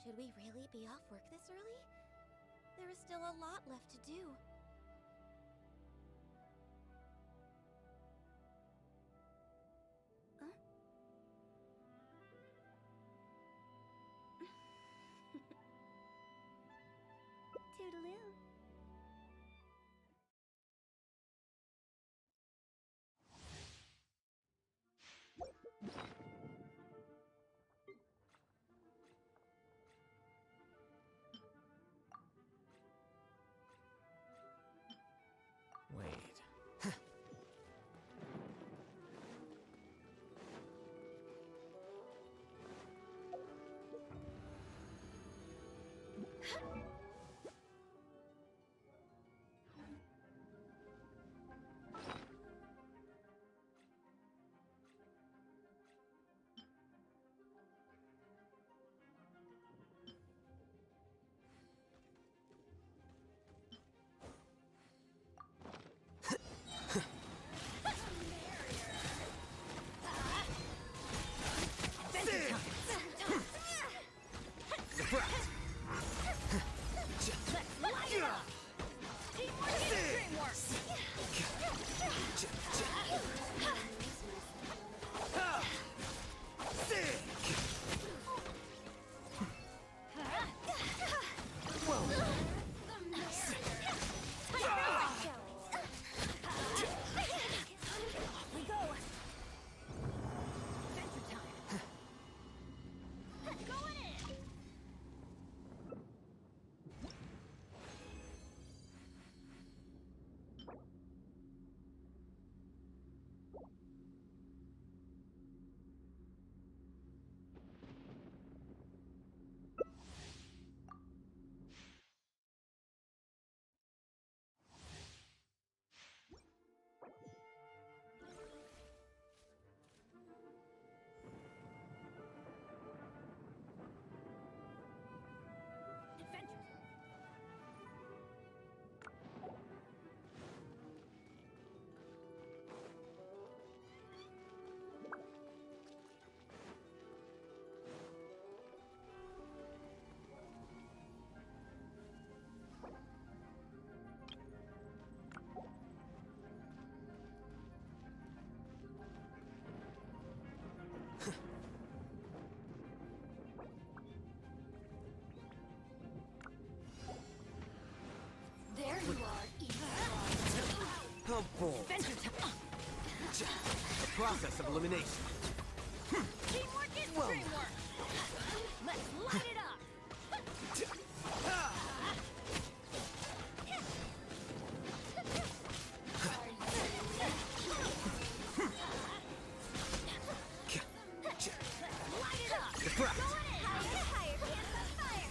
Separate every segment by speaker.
Speaker 1: Should we really be off work this early? There is still a lot left to do. Huh? Toodaloo.
Speaker 2: Wait.
Speaker 1: There you are, evil.
Speaker 2: How bold.
Speaker 1: Adventure time.
Speaker 2: The process of elimination.
Speaker 1: Teamwork is dreamwork. Let's light it up. Light it up.
Speaker 2: The front.
Speaker 1: Going in. Higher, higher, dance on fire.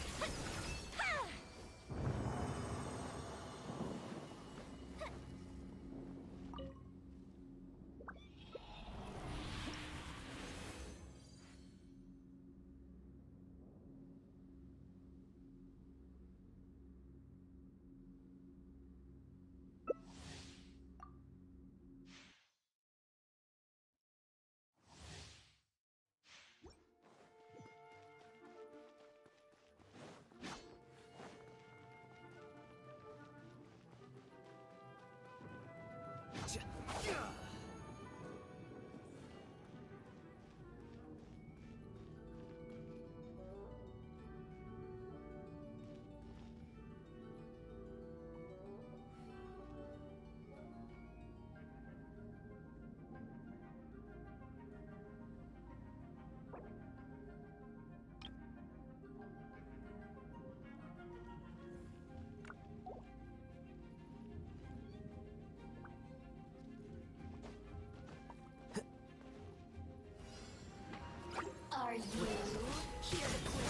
Speaker 1: Are you here to play?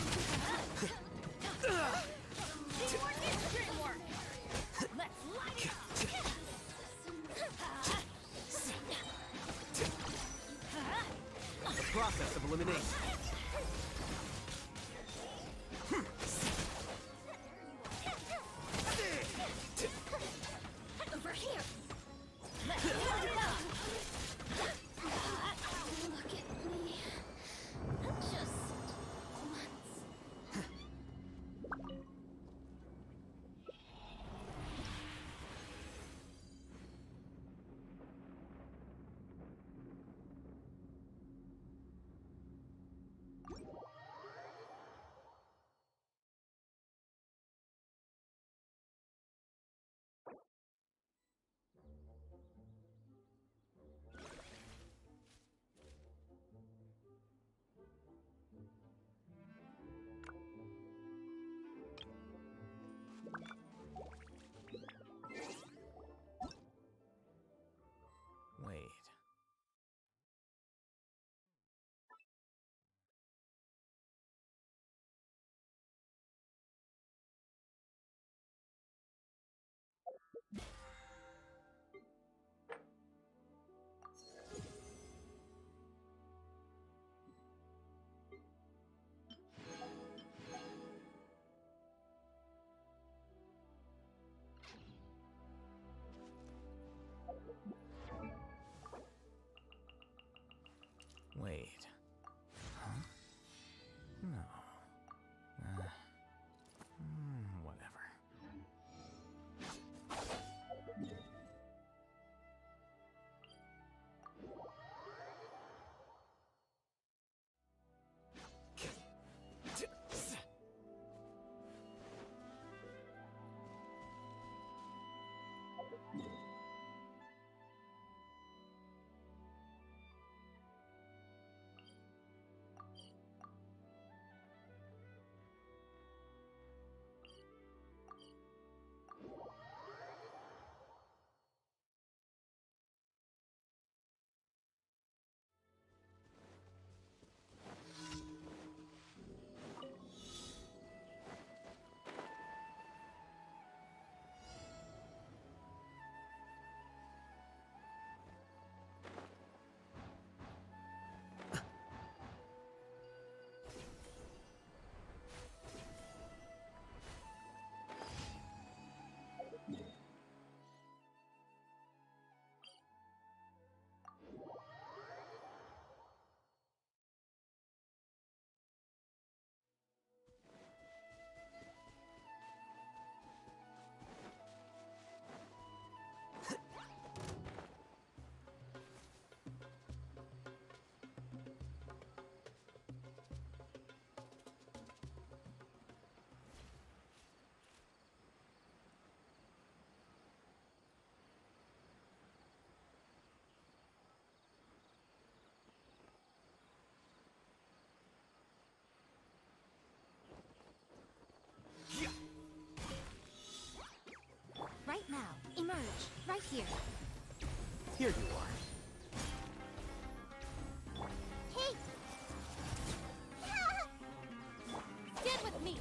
Speaker 1: Teamwork is dreamwork. Let's light it up.
Speaker 2: The process of elimination.
Speaker 1: Over here. Let's light it up. Look at me. Just once.
Speaker 2: Here you are.
Speaker 1: Hey! Stand with me!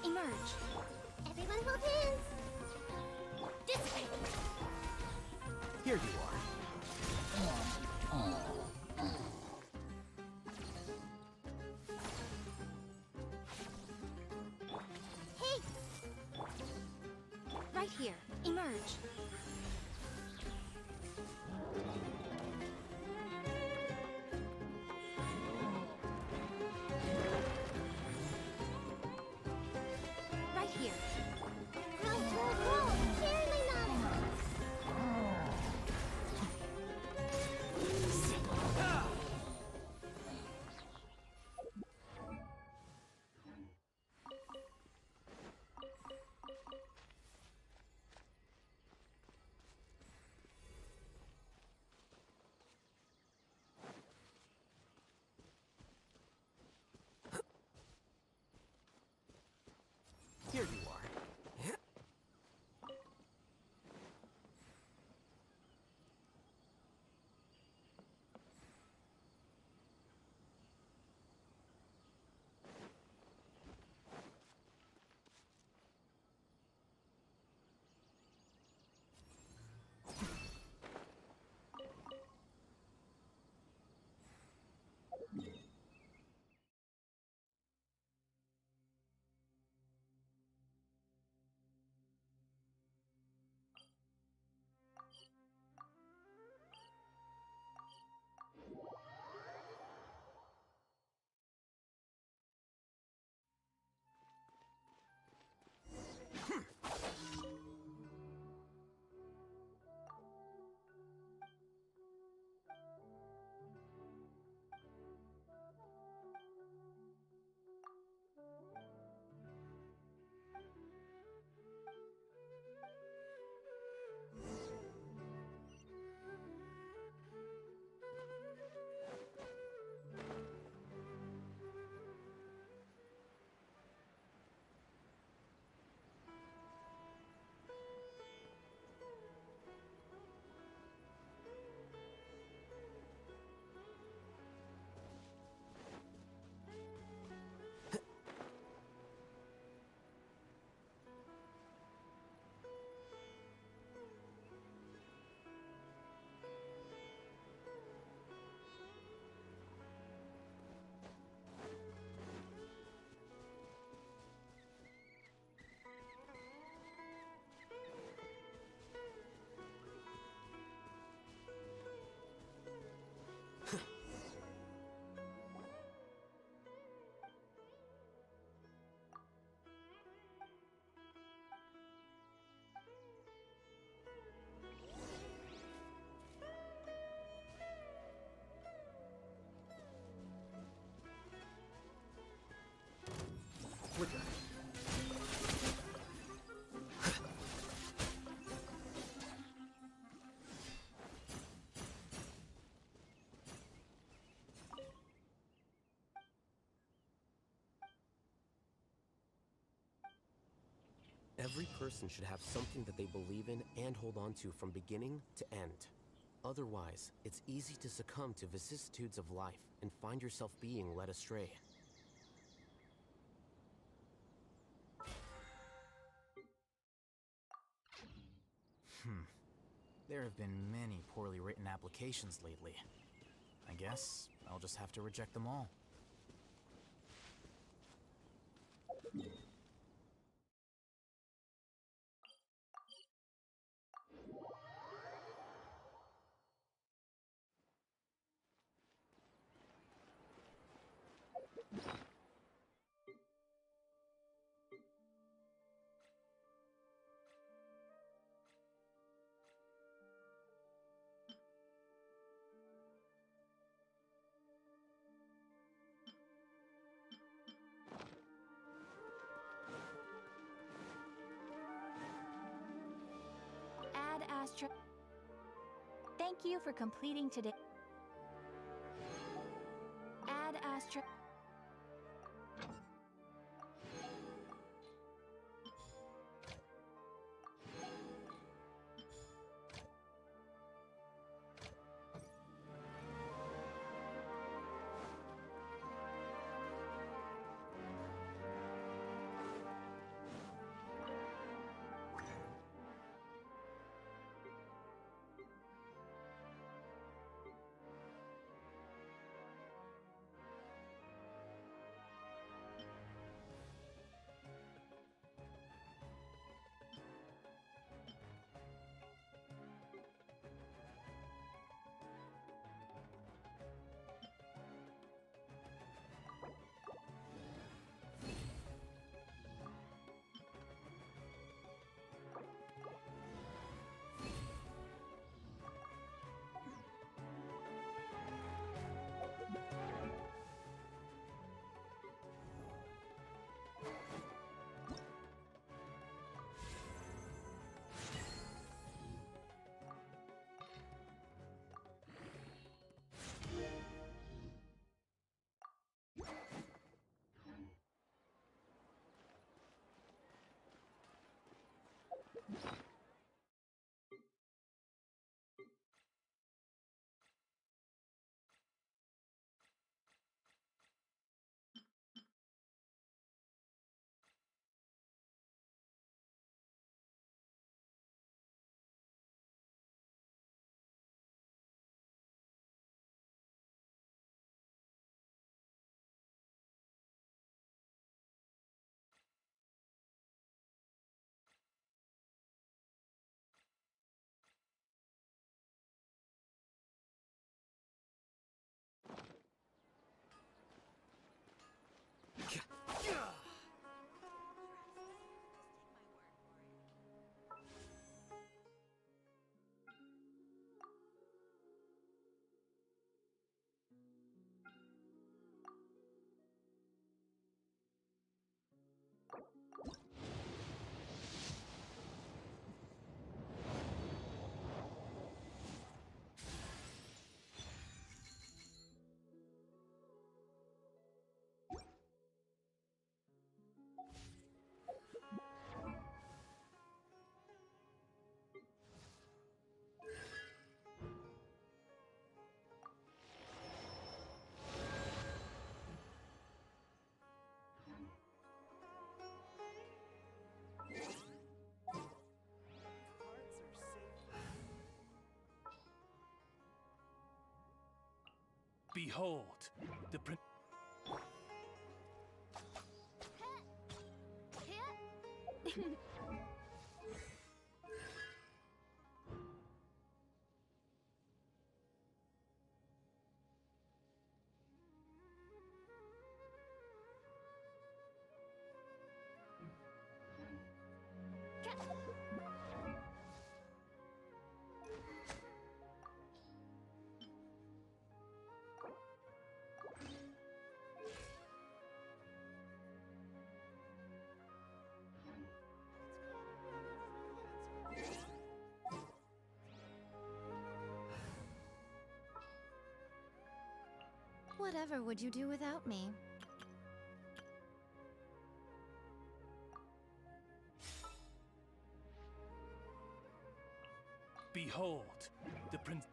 Speaker 1: Emerge. Everyone hold hands. Dissipate.
Speaker 2: Here you are.
Speaker 1: Hey! Right here. Emerge. Right here. Roll, roll, roll! Cheerily now!
Speaker 2: Here you are. Flicker. Every person should have something that they believe in and hold on to from beginning to end. Otherwise, it's easy to succumb to vicissitudes of life and find yourself being led astray.
Speaker 3: There have been many poorly written applications lately. I guess I'll just have to reject them all.
Speaker 1: Astra. Thank you for completing today. Add Astra.
Speaker 4: Behold, the prin-
Speaker 1: Whatever would you do without me?
Speaker 4: Behold, the prince.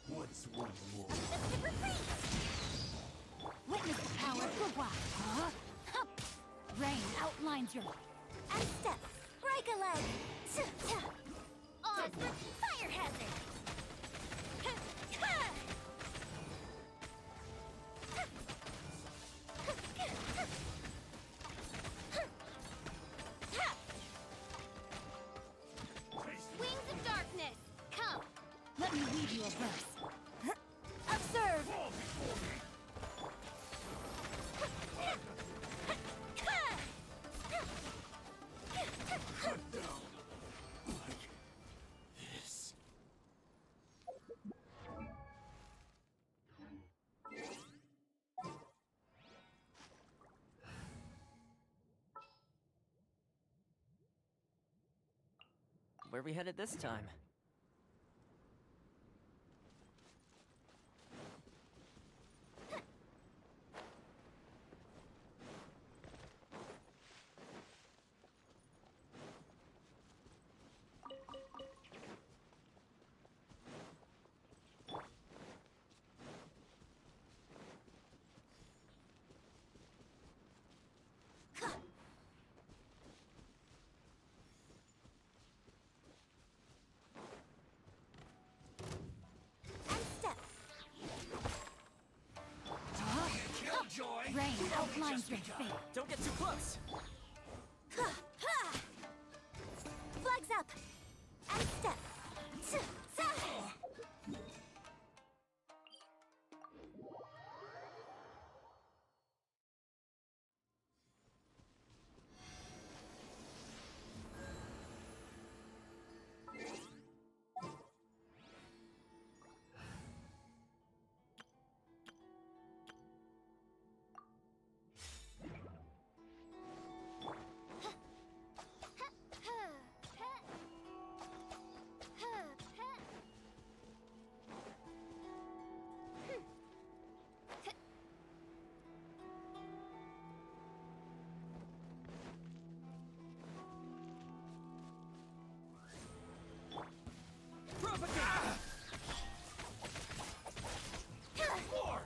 Speaker 5: What's one more?
Speaker 1: Witness the power of Gugwa! Huh? Huh. Rain outlines your... And step! Break a leg! Pause for fire hazard! Wings of darkness, come! Let me read you a verse. Observe!
Speaker 5: Cut down. Like this.
Speaker 6: Where are we headed this time?
Speaker 1: And step.
Speaker 5: Killjoy!
Speaker 1: Rain outlines your fate.
Speaker 6: Don't get too close!
Speaker 1: Flags up! And step!
Speaker 5: More!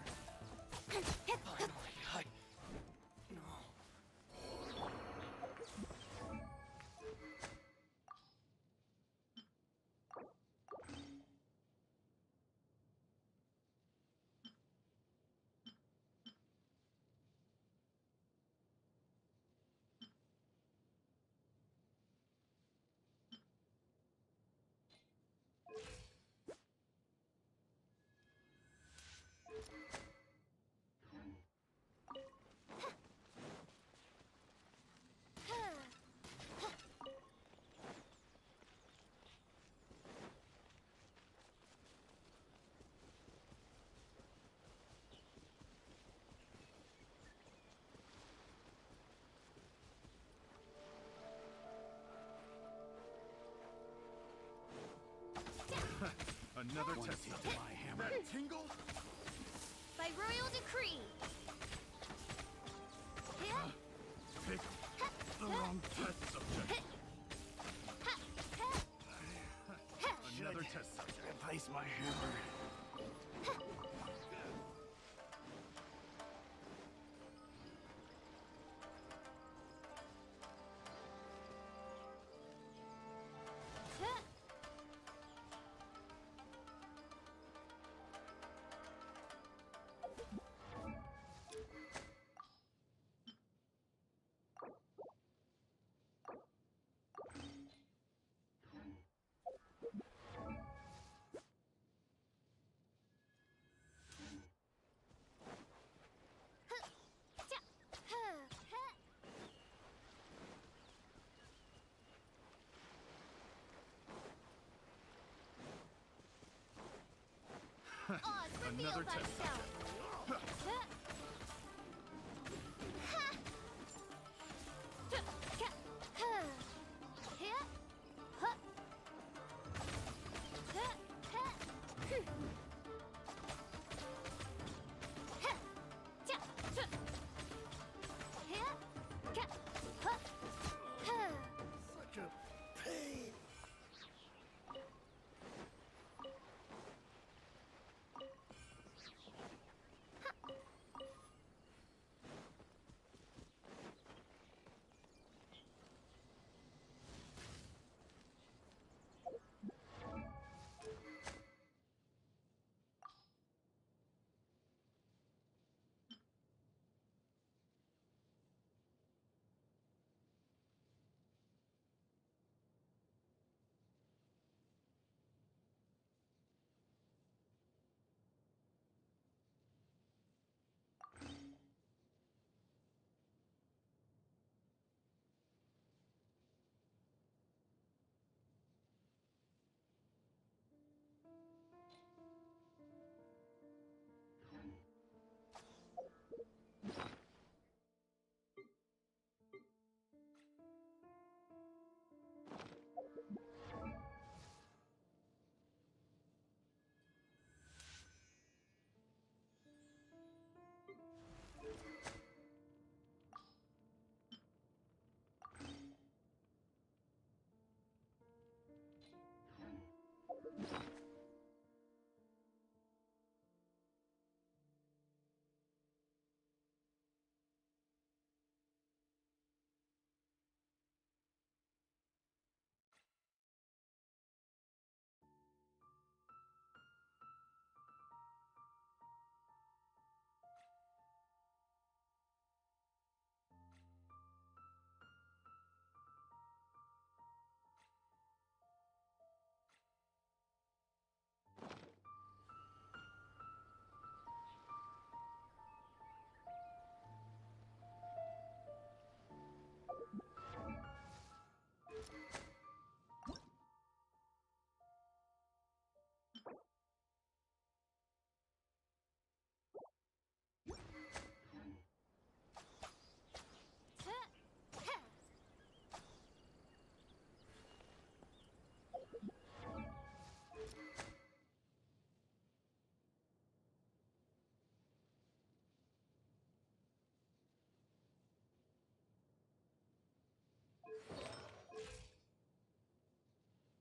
Speaker 5: Another test of my hammer. Tingle?
Speaker 1: By royal decree.
Speaker 5: Pick the wrong test subject. Another test subject. Replace my hammer.
Speaker 1: Oz, reveal
Speaker 5: Another test
Speaker 1: thyself.
Speaker 5: Such a pain.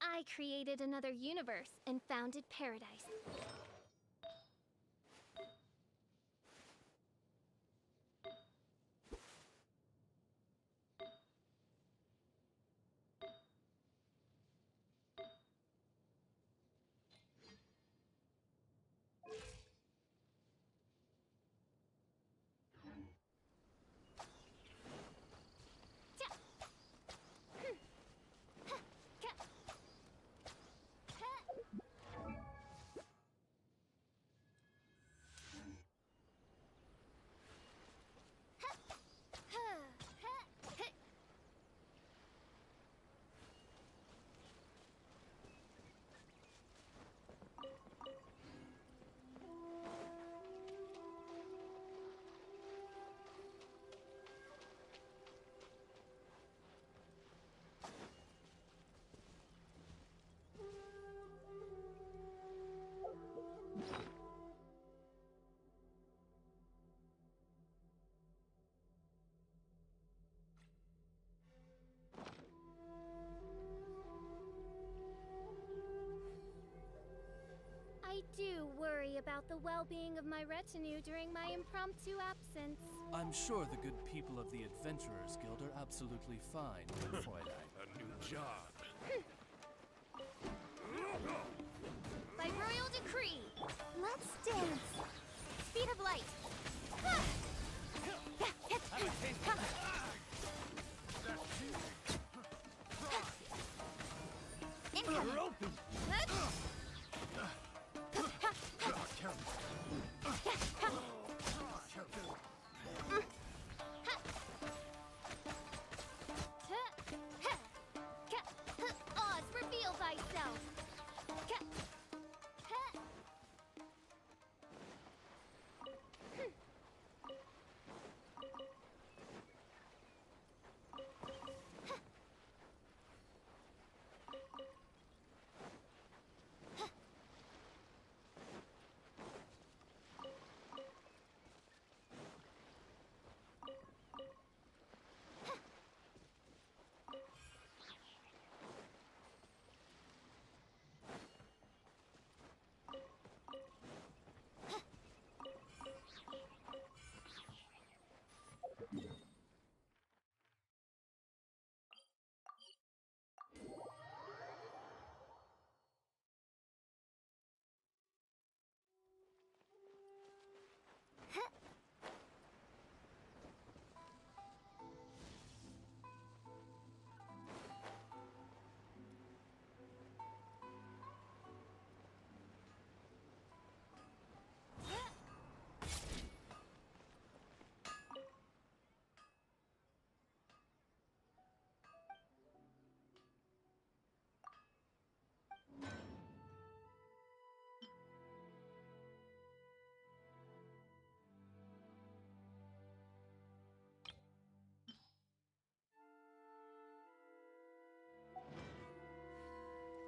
Speaker 1: I created another universe and founded paradise. I do worry about the well-being of my retinue during my impromptu absence.
Speaker 4: I'm sure the good people of the Adventurers Guild are absolutely fine, Fräulein.
Speaker 5: A new job.
Speaker 1: By royal decree, let's dance. Speed of light. Incoming. Oz, reveal thyself.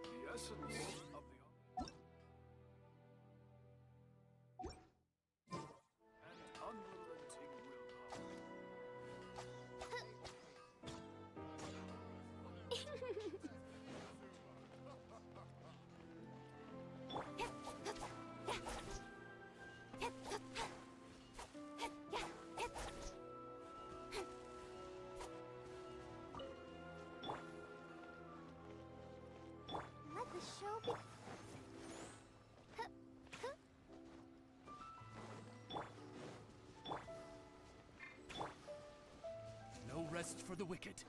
Speaker 5: The essence of the and unrelenting willpower.
Speaker 1: shall be.
Speaker 4: No rest for the wicked.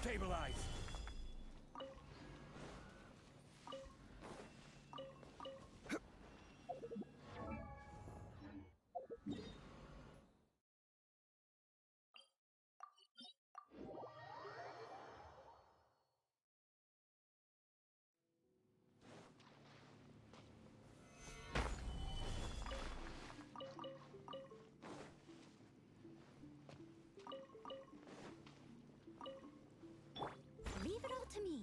Speaker 4: Stabilize!
Speaker 1: Leave it all to me.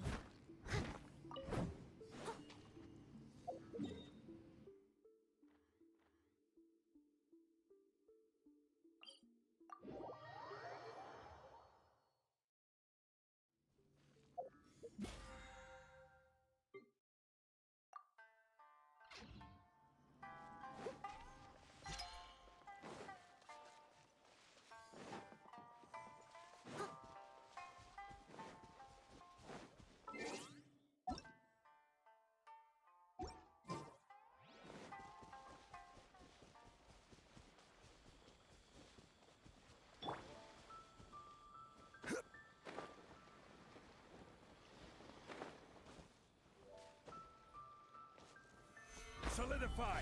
Speaker 5: Solidify!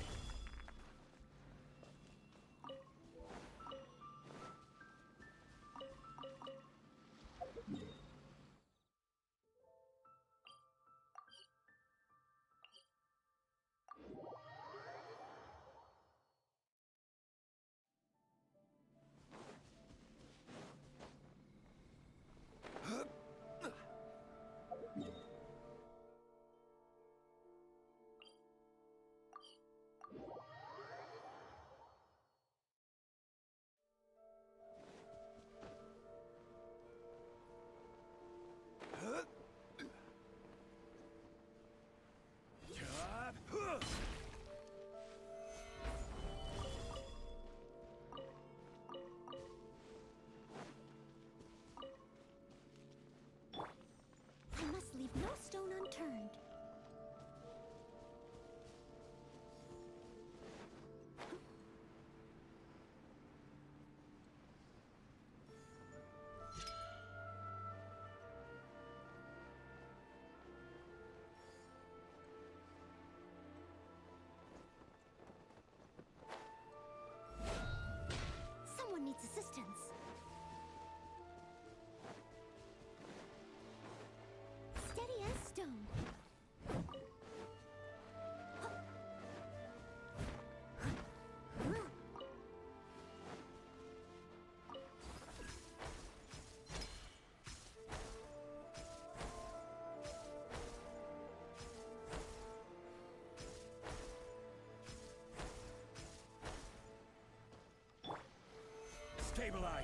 Speaker 5: Stabilize!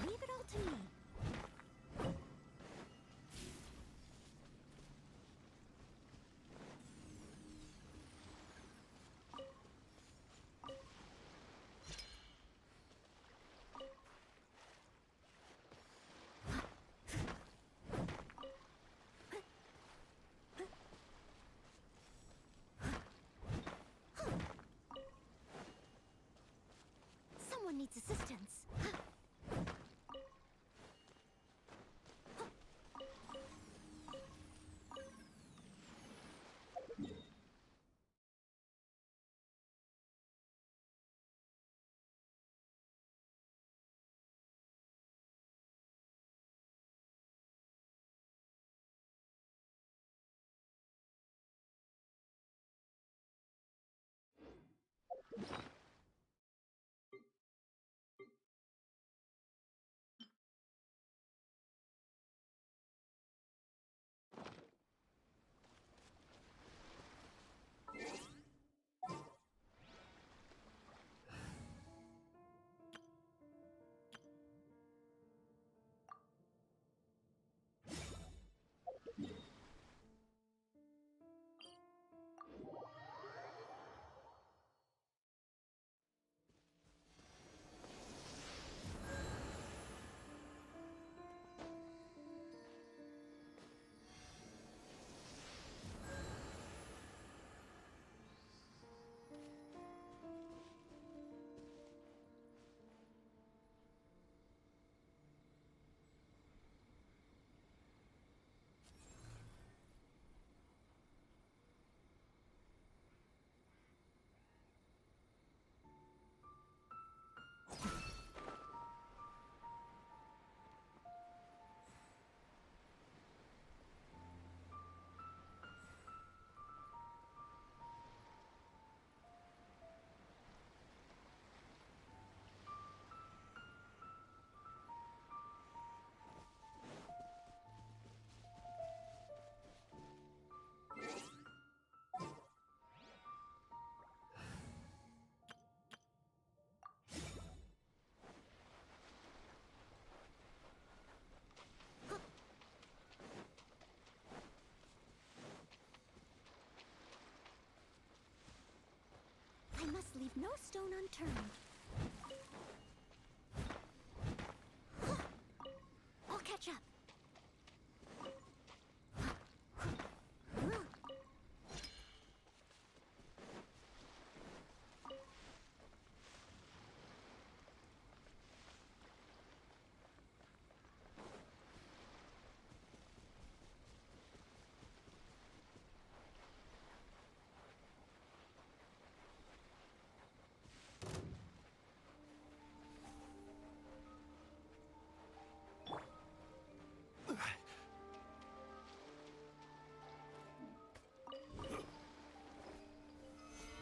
Speaker 1: Leave it all to me. Someone needs assistance. I must leave no stone unturned. I'll catch up.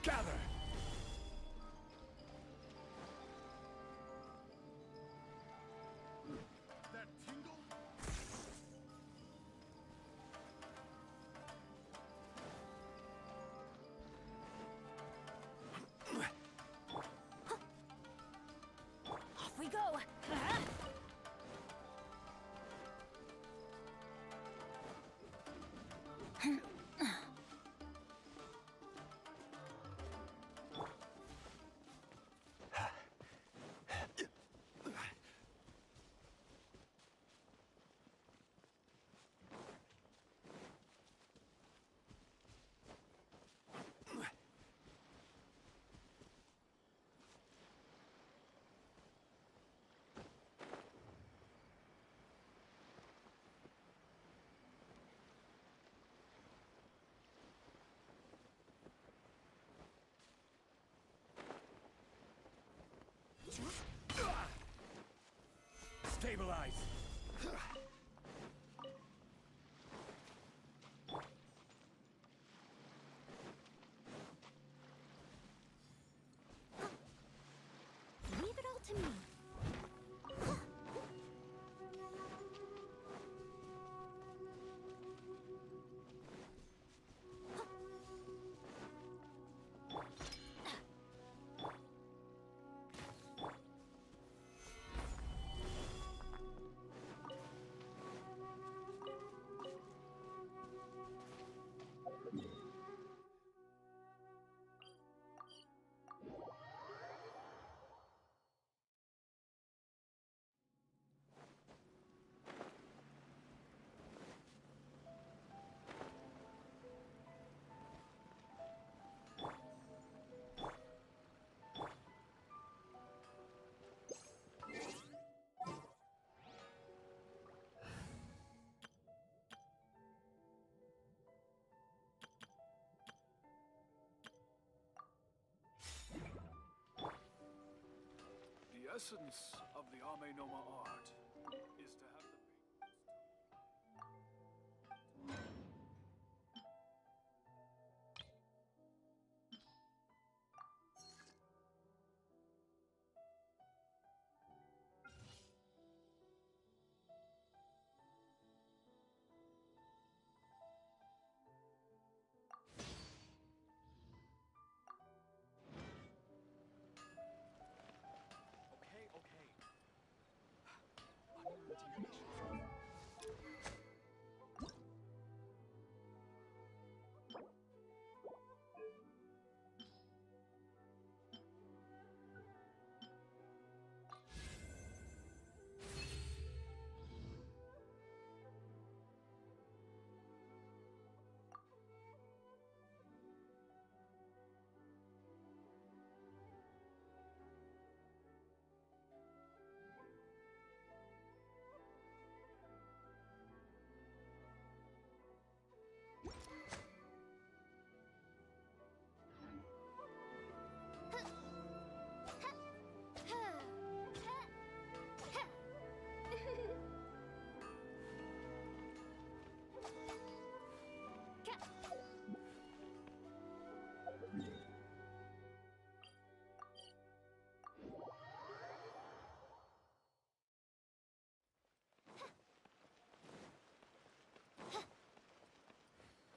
Speaker 5: Gather! That tingle?
Speaker 1: Off we go.
Speaker 5: Stabilize!
Speaker 1: Leave it all to me.
Speaker 5: essence of the Ame Noma art is to have the Okay, okay. I'm your intimidation.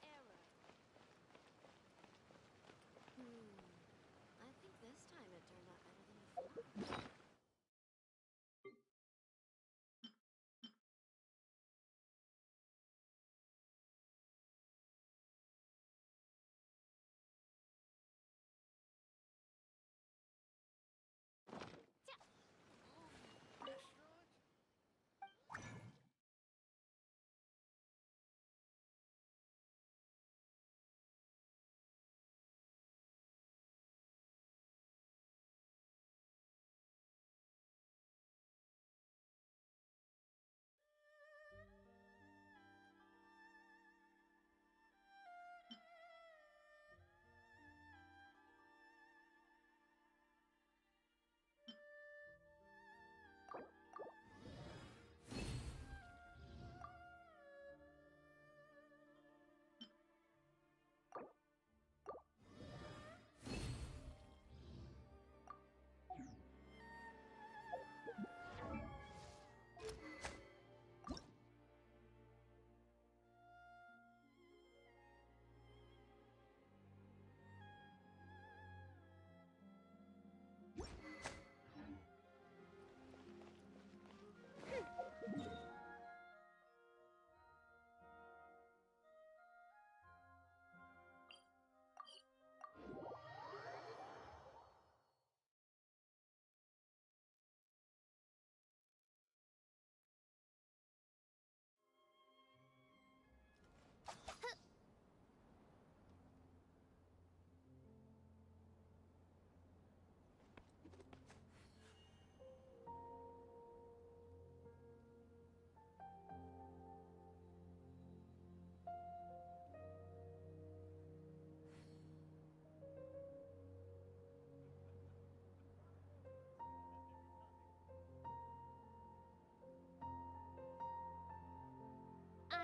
Speaker 1: Error. I think this time it turned out better than before.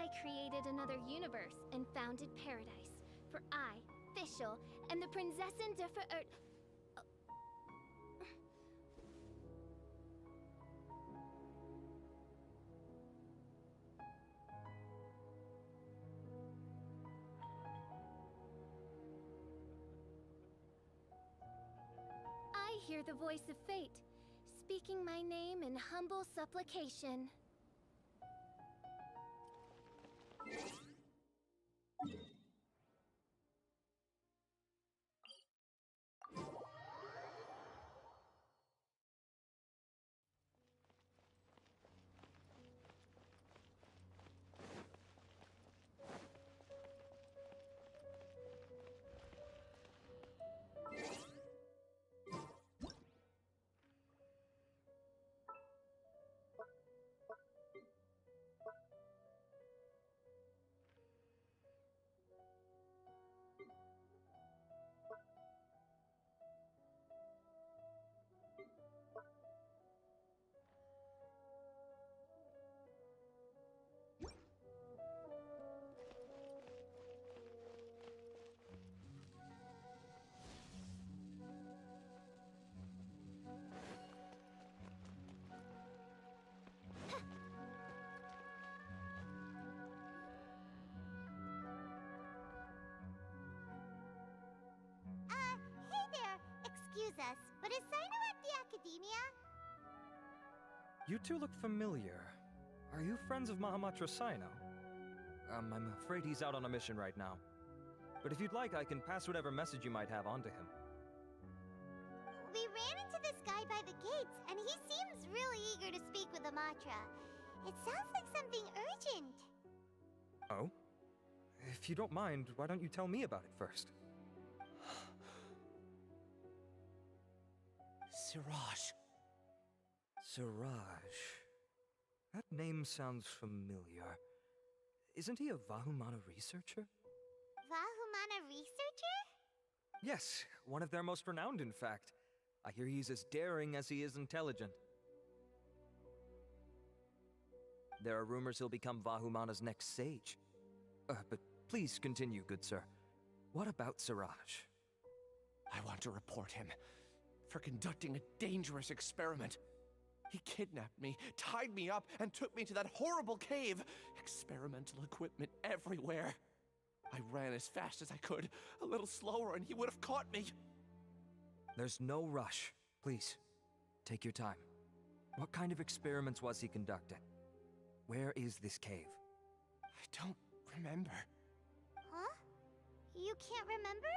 Speaker 1: I created another universe and founded paradise. For I, Fischl, am the Prinzessin der Verirrt. I hear the voice of fate, speaking my name in humble supplication.
Speaker 7: excuse us, but is Sino at the Academia?
Speaker 8: You two look familiar. Are you friends of Mahamatra Sino? I'm afraid he's out on a mission right now. But if you'd like, I can pass whatever message you might have on to him.
Speaker 7: We ran into this guy by the gates, and he seems really eager to speak with Amatra. It sounds like something urgent.
Speaker 8: Oh? If you don't mind, why don't you tell me about it first?
Speaker 2: Siraj.
Speaker 8: Siraj. That name sounds familiar. Isn't he a Vahumana researcher?
Speaker 7: Vahumana researcher?
Speaker 8: Yes, one of their most renowned, in fact. I hear he's as daring as he is intelligent. There are rumors he'll become Vahumana's next sage. But please continue, good sir. What about Siraj?
Speaker 9: I want to report him for conducting a dangerous experiment. He kidnapped me, tied me up, and took me to that horrible cave. Experimental equipment everywhere. I ran as fast as I could, a little slower, and he would have caught me.
Speaker 8: There's no rush. Please, take your time. What kind of experiments was he conducting? Where is this cave?
Speaker 9: I don't remember.
Speaker 7: Huh? You can't remember?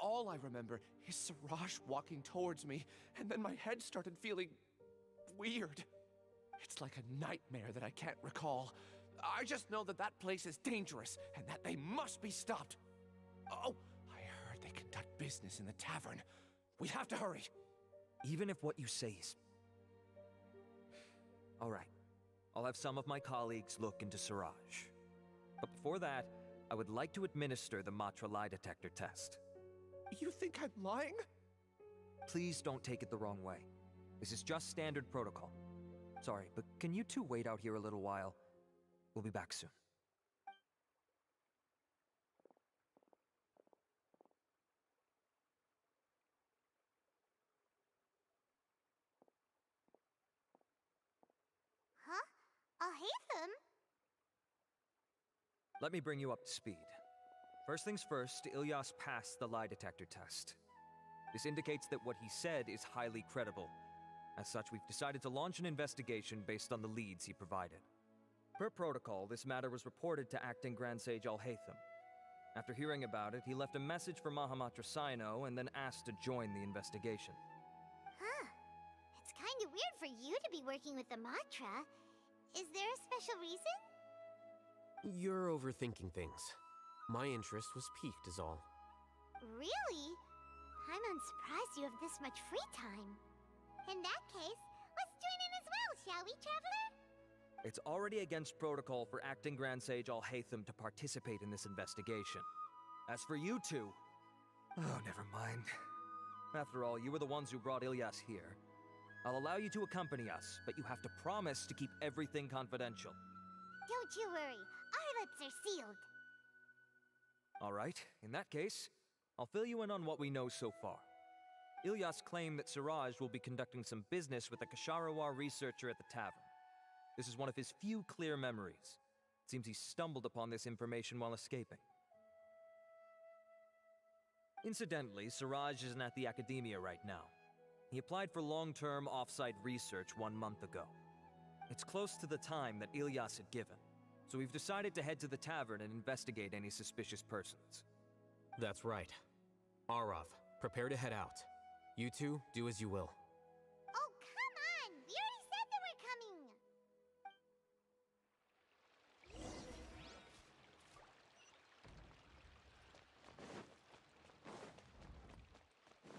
Speaker 9: All I remember is Siraj walking towards me, and then my head started feeling weird. It's like a nightmare that I can't recall. I just know that that place is dangerous, and that they must be stopped. Oh, I heard they conduct business in the tavern. We have to hurry.
Speaker 8: Even if what you say is... All right. I'll have some of my colleagues look into Siraj. But before that, I would like to administer the Matra lie detector test.
Speaker 9: You think I'm lying?
Speaker 8: Please don't take it the wrong way. This is just standard protocol. Sorry, but can you two wait out here a little while? We'll be back soon.
Speaker 7: Huh? Alhaitham?
Speaker 8: Let me bring you up to speed. First things first, Ilyas passed the lie detector test. This indicates that what he said is highly credible. As such, we've decided to launch an investigation based on the leads he provided. Per protocol, this matter was reported to Acting Grand Sage Alhaitham. After hearing about it, he left a message for Mahamatra Sino and then asked to join the investigation.
Speaker 7: Huh. It's kind of weird for you to be working with the Matra. Is there a special reason?
Speaker 2: You're overthinking things. My interest was piqued is all.
Speaker 7: Really? I'm unsurprised you have this much free time. In that case, let's join in as well, shall we, Traveler?
Speaker 8: It's already against protocol for Acting Grand Sage Alhaitham to participate in this investigation. As for you two... Oh, never mind. After all, you were the ones who brought Ilyas here. I'll allow you to accompany us, but you have to promise to keep everything confidential.
Speaker 7: Don't you worry. Our lips are sealed.
Speaker 8: All right, in that case, I'll fill you in on what we know so far. Ilyas claimed that Siraj will be conducting some business with a Kasharawar researcher at the tavern. This is one of his few clear memories. It seems he stumbled upon this information while escaping. Incidentally, Siraj isn't at the Academia right now. He applied for long-term off-site research 1 month ago. It's close to the time that Ilyas had given, so we've decided to head to the tavern and investigate any suspicious persons.
Speaker 2: That's right. Arav, prepare to head out. You two, do as you will.
Speaker 7: Oh, come on! We already said that we're coming!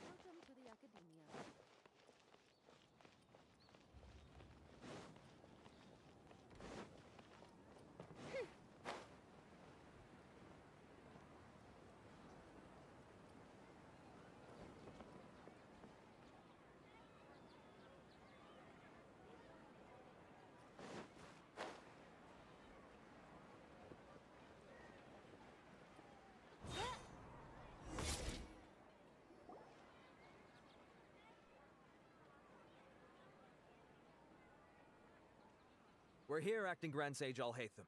Speaker 10: Welcome to the Academia.
Speaker 8: We're here, Acting Grand Sage Alhaitham.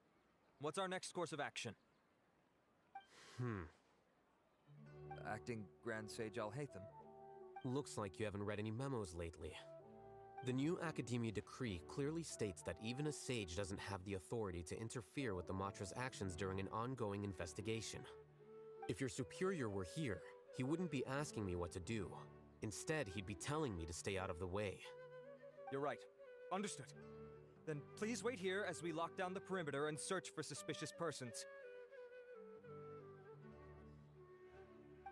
Speaker 8: What's our next course of action? Acting Grand Sage Alhaitham.
Speaker 2: Looks like you haven't read any memos lately. The new Academia decree clearly states that even a sage doesn't have the authority to interfere with the Matra's actions during an ongoing investigation. If your superior were here, he wouldn't be asking me what to do. Instead, he'd be telling me to stay out of the way.
Speaker 8: You're right. Understood. Then please wait here as we lock down the perimeter and search for suspicious persons.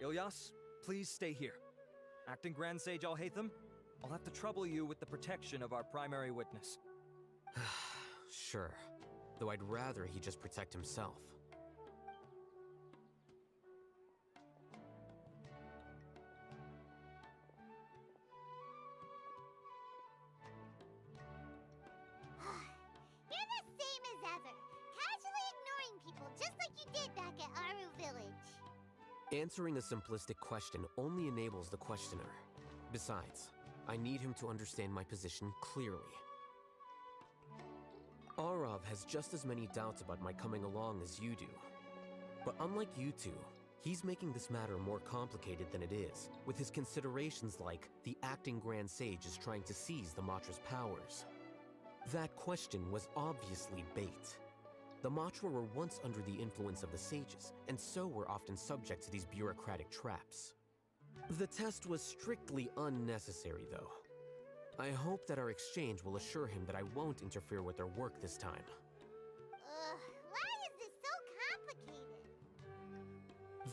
Speaker 8: Ilyas, please stay here. Acting Grand Sage Alhaitham, I'll have to trouble you with the protection of our primary witness.
Speaker 2: Sure. Though I'd rather he just protect himself.
Speaker 7: You're the same as ever, casually ignoring people just like you did back at Aru Village.
Speaker 2: Answering a simplistic question only enables the questioner. Besides, I need him to understand my position clearly. Arav has just as many doubts about my coming along as you do. But unlike you two, he's making this matter more complicated than it is, with his considerations like the acting Grand Sage is trying to seize the Matra's powers. That question was obviously bait. The Matra were once under the influence of the sages, and so were often subject to these bureaucratic traps. The test was strictly unnecessary, though. I hope that our exchange will assure him that I won't interfere with their work this time.
Speaker 7: Why is this so complicated?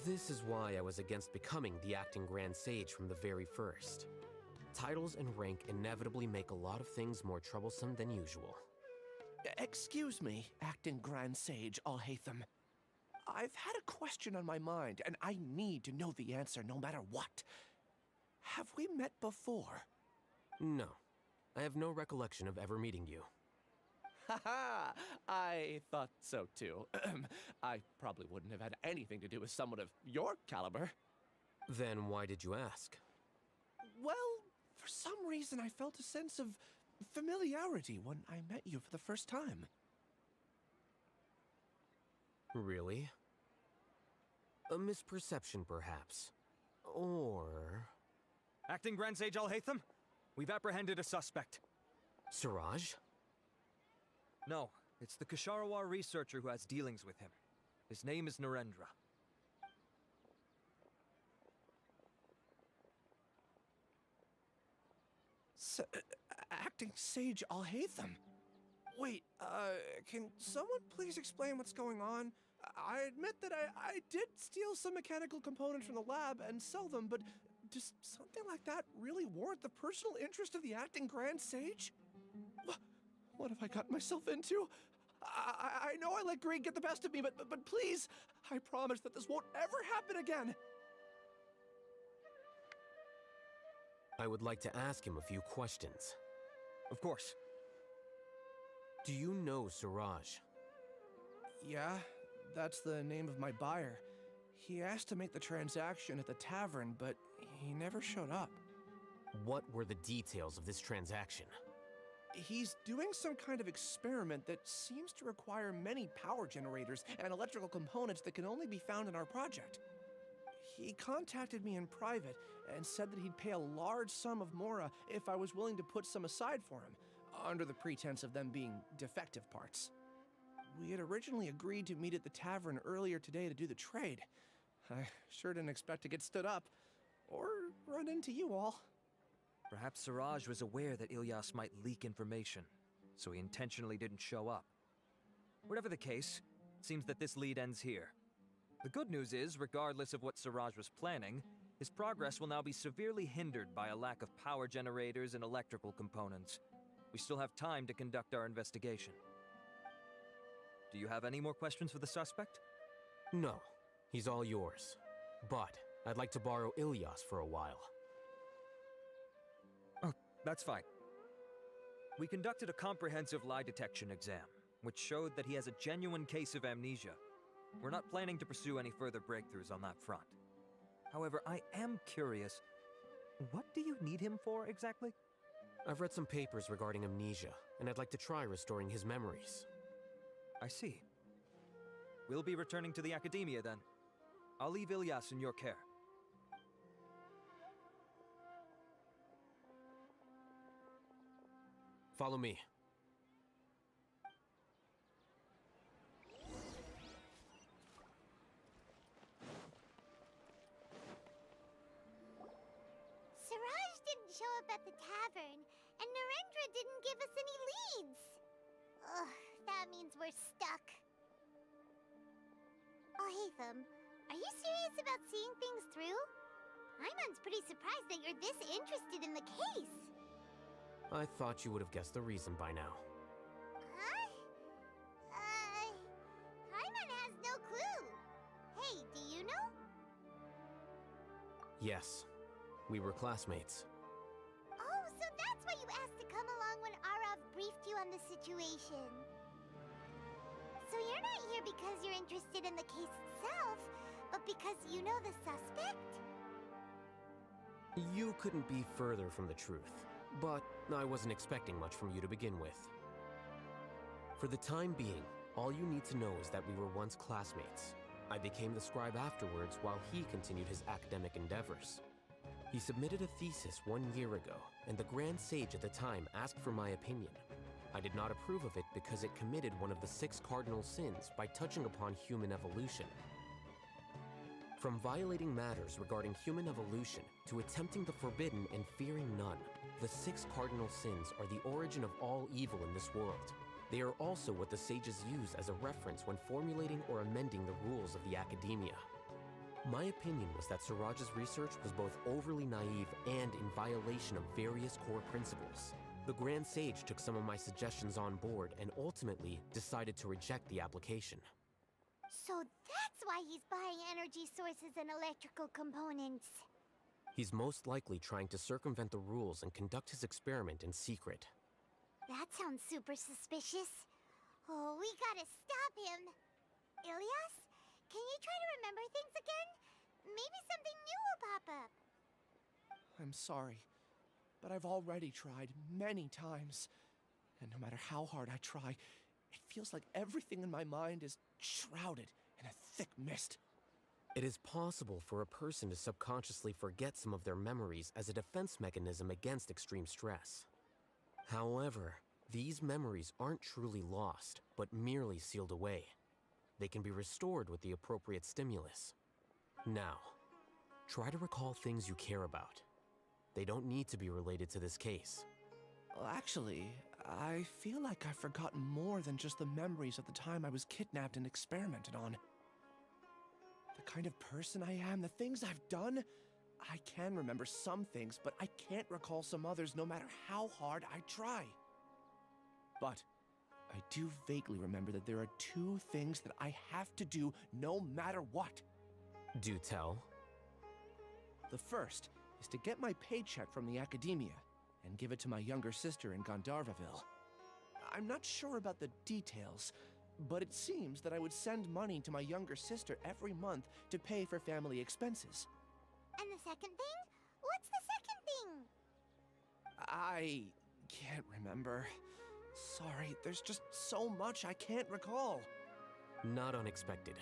Speaker 2: This is why I was against becoming the acting Grand Sage from the very first. Titles and rank inevitably make a lot of things more troublesome than usual.
Speaker 9: Excuse me, Acting Grand Sage Alhaitham. I've had a question on my mind, and I need to know the answer no matter what. Have we met before?
Speaker 2: No. I have no recollection of ever meeting you.
Speaker 9: Haha! I thought so too. I probably wouldn't have had anything to do with someone of your caliber.
Speaker 2: Then why did you ask?
Speaker 9: Well, for some reason I felt a sense of familiarity when I met you for the first time.
Speaker 2: Really? A misperception, perhaps. Or...
Speaker 8: Acting Grand Sage Alhaitham, we've apprehended a suspect.
Speaker 2: Siraj?
Speaker 8: No, it's the Ksharawar researcher who has dealings with him. His name is Narendra.
Speaker 9: Acting Sage Alhaitham? Wait, can someone please explain what's going on? I admit that I did steal some mechanical components from the lab and sell them, but does something like that really warrant the personal interest of the Acting Grand Sage? What have I gotten myself into? I know I let greed get the best of me, but please, I promise that this won't ever happen again.
Speaker 2: I would like to ask him a few questions.
Speaker 8: Of course.
Speaker 2: Do you know Siraj?
Speaker 9: Yeah, that's the name of my buyer. He asked to make the transaction at the tavern, but he never showed up.
Speaker 2: What were the details of this transaction?
Speaker 9: He's doing some kind of experiment that seems to require many power generators and electrical components that can only be found in our project. He contacted me in private and said that he'd pay a large sum of Mora if I was willing to put some aside for him, under the pretense of them being defective parts. We had originally agreed to meet at the tavern earlier today to do the trade. I sure didn't expect to get stood up, or run into you all.
Speaker 8: Perhaps Siraj was aware that Ilyas might leak information, so he intentionally didn't show up. Whatever the case, it seems that this lead ends here. The good news is, regardless of what Siraj was planning, his progress will now be severely hindered by a lack of power generators and electrical components. We still have time to conduct our investigation. Do you have any more questions for the suspect?
Speaker 2: No. He's all yours. But I'd like to borrow Ilyas for a while.
Speaker 8: Oh, that's fine. We conducted a comprehensive lie detection exam, which showed that he has a genuine case of amnesia. We're not planning to pursue any further breakthroughs on that front. However, I am curious, what do you need him for exactly?
Speaker 2: I've read some papers regarding amnesia, and I'd like to try restoring his memories.
Speaker 8: I see. We'll be returning to the Academia then. I'll leave Ilyas in your care.
Speaker 2: Follow me.
Speaker 7: Siraj didn't show up at the tavern, and Narendra didn't give us any leads. Ugh, that means we're stuck. Alhaitham, are you serious about seeing things through? Ayman's pretty surprised that you're this interested in the case.
Speaker 2: I thought you would have guessed the reason by now.
Speaker 7: Huh? Ayman has no clue. Hey, do you know?
Speaker 2: Yes, we were classmates.
Speaker 7: Oh, so that's why you asked to come along when Arav briefed you on the situation. So you're not here because you're interested in the case itself, but because you know the suspect?
Speaker 2: You couldn't be further from the truth, but I wasn't expecting much from you to begin with. For the time being, all you need to know is that we were once classmates. I became the scribe afterwards while he continued his academic endeavors. He submitted a thesis 1 year ago, and the Grand Sage at the time asked for my opinion. I did not approve of it because it committed one of the 6 cardinal sins by touching upon human evolution. From violating matters regarding human evolution to attempting the forbidden and fearing none, the 6 cardinal sins are the origin of all evil in this world. They are also what the sages use as a reference when formulating or amending the rules of the academia. My opinion was that Siraj's research was both overly naive and in violation of various core principles. The Grand Sage took some of my suggestions on board and ultimately decided to reject the application.
Speaker 7: So that's why he's buying energy sources and electrical components.
Speaker 2: He's most likely trying to circumvent the rules and conduct his experiment in secret.
Speaker 7: That sounds super suspicious. Oh, we gotta stop him. Ilyas, can you try to remember things again? Maybe something new will pop up.
Speaker 9: I'm sorry, but I've already tried many times. And no matter how hard I try, it feels like everything in my mind is shrouded in a thick mist.
Speaker 2: It is possible for a person to subconsciously forget some of their memories as a defense mechanism against extreme stress. However, these memories aren't truly lost, but merely sealed away. They can be restored with the appropriate stimulus. Now, try to recall things you care about. They don't need to be related to this case.
Speaker 9: Well, actually, I feel like I've forgotten more than just the memories of the time I was kidnapped and experimented on. The kind of person I am, the things I've done, I can remember some things, but I can't recall some others no matter how hard I try. But I do vaguely remember that there are 2 things that I have to do no matter what.
Speaker 2: Do tell.
Speaker 9: The first is to get my paycheck from the academia and give it to my younger sister in Gandharvaville. I'm not sure about the details, but it seems that I would send money to my younger sister every month to pay for family expenses.
Speaker 7: And the second thing? What's the second thing?
Speaker 9: I can't remember. Sorry, there's just so much I can't recall.
Speaker 2: Not unexpected.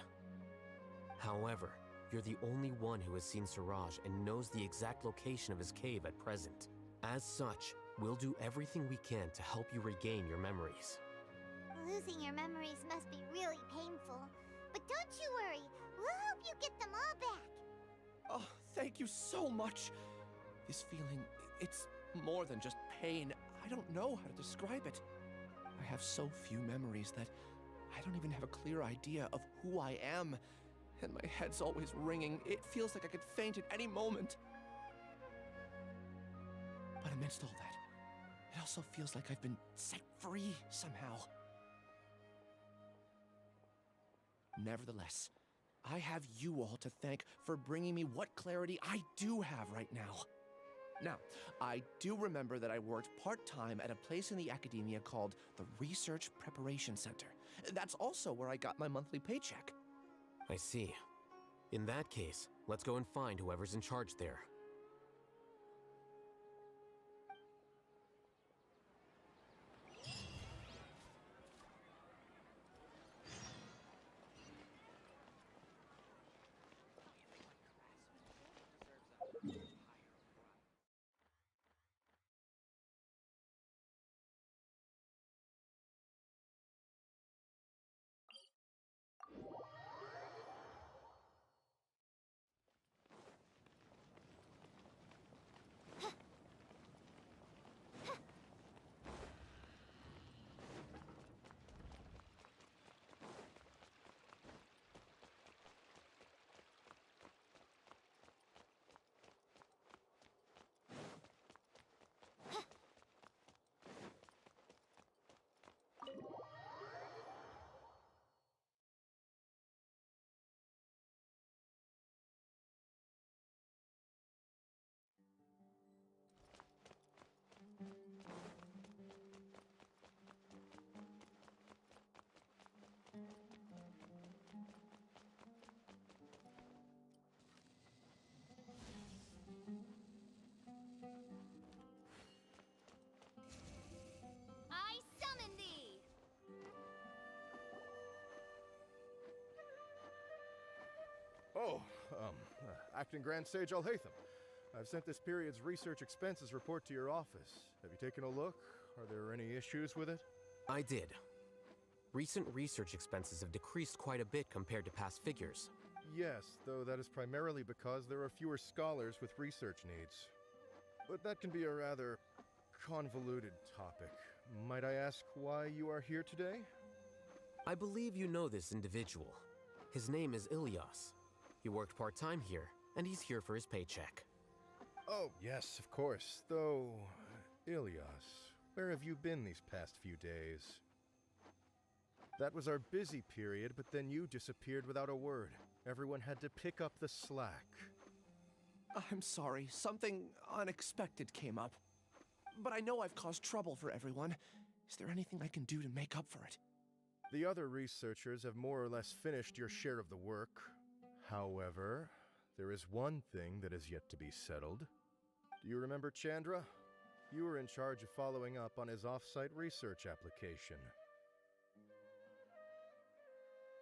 Speaker 2: However, you're the only one who has seen Siraj and knows the exact location of his cave at present. As such, we'll do everything we can to help you regain your memories.
Speaker 7: Losing your memories must be really painful. But don't you worry, we'll help you get them all back.
Speaker 9: Oh, thank you so much. This feeling, it's more than just pain. I don't know how to describe it. I have so few memories that I don't even have a clear idea of who I am. And my head's always ringing. It feels like I could faint at any moment. But amidst all that, it also feels like I've been set free somehow. Nevertheless, I have you all to thank for bringing me what clarity I do have right now. Now, I do remember that I worked part-time at a place in the academia called the Research Preparation Center. That's also where I got my monthly paycheck.
Speaker 2: I see. In that case, let's go and find whoever's in charge there.
Speaker 10: Oh, Acting Grand Sage Alhaitham. I've sent this period's research expenses report to your office. Have you taken a look? Are there any issues with it?
Speaker 2: I did. Recent research expenses have decreased quite a bit compared to past figures.
Speaker 10: Yes, though that is primarily because there are fewer scholars with research needs. But that can be a rather convoluted topic. Might I ask why you are here today?
Speaker 2: I believe you know this individual. His name is Ilyas. He worked part-time here, and he's here for his paycheck.
Speaker 10: Oh, yes, of course. Though, Ilyas, where have you been these past few days? That was our busy period, but then you disappeared without a word. Everyone had to pick up the slack.
Speaker 9: I'm sorry, something unexpected came up. But I know I've caused trouble for everyone. Is there anything I can do to make up for it?
Speaker 10: The other researchers have more or less finished your share of the work. However, there is one thing that is yet to be settled. Do you remember Chandra? You were in charge of following up on his off-site research application.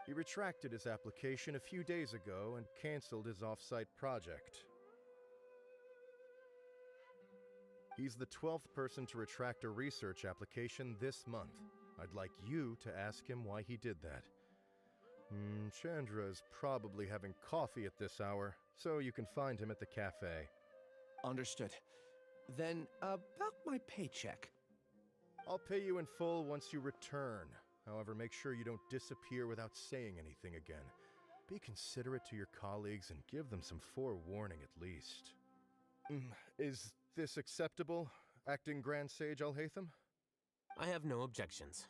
Speaker 10: He retracted his application a few days ago and canceled his off-site project. He's the 12th person to retract a research application this month. I'd like you to ask him why he did that. Chandra is probably having coffee at this hour, so you can find him at the cafe.
Speaker 9: Understood. Then, about my paycheck.
Speaker 10: I'll pay you in full once you return. However, make sure you don't disappear without saying anything again. Be considerate to your colleagues and give them some forewarning at least. Is this acceptable, Acting Grand Sage Alhaitham?
Speaker 2: I have no objections.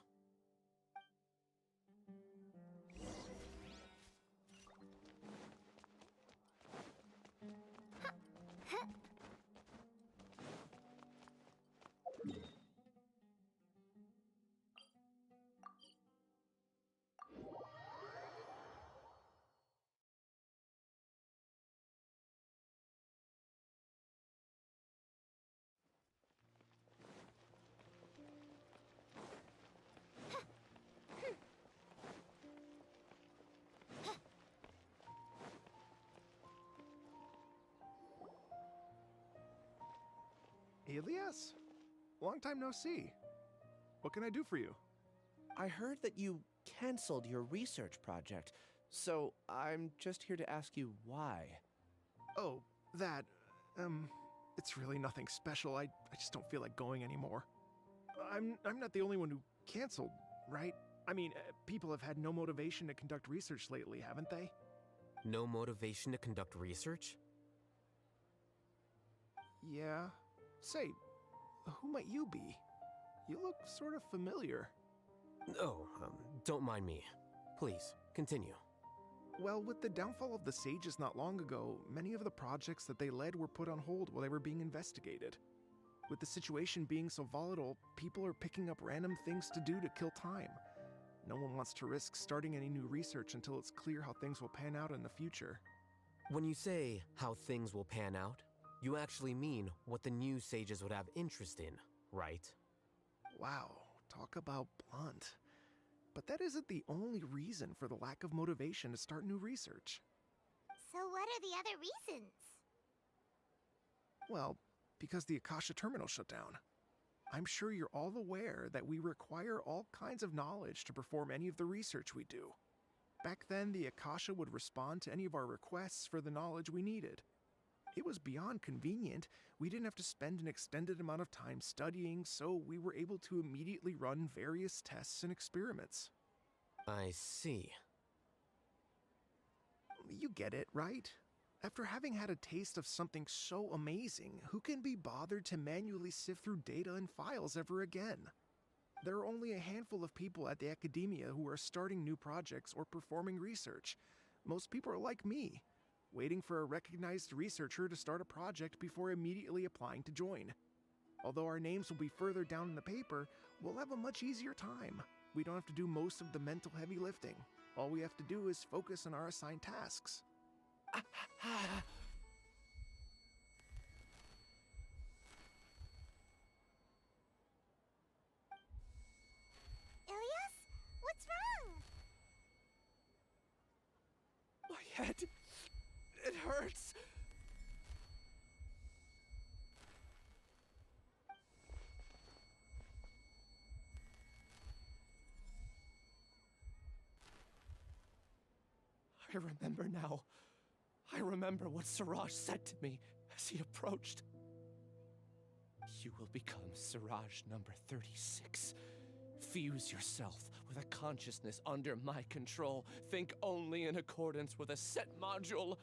Speaker 11: Ilyas? Long time no see. What can I do for you?
Speaker 9: I heard that you canceled your research project, so I'm just here to ask you why.
Speaker 11: Oh, that, it's really nothing special. I just don't feel like going anymore. I'm not the only one who canceled, right? I mean, people have had no motivation to conduct research lately, haven't they?
Speaker 2: No motivation to conduct research?
Speaker 11: Yeah. Say, who might you be? You look sort of familiar.
Speaker 2: Oh, don't mind me. Please, continue.
Speaker 11: Well, with the downfall of the sages not long ago, many of the projects that they led were put on hold while they were being investigated. With the situation being so volatile, people are picking up random things to do to kill time. No one wants to risk starting any new research until it's clear how things will pan out in the future.
Speaker 2: When you say how things will pan out, you actually mean what the new sages would have interest in, right?
Speaker 11: Wow, talk about blunt. But that isn't the only reason for the lack of motivation to start new research.
Speaker 7: So what are the other reasons?
Speaker 11: Well, because the Akasha terminal shut down. I'm sure you're all aware that we require all kinds of knowledge to perform any of the research we do. Back then, the Akasha would respond to any of our requests for the knowledge we needed. It was beyond convenient. We didn't have to spend an extended amount of time studying, so we were able to immediately run various tests and experiments.
Speaker 2: I see.
Speaker 11: You get it, right? After having had a taste of something so amazing, who can be bothered to manually sift through data and files ever again? There are only a handful of people at the academia who are starting new projects or performing research. Most people are like me, waiting for a recognized researcher to start a project before immediately applying to join. Although our names will be further down in the paper, we'll have a much easier time. We don't have to do most of the mental heavy lifting. All we have to do is focus on our assigned tasks.
Speaker 7: Ilyas? What's wrong?
Speaker 9: My head. It hurts. I remember now. I remember what Siraj said to me as he approached. You will become Siraj number 36. Fuse yourself with a consciousness under my control. Think only in accordance with a set module,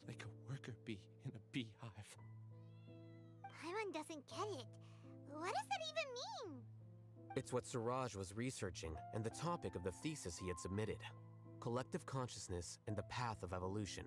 Speaker 9: like a worker bee in a beehive.
Speaker 7: Paimon doesn't get it. What does that even mean?
Speaker 2: It's what Siraj was researching and the topic of the thesis he had submitted. Collective consciousness and the path of evolution.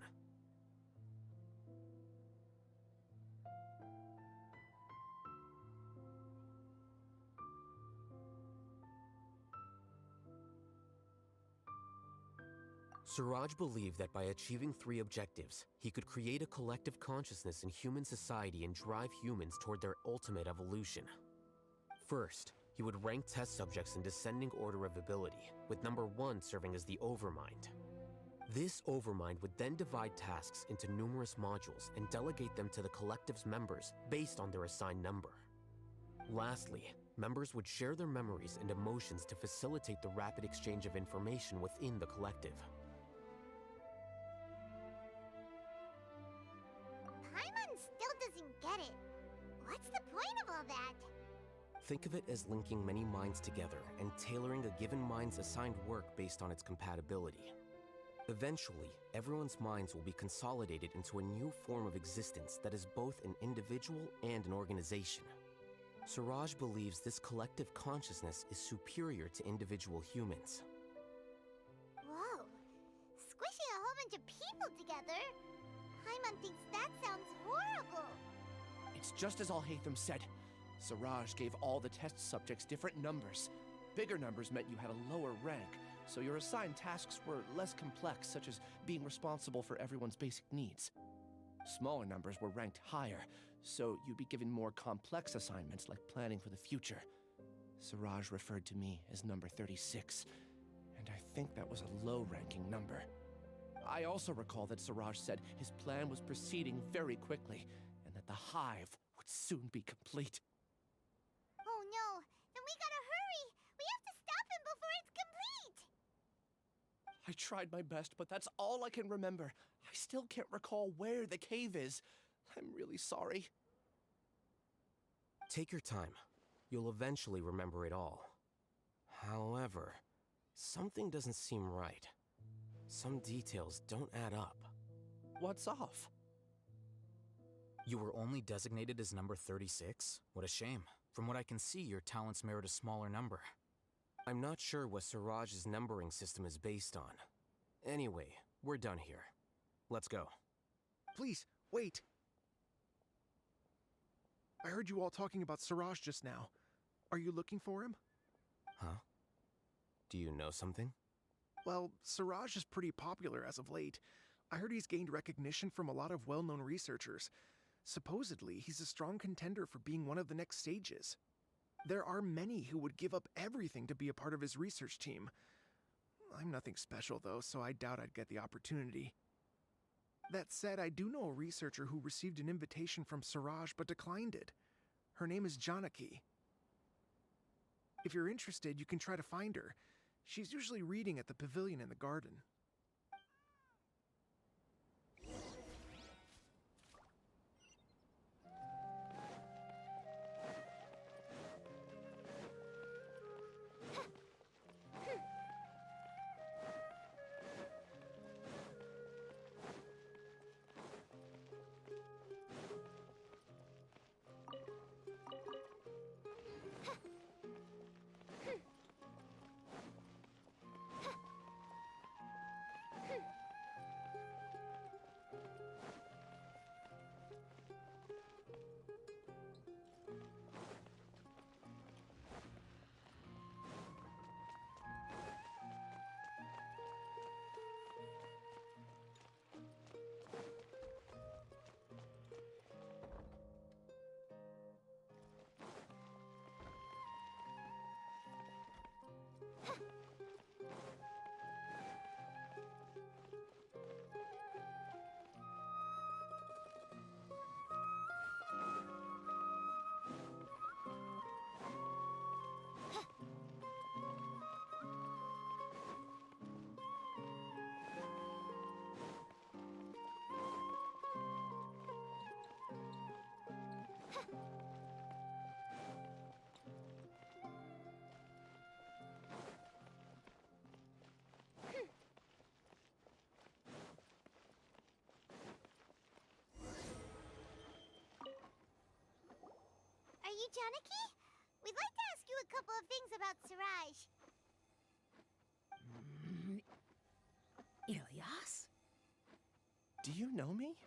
Speaker 2: Siraj believed that by achieving 3 objectives, he could create a collective consciousness in human society and drive humans toward their ultimate evolution. First, he would rank test subjects in descending order of ability, with number 1 serving as the Overmind. This Overmind would then divide tasks into numerous modules and delegate them to the collective's members based on their assigned number. Lastly, members would share their memories and emotions to facilitate the rapid exchange of information within the collective.
Speaker 7: Paimon still doesn't get it. What's the point of all that?
Speaker 2: Think of it as linking many minds together and tailoring a given mind's assigned work based on its compatibility. Eventually, everyone's minds will be consolidated into a new form of existence that is both an individual and an organization. Siraj believes this collective consciousness is superior to individual humans.
Speaker 7: Whoa. Squishing a whole bunch of people together? Paimon thinks that sounds horrible.
Speaker 9: It's just as Alhaitham said. Siraj gave all the test subjects different numbers. Bigger numbers meant you had a lower rank, so your assigned tasks were less complex, such as being responsible for everyone's basic needs. Smaller numbers were ranked higher, so you'd be given more complex assignments like planning for the future. Siraj referred to me as number 36, and I think that was a low-ranking number. I also recall that Siraj said his plan was proceeding very quickly, and that the hive would soon be complete.
Speaker 7: Oh no, then we gotta hurry! We have to stop him before it's complete!
Speaker 9: I tried my best, but that's all I can remember. I still can't recall where the cave is. I'm really sorry.
Speaker 2: Take your time. You'll eventually remember it all. However, something doesn't seem right. Some details don't add up.
Speaker 9: What's off?
Speaker 3: You were only designated as number 36? What a shame. From what I can see, your talents merit a smaller number.
Speaker 2: I'm not sure what Siraj's numbering system is based on. Anyway, we're done here. Let's go.
Speaker 11: Please, wait. I heard you all talking about Siraj just now. Are you looking for him?
Speaker 2: Huh? Do you know something?
Speaker 11: Well, Siraj is pretty popular as of late. I heard he's gained recognition from a lot of well-known researchers. Supposedly, he's a strong contender for being one of the next sages. There are many who would give up everything to be a part of his research team. I'm nothing special, though, so I doubt I'd get the opportunity. That said, I do know a researcher who received an invitation from Siraj but declined it. Her name is Janaki. If you're interested, you can try to find her. She's usually reading at the pavilion in the garden.
Speaker 7: Janaki? We'd like to ask you a couple of things about Siraj.
Speaker 12: Ilyas?
Speaker 9: Do you know me?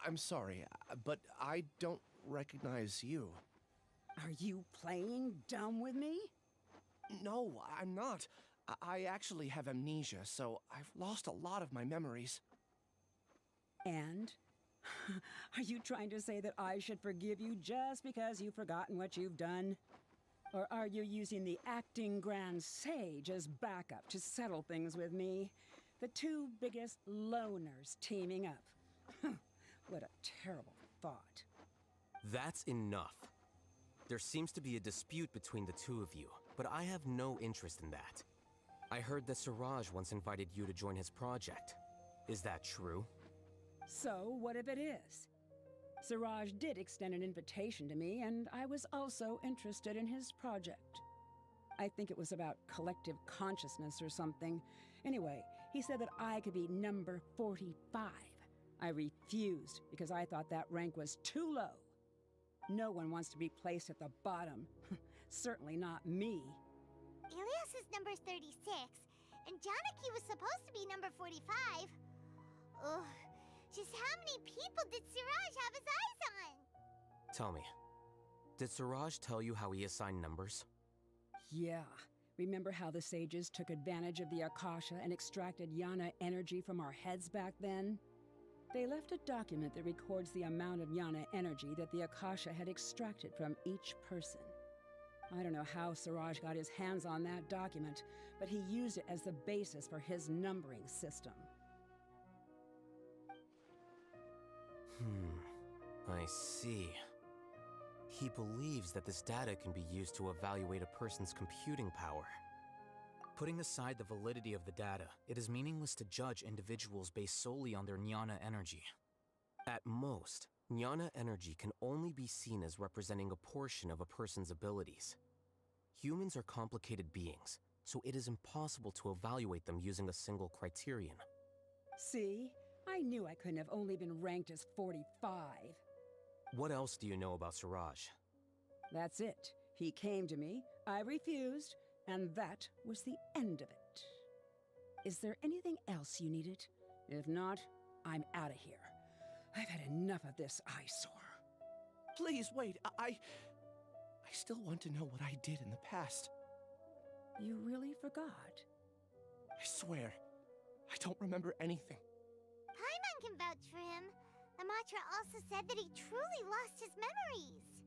Speaker 9: I'm sorry, but I don't recognize you.
Speaker 12: Are you playing dumb with me?
Speaker 9: No, I'm not. I actually have amnesia, so I've lost a lot of my memories.
Speaker 12: And? Are you trying to say that I should forgive you just because you've forgotten what you've done? Or are you using the acting grand sage as backup to settle things with me? The two biggest loners teaming up. What a terrible thought.
Speaker 2: That's enough. There seems to be a dispute between the two of you, but I have no interest in that. I heard that Siraj once invited you to join his project. Is that true?
Speaker 12: So, what if it is? Siraj did extend an invitation to me, and I was also interested in his project. I think it was about collective consciousness or something. Anyway, he said that I could be number 45. I refused because I thought that rank was too low. No one wants to be placed at the bottom. Certainly not me.
Speaker 7: Ilyas is number 36, and Janaki was supposed to be number 45. Ugh, just how many people did Siraj have his eyes on?
Speaker 2: Tell me, did Siraj tell you how he assigned numbers?
Speaker 12: Yeah. Remember how the sages took advantage of the Akasha and extracted Yana energy from our heads back then? They left a document that records the amount of Yana energy that the Akasha had extracted from each person. I don't know how Siraj got his hands on that document, but he used it as the basis for his numbering system.
Speaker 2: I see. He believes that this data can be used to evaluate a person's computing power.
Speaker 3: Putting aside the validity of the data, it is meaningless to judge individuals based solely on their Jnana energy.
Speaker 2: At most, Jnana energy can only be seen as representing a portion of a person's abilities. Humans are complicated beings, so it is impossible to evaluate them using a single criterion.
Speaker 12: See? I knew I couldn't have only been ranked as 45.
Speaker 2: What else do you know about Siraj?
Speaker 12: That's it. He came to me, I refused, and that was the end of it. Is there anything else you needed? If not, I'm out of here. I've had enough of this eyesore.
Speaker 9: Please wait, I still want to know what I did in the past.
Speaker 12: You really forgot?
Speaker 9: I swear, I don't remember anything.
Speaker 7: Paimon can vouch for him. The mantra also said that he truly lost his memories.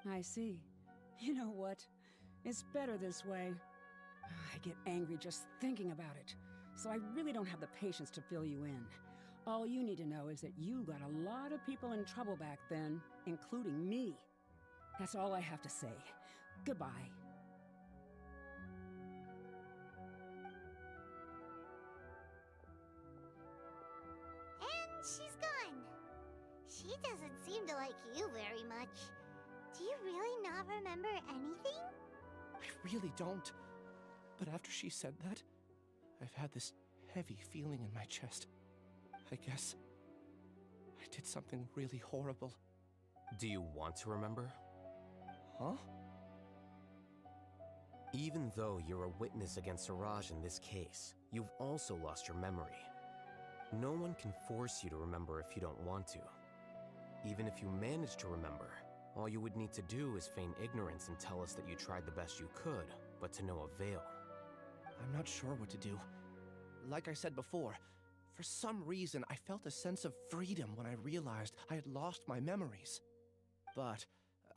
Speaker 12: I see. You know what? It's better this way. I get angry just thinking about it, so I really don't have the patience to fill you in. All you need to know is that you got a lot of people in trouble back then, including me. That's all I have to say. Goodbye.
Speaker 7: And she's gone. She doesn't seem to like you very much. Do you really not remember anything?
Speaker 9: I really don't. But after she said that, I've had this heavy feeling in my chest. I guess I did something really horrible.
Speaker 2: Do you want to remember?
Speaker 9: Huh?
Speaker 2: Even though you're a witness against Siraj in this case, you've also lost your memory. No one can force you to remember if you don't want to. Even if you manage to remember, all you would need to do is feign ignorance and tell us that you tried the best you could, but to no avail.
Speaker 9: I'm not sure what to do. Like I said before, for some reason I felt a sense of freedom when I realized I had lost my memories. But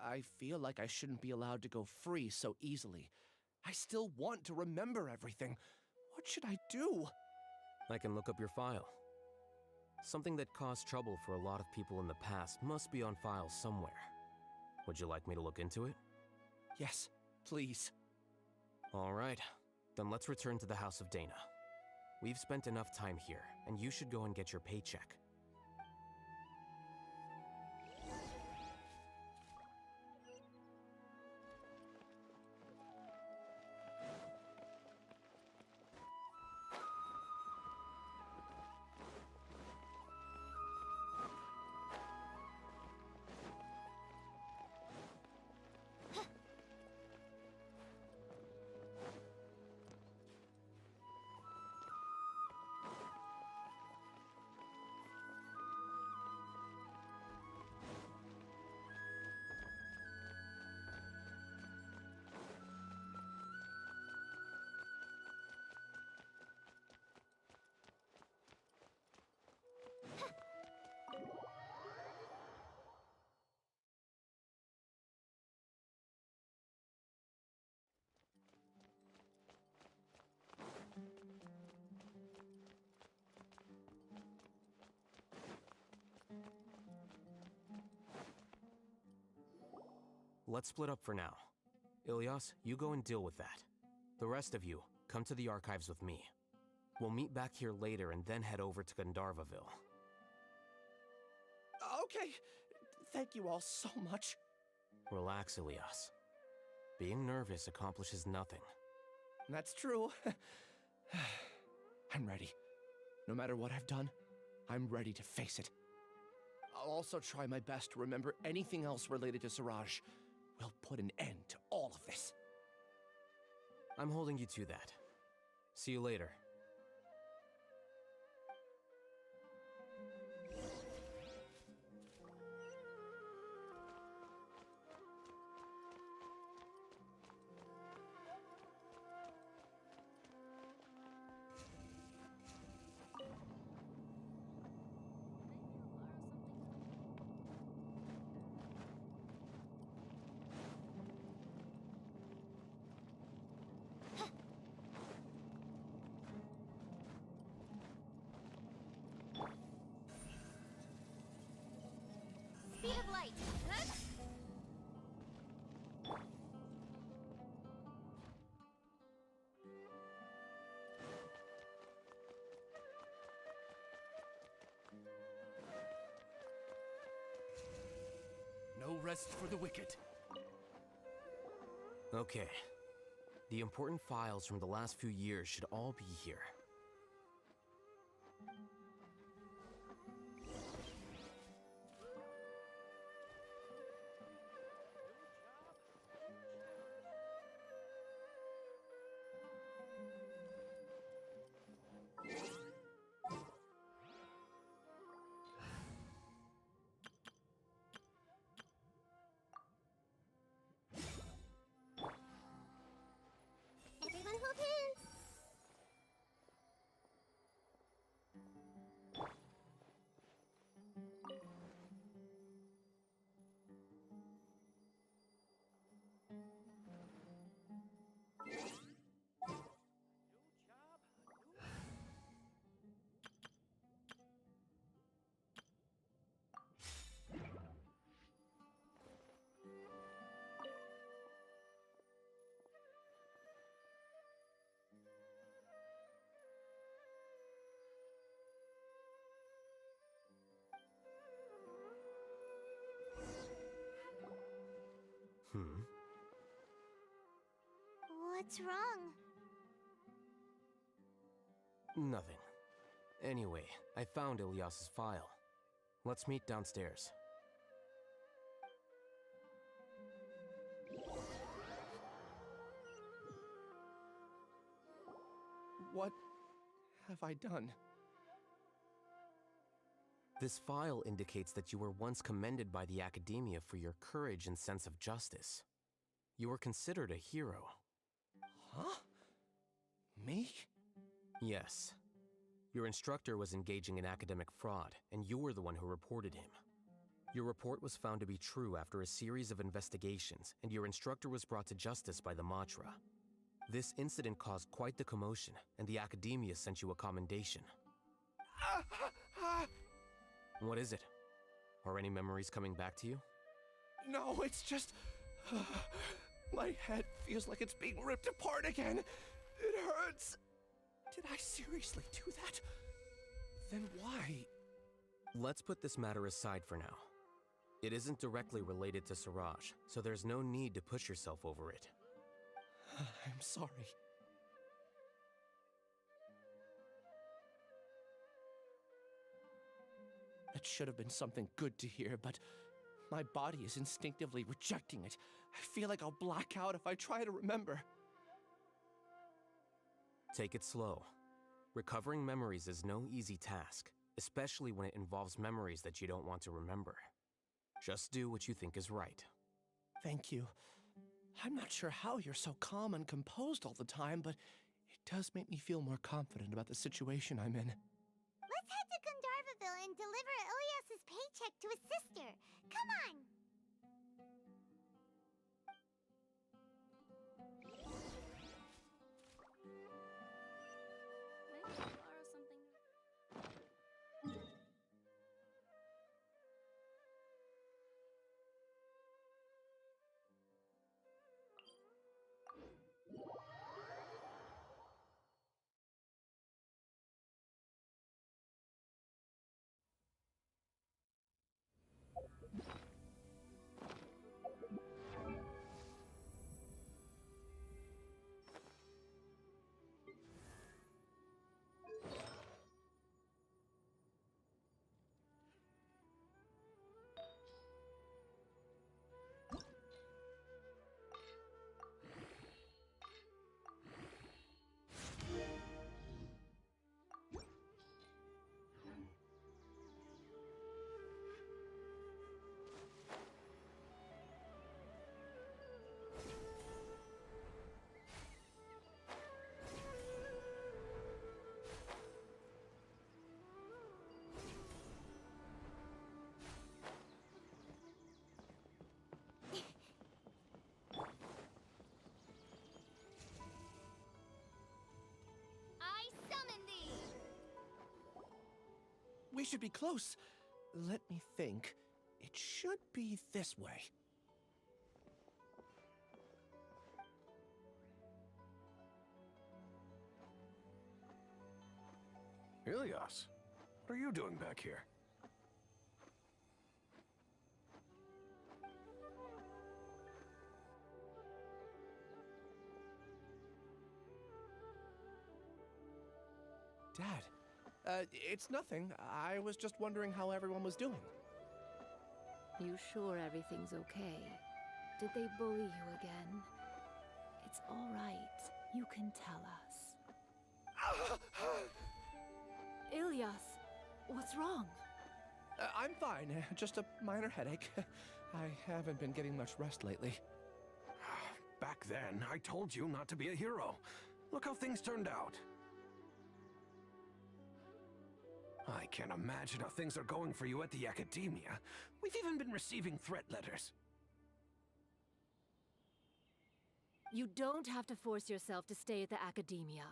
Speaker 9: I feel like I shouldn't be allowed to go free so easily. I still want to remember everything. What should I do?
Speaker 2: I can look up your file. Something that caused trouble for a lot of people in the past must be on file somewhere. Would you like me to look into it?
Speaker 9: Yes, please.
Speaker 2: All right, then let's return to the House of Dana. We've spent enough time here, and you should go and get your paycheck. let's split up for now. Ilyas, you go and deal with that. The rest of you, come to the archives with me. We'll meet back here later and then head over to Gandharvaville.
Speaker 9: Okay. Thank you all so much.
Speaker 2: Relax, Ilyas. Being nervous accomplishes nothing.
Speaker 9: That's true. I'm ready. No matter what I've done, I'm ready to face it. I'll also try my best to remember anything else related to Siraj. We'll put an end to all of this.
Speaker 2: I'm holding you to that. See you later.
Speaker 1: Speed of light. Huh?
Speaker 4: No rest for the wicked.
Speaker 2: Okay. The important files from the last few years should all be here.
Speaker 7: Everyone hold hands. What's wrong?
Speaker 2: Nothing. Anyway, I found Ilyas's file. Let's meet downstairs.
Speaker 9: What have I done?
Speaker 2: This file indicates that you were once commended by the Academia for your courage and sense of justice. You were considered a hero.
Speaker 9: Huh? Me?
Speaker 2: Yes. Your instructor was engaging in academic fraud, and you were the one who reported him. Your report was found to be true after a series of investigations, and your instructor was brought to justice by the Matra. This incident caused quite the commotion, and the Academia sent you a commendation. What is it? Are any memories coming back to you?
Speaker 9: No, it's just... my head feels like it's being ripped apart again. It hurts. Did I seriously do that? Then why?
Speaker 2: Let's put this matter aside for now. It isn't directly related to Siraj, so there's no need to push yourself over it.
Speaker 9: I'm sorry. That should have been something good to hear, but my body is instinctively rejecting it. I feel like I'll black out if I try to remember.
Speaker 2: Take it slow. Recovering memories is no easy task, especially when it involves memories that you don't want to remember. Just do what you think is right.
Speaker 9: Thank you. I'm not sure how you're so calm and composed all the time, but it does make me feel more confident about the situation I'm in.
Speaker 7: Let's head to Gandharvaville and deliver Ilyas's paycheck to his sister. Come on!
Speaker 1: Maybe I'll borrow something.
Speaker 9: We should be close. Let me think. It should be this way.
Speaker 5: Ilias, what are you doing back here?
Speaker 9: Dad, it's nothing. I was just wondering how everyone was doing.
Speaker 13: You sure everything's okay? Did they bully you again? It's all right. You can tell us. Ilias, what's wrong?
Speaker 9: I'm fine. Just a minor headache. I haven't been getting much rest lately.
Speaker 5: Back then, I told you not to be a hero. Look how things turned out. I can't imagine how things are going for you at the Academia. We've even been receiving threat letters.
Speaker 13: You don't have to force yourself to stay at the Academia.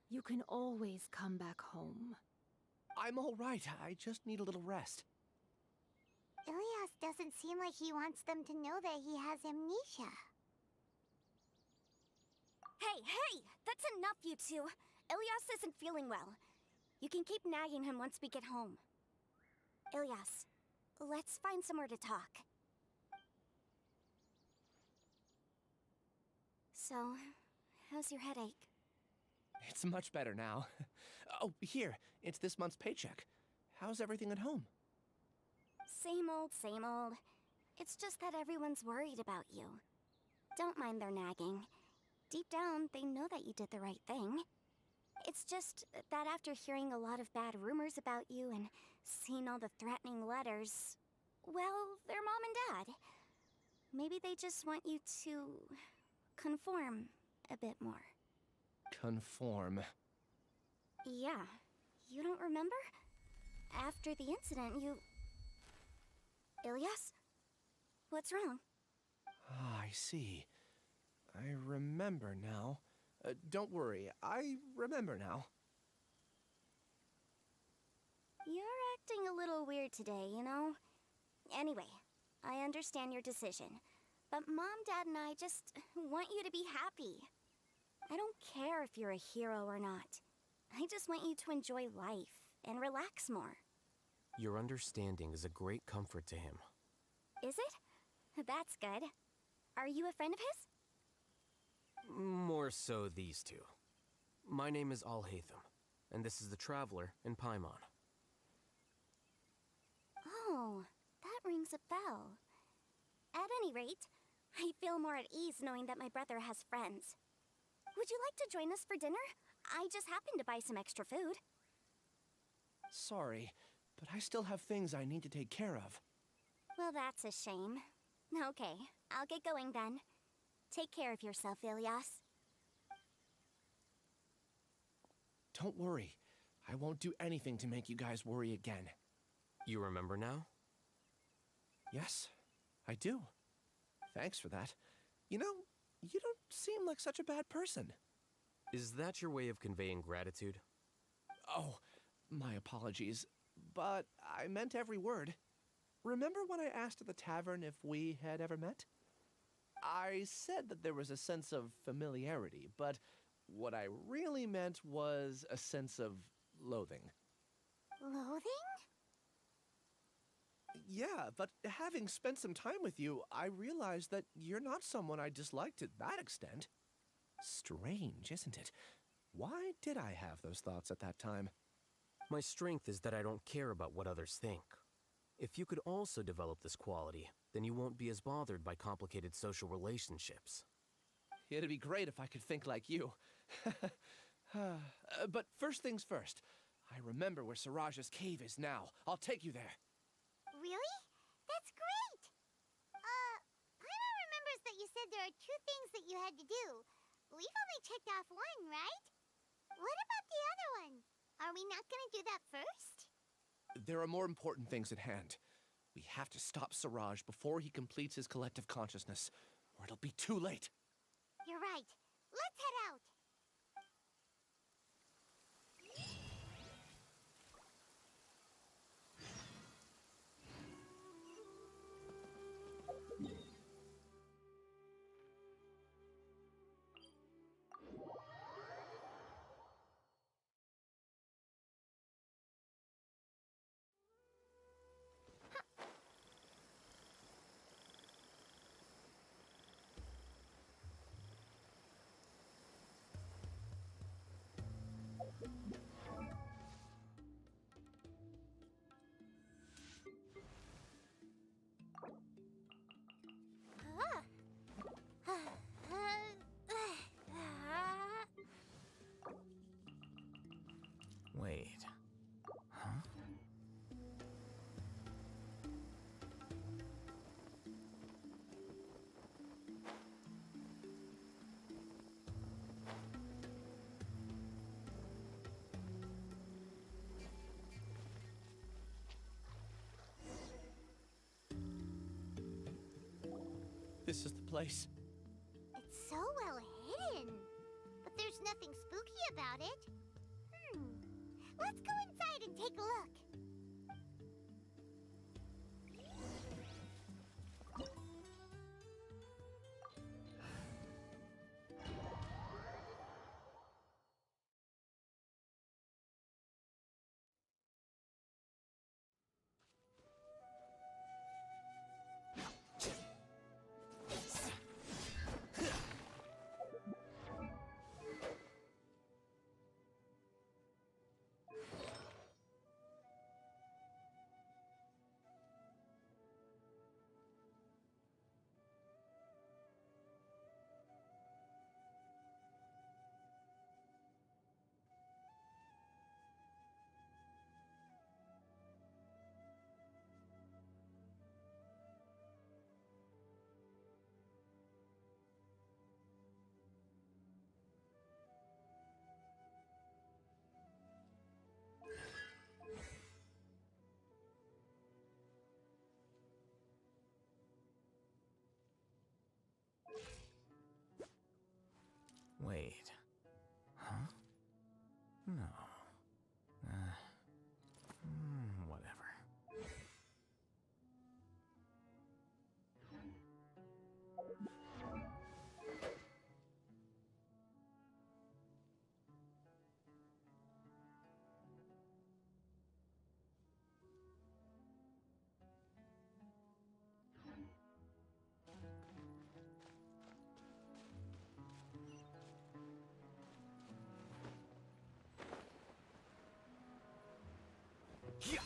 Speaker 13: You can always come back home.
Speaker 9: I'm all right. I just need a little rest.
Speaker 7: Ilias doesn't seem like he wants them to know that he has amnesia.
Speaker 14: Hey! That's enough, you two! Ilias isn't feeling well. You can keep nagging him once we get home. Ilias, let's find somewhere to talk. So, how's your headache?
Speaker 9: It's much better now. Oh, here. It's this month's paycheck. How's everything at home?
Speaker 14: Same old, same old. It's just that everyone's worried about you. Don't mind their nagging. Deep down, they know that you did the right thing. It's just that after hearing a lot of bad rumors about you and seeing all the threatening letters, well, they're mom and dad. Maybe they just want you to conform a bit more.
Speaker 9: Conform.
Speaker 14: Yeah. You don't remember? After the incident, you... Ilias? What's wrong?
Speaker 9: Ah, I see. I remember now. Don't worry, I remember now.
Speaker 14: You're acting a little weird today, you know? Anyway, I understand your decision. But Mom, Dad, and I just want you to be happy. I don't care if you're a hero or not. I just want you to enjoy life and relax more.
Speaker 2: Your understanding is a great comfort to him.
Speaker 14: Is it? That's good. Are you a friend of his?
Speaker 2: More so these two. My name is Alhaitham, and this is the Traveler in Paimon.
Speaker 14: Oh, that rings a bell. At any rate, I feel more at ease knowing that my brother has friends. Would you like to join us for dinner? I just happened to buy some extra food.
Speaker 9: Sorry, but I still have things I need to take care of.
Speaker 14: Well, that's a shame. Okay, I'll get going then. Take care of yourself, Ilias.
Speaker 9: Don't worry. I won't do anything to make you guys worry again.
Speaker 2: You remember now?
Speaker 9: Yes, I do. Thanks for that. You know, you don't seem like such a bad person.
Speaker 2: Is that your way of conveying gratitude?
Speaker 9: Oh, my apologies. But I meant every word. Remember when I asked at the tavern if we had ever met? I said that there was a sense of familiarity, but what I really meant was a sense of loathing.
Speaker 7: Loathing?
Speaker 9: Yeah, but having spent some time with you, I realized that you're not someone I dislike to that extent. Strange, isn't it? Why did I have those thoughts at that time?
Speaker 2: My strength is that I don't care about what others think. If you could also develop this quality, then you won't be as bothered by complicated social relationships.
Speaker 9: It'd be great if I could think like you. But first things first, I remember where Siraj's cave is now. I'll take you there.
Speaker 7: Really? That's great! Paimon remembers that you said there are 2 things that you had to do. We've only checked off 1, right? What about the other one? Are we not gonna do that first?
Speaker 9: There are more important things at hand. We have to stop Siraj before he completes his collective consciousness, or it'll be too late.
Speaker 7: You're right. Let's head out!
Speaker 9: This is the place.
Speaker 7: It's so well hidden. But there's nothing spooky about it. Let's go inside and take a look.
Speaker 3: Wait. Huh? No. Whatever.
Speaker 5: Yeah.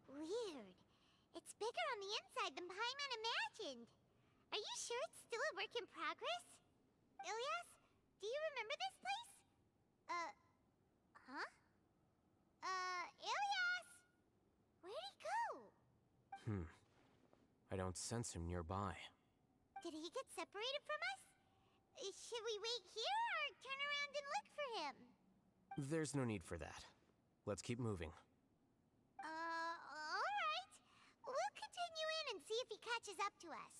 Speaker 7: Weird. It's bigger on the inside than Paimon imagined. Are you sure it's still a work in progress? Ilyas, do you remember this place? Huh? Ilyas! Where'd he go?
Speaker 2: I don't sense him nearby.
Speaker 7: Did he get separated from us? Should we wait here or turn around and look for him?
Speaker 2: There's no need for that. Let's keep moving.
Speaker 7: Alright. We'll continue in and see if he catches up to us.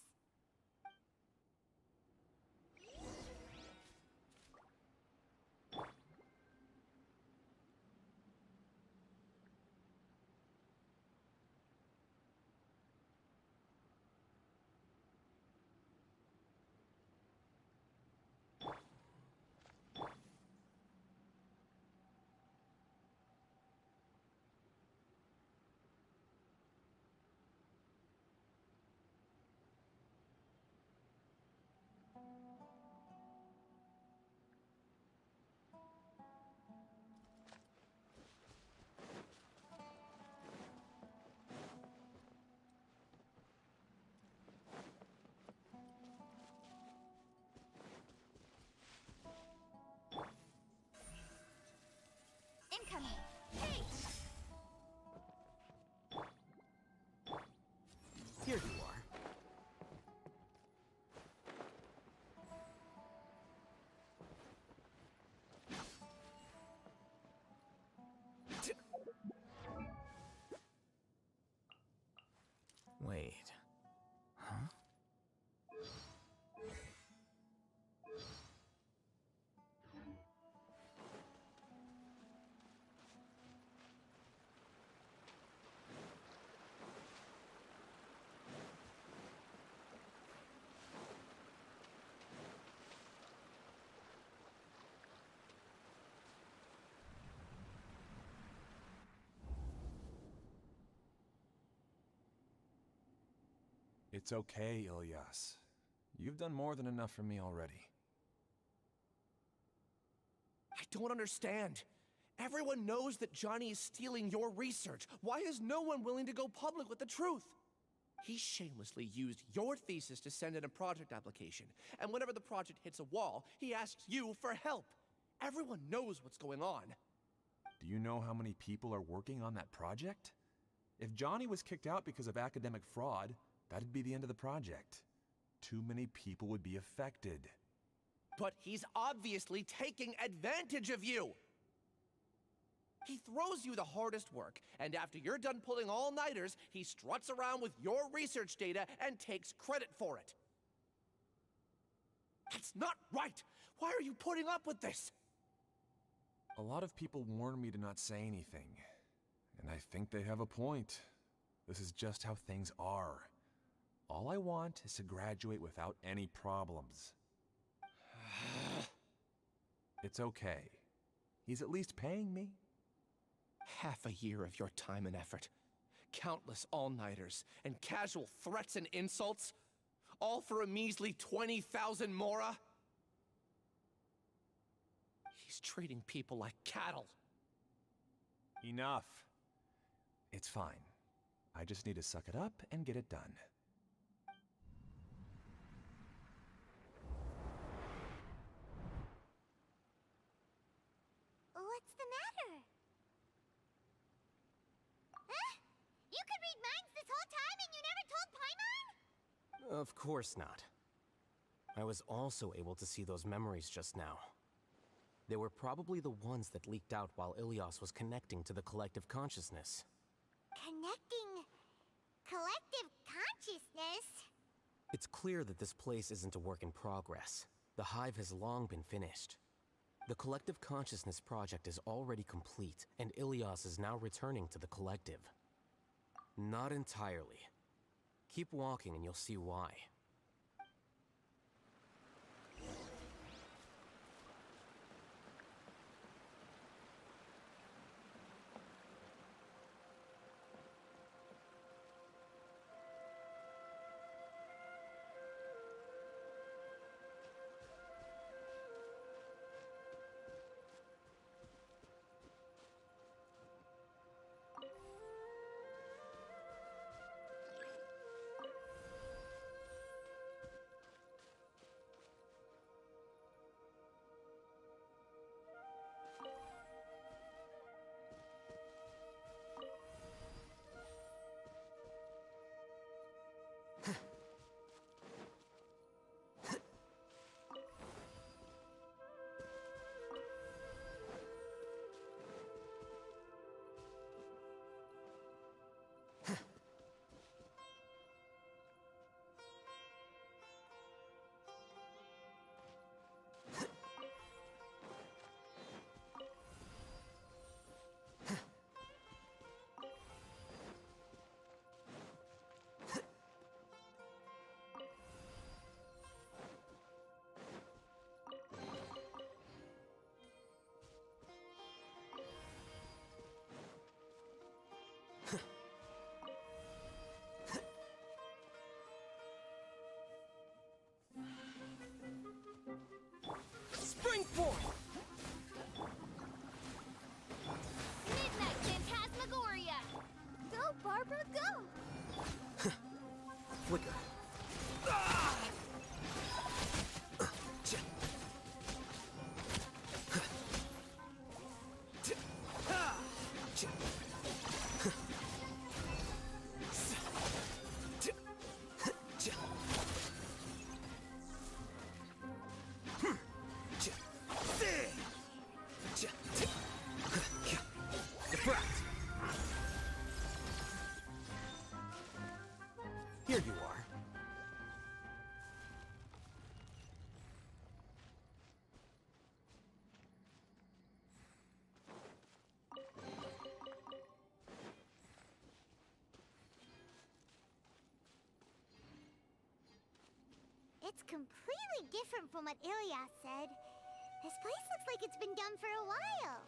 Speaker 7: Incoming. Hey!
Speaker 2: Here you are.
Speaker 3: Wait. Huh?
Speaker 5: It's okay, Ilyas. You've done more than enough for me already.
Speaker 9: I don't understand. Everyone knows that Johnny is stealing your research. Why is no one willing to go public with the truth? He shamelessly used your thesis to send in a project application, and whenever the project hits a wall, he asks you for help. Everyone knows what's going on.
Speaker 5: Do you know how many people are working on that project? If Johnny was kicked out because of academic fraud, that'd be the end of the project. Too many people would be affected.
Speaker 9: But he's obviously taking advantage of you! He throws you the hardest work, and after you're done pulling all-nighters, he struts around with your research data and takes credit for it. That's not right! Why are you putting up with this?
Speaker 5: A lot of people warn me to not say anything, and I think they have a point. This is just how things are. All I want is to graduate without any problems. It's okay. He's at least paying me.
Speaker 9: Half a year of your time and effort, countless all-nighters, and casual threats and insults, all for a measly 20,000 mora? He's treating people like cattle.
Speaker 5: Enough. It's fine. I just need to suck it up and get it done.
Speaker 7: What's the matter? Huh? You could read minds this whole time and you never told Paimon?
Speaker 2: Of course not. I was also able to see those memories just now. They were probably the ones that leaked out while Ilias was connecting to the collective consciousness.
Speaker 7: Connecting collective consciousness?
Speaker 2: It's clear that this place isn't a work in progress. The hive has long been finished. The collective consciousness project is already complete, and Ilias is now returning to the collective. Not entirely. Keep walking and you'll see why.
Speaker 6: Spring forth!
Speaker 1: Midnight Phantasmagoria!
Speaker 7: Go, Barbara, go!
Speaker 2: Flicker. Here you are.
Speaker 7: It's completely different from what Ilias said. This place looks like it's been done for a while.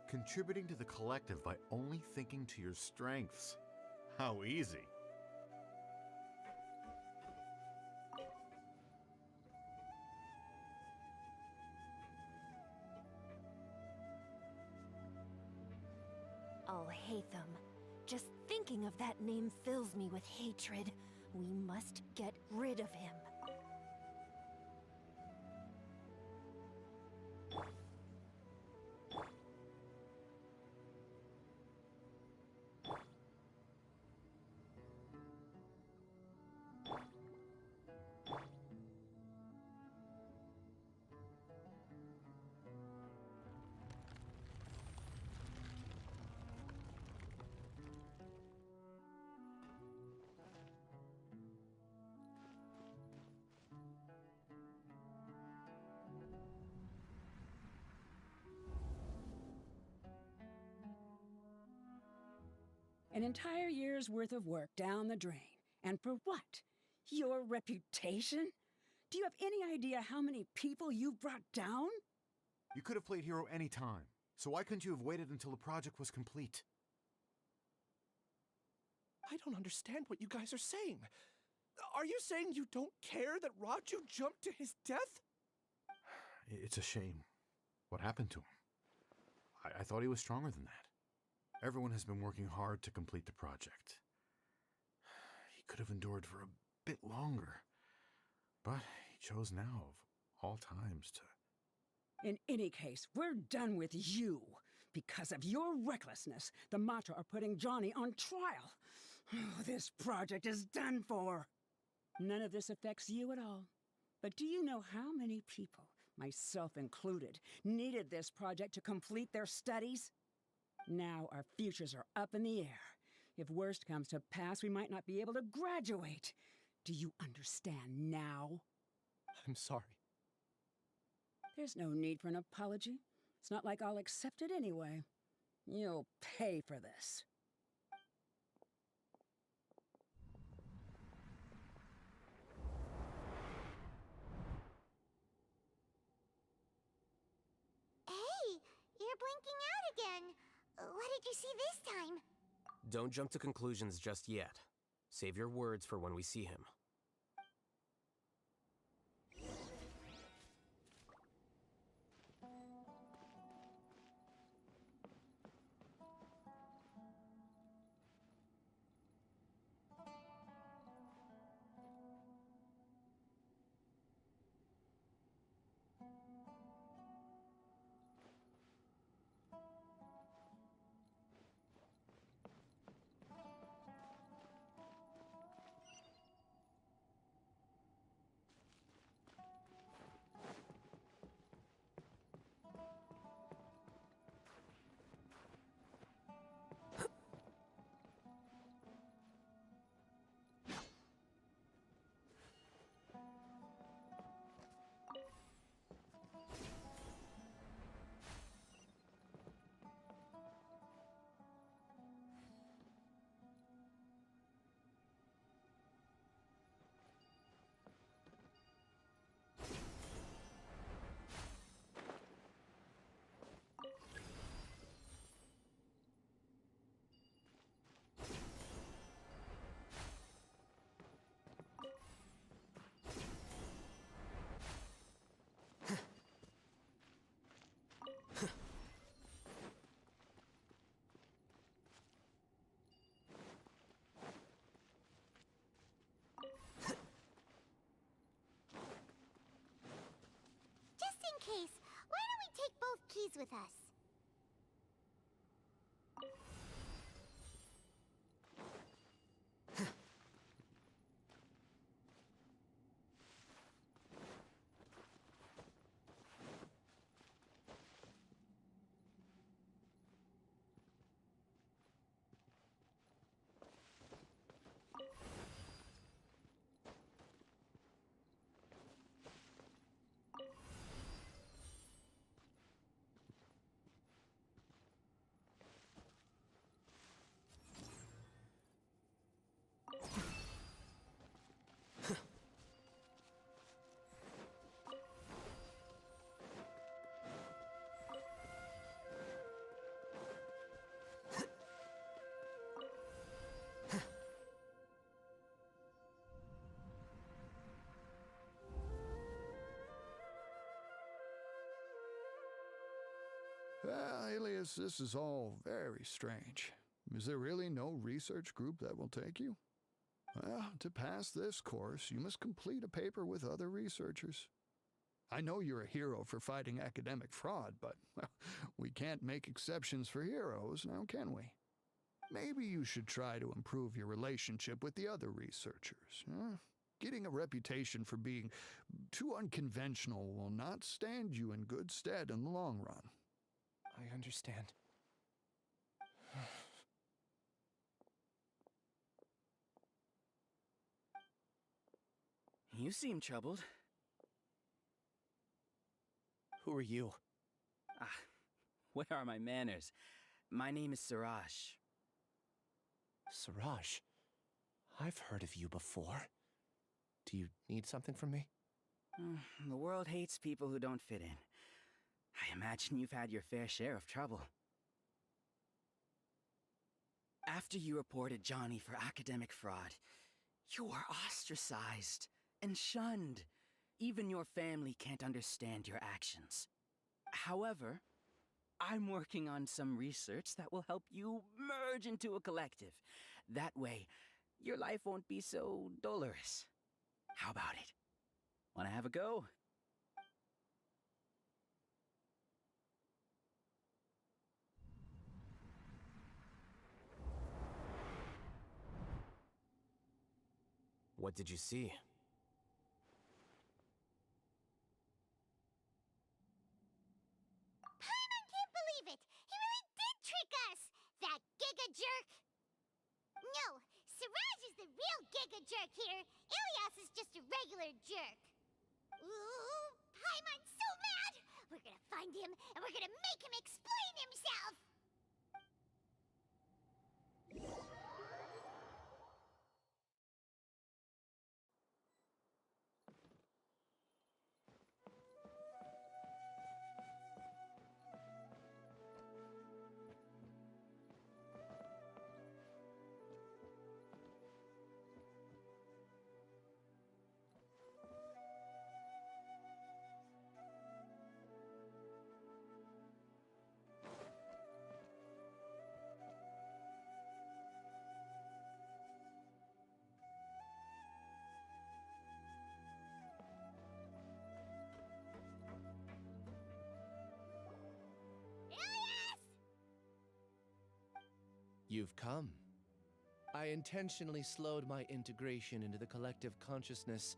Speaker 15: Contributing to the collective by only thinking to your strengths. How easy.
Speaker 13: Alhaitham. Just thinking of that name fills me with hatred.
Speaker 14: We must get rid of him.
Speaker 12: An entire year's worth of work down the drain. And for what? Your reputation? Do you have any idea how many people you've brought down?
Speaker 15: You could have played hero any time, so why couldn't you have waited until the project was complete?
Speaker 9: I don't understand what you guys are saying. Are you saying you don't care that Raju jumped to his death?
Speaker 15: It's a shame. What happened to him? I thought he was stronger than that. Everyone has been working hard to complete the project. He could have endured for a bit longer, but he chose now, of all times, to...
Speaker 12: In any case, we're done with you. Because of your recklessness, the Matra are putting Johnny on trial. This project is done for. None of this affects you at all. But do you know how many people, myself included, needed this project to complete their studies? Now our futures are up in the air. If worst comes to pass, we might not be able to graduate. Do you understand now?
Speaker 9: I'm sorry.
Speaker 12: There's no need for an apology. It's not like I'll accept it anyway. You'll pay for this.
Speaker 7: Hey, you're blinking out again. What did you see this time?
Speaker 2: Don't jump to conclusions just yet. Save your words for when we see him.
Speaker 7: Case, why don't we take both keys with us?
Speaker 16: Well, Alias, this is all very strange. Is there really no research group that will take you? Well, to pass this course, you must complete a paper with other researchers. I know you're a hero for fighting academic fraud, but well, we can't make exceptions for heroes, now can we? Maybe you should try to improve your relationship with the other researchers. Huh? Getting a reputation for being too unconventional will not stand you in good stead in the long run.
Speaker 9: I understand.
Speaker 6: You seem troubled.
Speaker 9: Who are you?
Speaker 6: Ah, where are my manners? My name is Siraj.
Speaker 9: Siraj. I've heard of you before. Do you need something from me?
Speaker 6: The world hates people who don't fit in. I imagine you've had your fair share of trouble. After you reported Johnny for academic fraud, you were ostracized and shunned. Even your family can't understand your actions. However, I'm working on some research that will help you merge into a collective. That way, your life won't be so dolorous. How about it? Wanna have a go?
Speaker 2: What did you see?
Speaker 7: Paimon can't believe it! He really did trick us! That giga jerk! No, Siraj is the real giga jerk here. Ilias is just a regular jerk. Ooh, Paimon's so mad! We're gonna find him, and we're gonna make him explain himself!
Speaker 9: You've come. I intentionally slowed my integration into the collective consciousness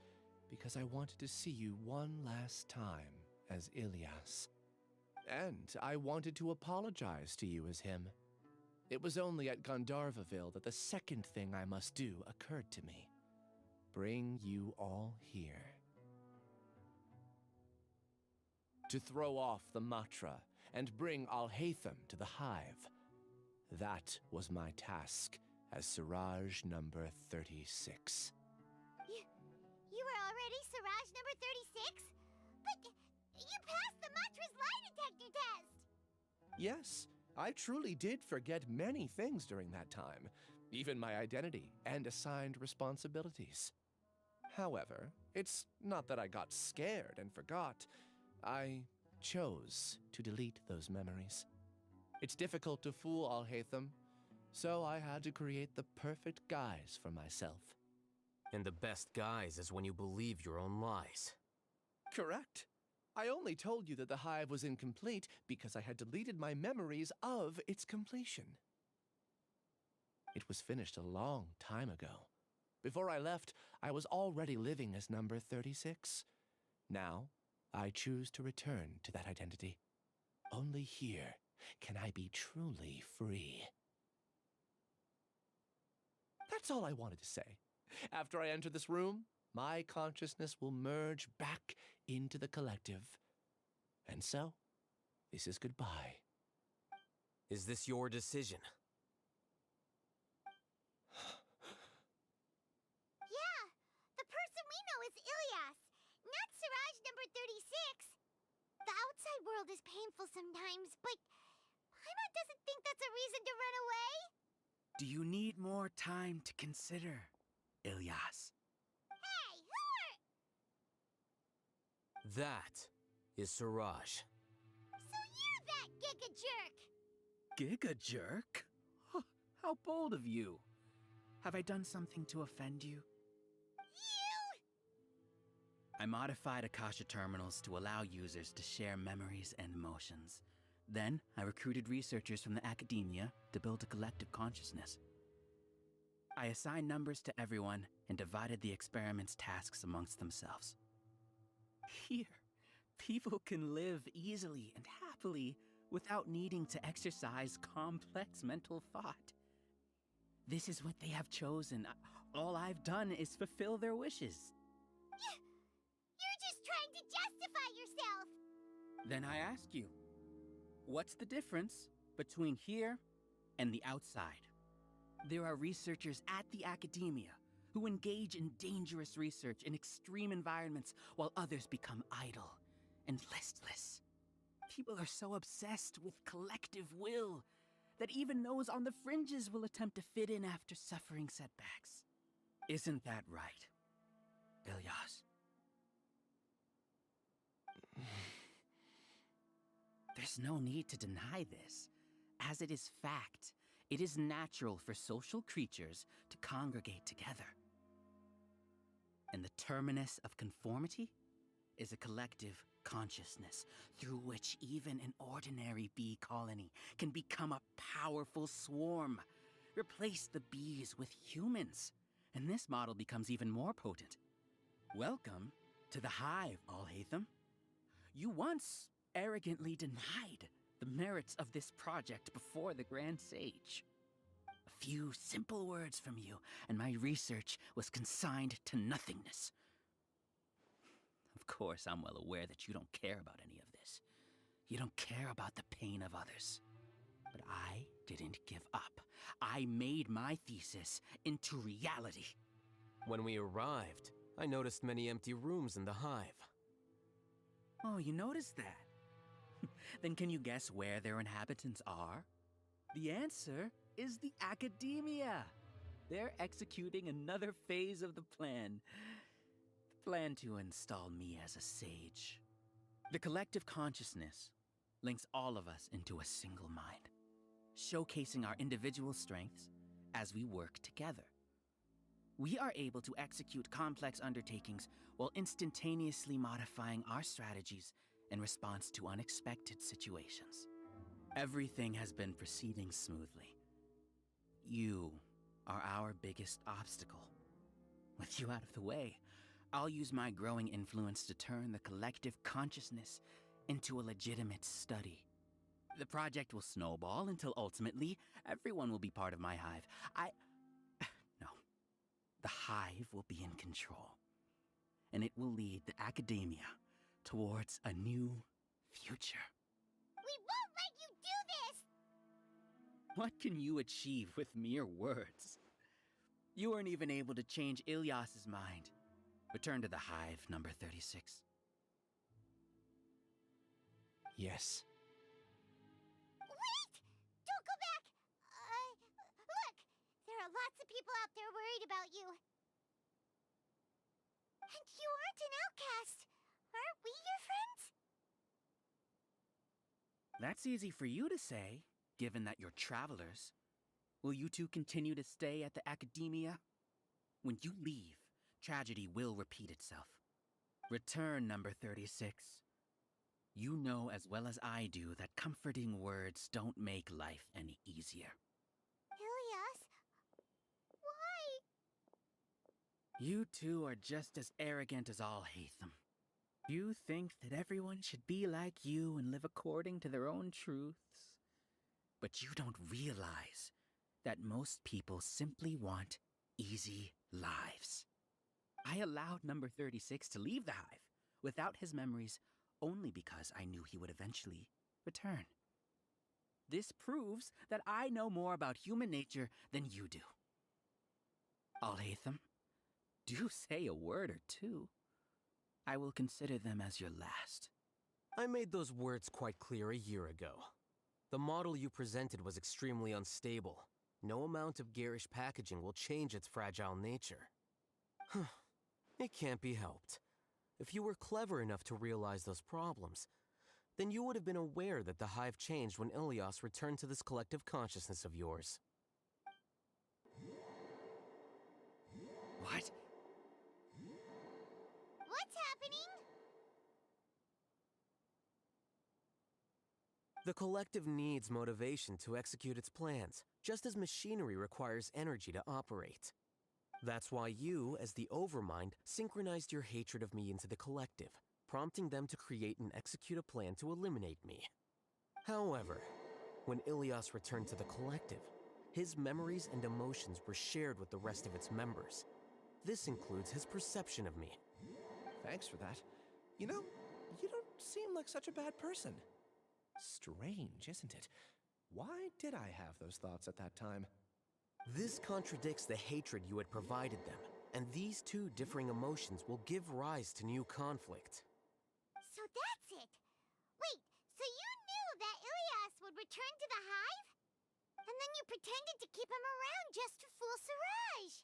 Speaker 9: because I wanted to see you one last time as Ilias. And I wanted to apologize to you as him. It was only at Gandharvaville that the second thing I must do occurred to me. Bring you all here. To throw off the Matra and bring Alhaitham to the Hive. That was my task as Siraj number 36.
Speaker 7: You were already Siraj number 36? But you passed the Matra's lie detector test!
Speaker 9: Yes, I truly did forget many things during that time, even my identity and assigned responsibilities. However, it's not that I got scared and forgot. I chose to delete those memories. It's difficult to fool Alhaitham, so I had to create the perfect guise for myself.
Speaker 2: And the best guise is when you believe your own lies.
Speaker 9: Correct. I only told you that the hive was incomplete because I had deleted my memories of its completion. It was finished a long time ago. Before I left, I was already living as number 36. Now, I choose to return to that identity. Only here can I be truly free. That's all I wanted to say. After I enter this room, my consciousness will merge back into the collective. And so, this is goodbye.
Speaker 2: Is this your decision?
Speaker 7: Yeah, the person we know is Ilias, not Siraj number 36. The outside world is painful sometimes, but Paimon doesn't think that's a reason to run away.
Speaker 6: Do you need more time to consider, Ilias?
Speaker 7: Hey, who are...
Speaker 2: That is Siraj.
Speaker 7: So you're that giga jerk!
Speaker 6: Giga jerk? How bold of you. Have I done something to offend you? I modified Akasha terminals to allow users to share memories and emotions. Then, I recruited researchers from the academia to build a collective consciousness. I assigned numbers to everyone and divided the experiment's tasks amongst themselves. Here, people can live easily and happily without needing to exercise complex mental thought. This is what they have chosen. All I've done is fulfill their wishes.
Speaker 7: You're just trying to justify yourself!
Speaker 6: Then I ask you, what's the difference between here and the outside? There are researchers at the academia who engage in dangerous research in extreme environments while others become idle and listless. People are so obsessed with collective will that even those on the fringes will attempt to fit in after suffering setbacks. Isn't that right, Ilyas? There's no need to deny this, as it is fact. It is natural for social creatures to congregate together. And the terminus of conformity is a collective consciousness through which even an ordinary bee colony can become a powerful swarm. Replace the bees with humans, and this model becomes even more potent. Welcome to the hive, Alhaitham. You once arrogantly denied the merits of this project before the Grand Sage. A few simple words from you, and my research was consigned to nothingness. Of course, I'm well aware that you don't care about any of this. You don't care about the pain of others. But I didn't give up. I made my thesis into reality.
Speaker 2: When we arrived, I noticed many empty rooms in the hive.
Speaker 6: Oh, you noticed that? Then can you guess where their inhabitants are? The answer is the academia. They're executing another phase of the plan. The plan to install me as a sage. The collective consciousness links all of us into a single mind, showcasing our individual strengths as we work together. We are able to execute complex undertakings while instantaneously modifying our strategies in response to unexpected situations. Everything has been proceeding smoothly. You are our biggest obstacle. With you out of the way, I'll use my growing influence to turn the collective consciousness into a legitimate study. The project will snowball until ultimately everyone will be part of my hive. No. The hive will be in control, and it will lead the academia towards a new future.
Speaker 7: We won't let you do this!
Speaker 6: What can you achieve with mere words? You weren't even able to change Ilyas's mind. Return to the hive, number 36.
Speaker 3: Yes.
Speaker 7: Wait! Don't go back! Look! There are lots of people out there worried about you. And you aren't an outcast. Aren't we your friends?
Speaker 6: That's easy for you to say, given that you're travelers. Will you two continue to stay at the academia? When you leave, tragedy will repeat itself. Return, number 36. You know as well as I do that comforting words don't make life any easier.
Speaker 7: Ilyas? Why?
Speaker 6: You two are just as arrogant as Alhaitham. You think that everyone should be like you and live according to their own truths. But you don't realize that most people simply want easy lives. I allowed number 36 to leave the hive without his memories only because I knew he would eventually return. This proves that I know more about human nature than you do. Alhaitham, do say a word or two. I will consider them as your last.
Speaker 2: I made those words quite clear a year ago. The model you presented was extremely unstable. No amount of garish packaging will change its fragile nature. It can't be helped. If you were clever enough to realize those problems, then you would have been aware that the hive changed when Ilyas returned to this collective consciousness of yours.
Speaker 7: happening?
Speaker 2: The collective needs motivation to execute its plans, just as machinery requires energy to operate. That's why you, as the Overmind, synchronized your hatred of me into the collective, prompting them to create and execute a plan to eliminate me. However, when Ilias returned to the collective, his memories and emotions were shared with the rest of its members. This includes his perception of me.
Speaker 9: Thanks for that. You know, you don't seem like such a bad person. Strange, isn't it? Why did I have those thoughts at that time?
Speaker 2: This contradicts the hatred you had provided them, and these two differing emotions will give rise to new conflict.
Speaker 7: So that's it! Wait, so you knew that Ilias would return to the hive? And then you pretended to keep him around just to fool Siraj!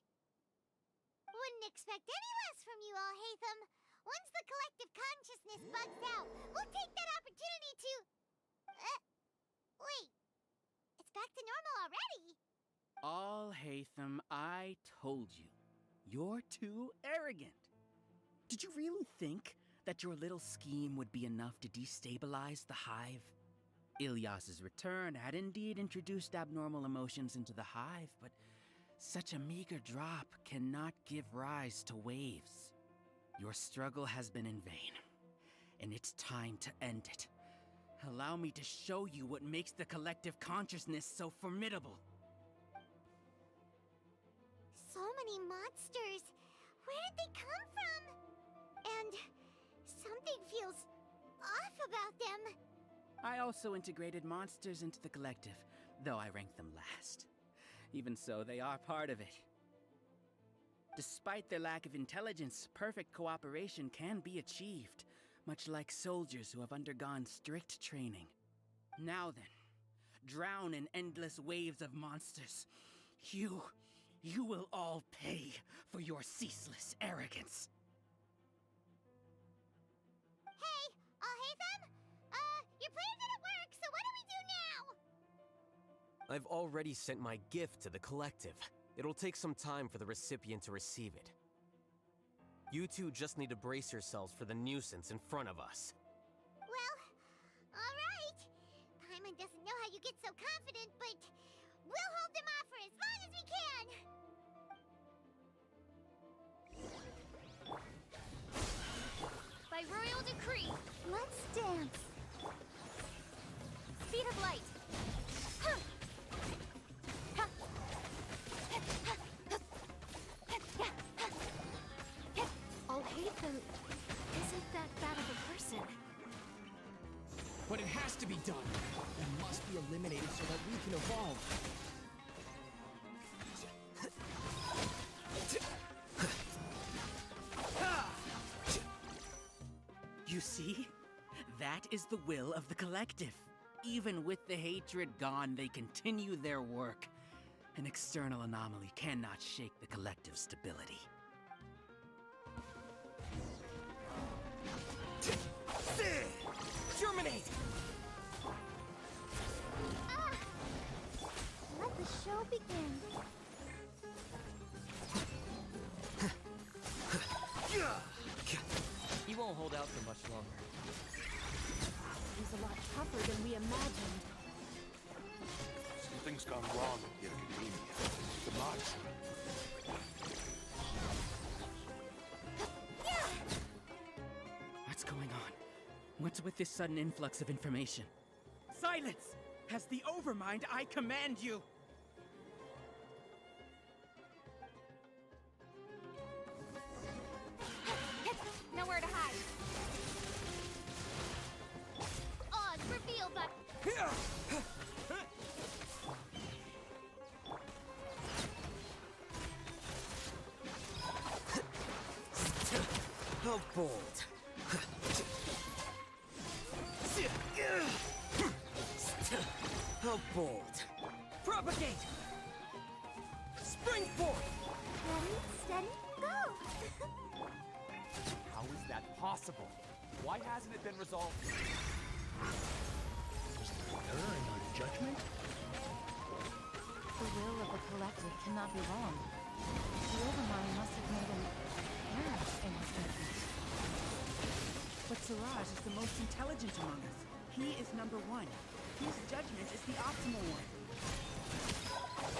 Speaker 7: Wouldn't expect any less from you, Alhaitham. Once the collective consciousness bugs out, we'll take that opportunity to... wait. It's back to normal already.
Speaker 6: Alhaitham, I told you. You're too arrogant. Did you really think that your little scheme would be enough to destabilize the hive? Ilias's return had indeed introduced abnormal emotions into the hive, but such a meager drop cannot give rise to waves. Your struggle has been in vain, and it's time to end it. Allow me to show you what makes the collective consciousness so formidable.
Speaker 7: So many monsters. Where did they come from? And something feels off about them.
Speaker 6: I also integrated monsters into the collective, though I ranked them last. Even so, they are part of it. Despite their lack of intelligence, perfect cooperation can be achieved, much like soldiers who have undergone strict training. Now then, drown in endless waves of monsters. You will all pay for your ceaseless arrogance.
Speaker 7: Hey, Alhaitham? Your plan didn't work, so what do we do now?
Speaker 2: I've already sent my gift to the collective. It'll take some time for the recipient to receive it. You two just need to brace yourselves for the nuisance in front of us.
Speaker 7: Well, alright. Paimon doesn't know how you get so confident, but we'll hold them off for as long as we can.
Speaker 1: By royal decree,
Speaker 7: Let's dance.
Speaker 1: speed of light. Huh. Huh. Alhaitham isn't that bad of a person.
Speaker 17: But it has to be done. It must be eliminated so that we can evolve.
Speaker 6: You see? That is the will of the collective. Even with the hatred gone, they continue their work. An external anomaly cannot shake the collective's stability.
Speaker 17: Germinate!
Speaker 7: Let the show begin.
Speaker 17: He won't hold out for much longer.
Speaker 13: He's a lot tougher than we imagined.
Speaker 18: Something's gone wrong at the Academia. The mods.
Speaker 6: What's going on? What's with this sudden influx of information? Silence! As the Overmind, I command you!
Speaker 1: Nowhere to hide. Odds reveal that.
Speaker 2: How bold. How bold.
Speaker 17: Propagate! Spring forth!
Speaker 7: Ready, steady, go!
Speaker 9: How is that possible? Why hasn't it been resolved?
Speaker 17: Was there an error in our judgment?
Speaker 13: The will of the collective cannot be wrong. The Overmind must have made an error in his thinking.
Speaker 6: But Siraj is the most intelligent among us. He is number one. His judgment is the optimal one.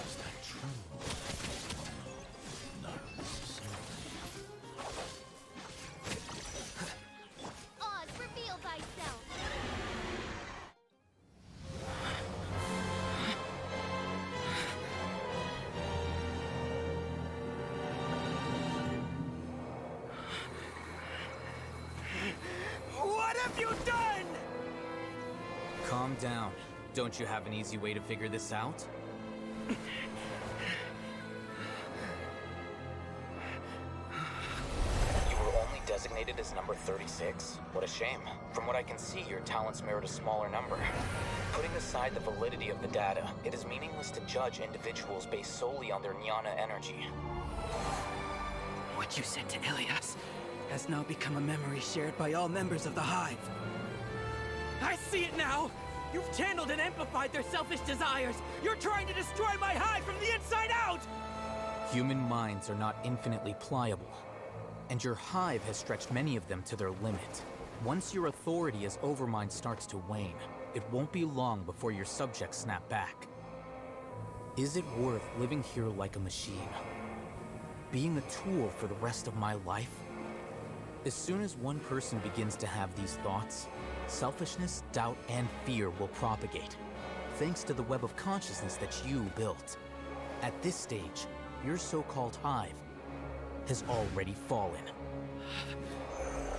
Speaker 15: Is that true? Not necessarily.
Speaker 1: Oz, reveal thyself!
Speaker 6: What have you done?
Speaker 3: Calm down. Don't you have an easy way to figure this out? You were only designated as number 36? What a shame. From what I can see, your talents merit a smaller number. Putting aside the validity of the data, it is meaningless to judge individuals based solely on their jnana energy.
Speaker 6: What you said to Ilias has now become a memory shared by all members of the Hive. I see it now! You've channeled and amplified their selfish desires! You're trying to destroy my Hive from the inside out!
Speaker 3: Human minds are not infinitely pliable, and your Hive has stretched many of them to their limit. Once your authority as Overmind starts to wane, it won't be long before your subjects snap back. Is it worth living here like a machine? Being a tool for the rest of my life? As soon as one person begins to have these thoughts, selfishness, doubt, and fear will propagate, thanks to the web of consciousness that you built. At this stage, your so-called Hive has already fallen.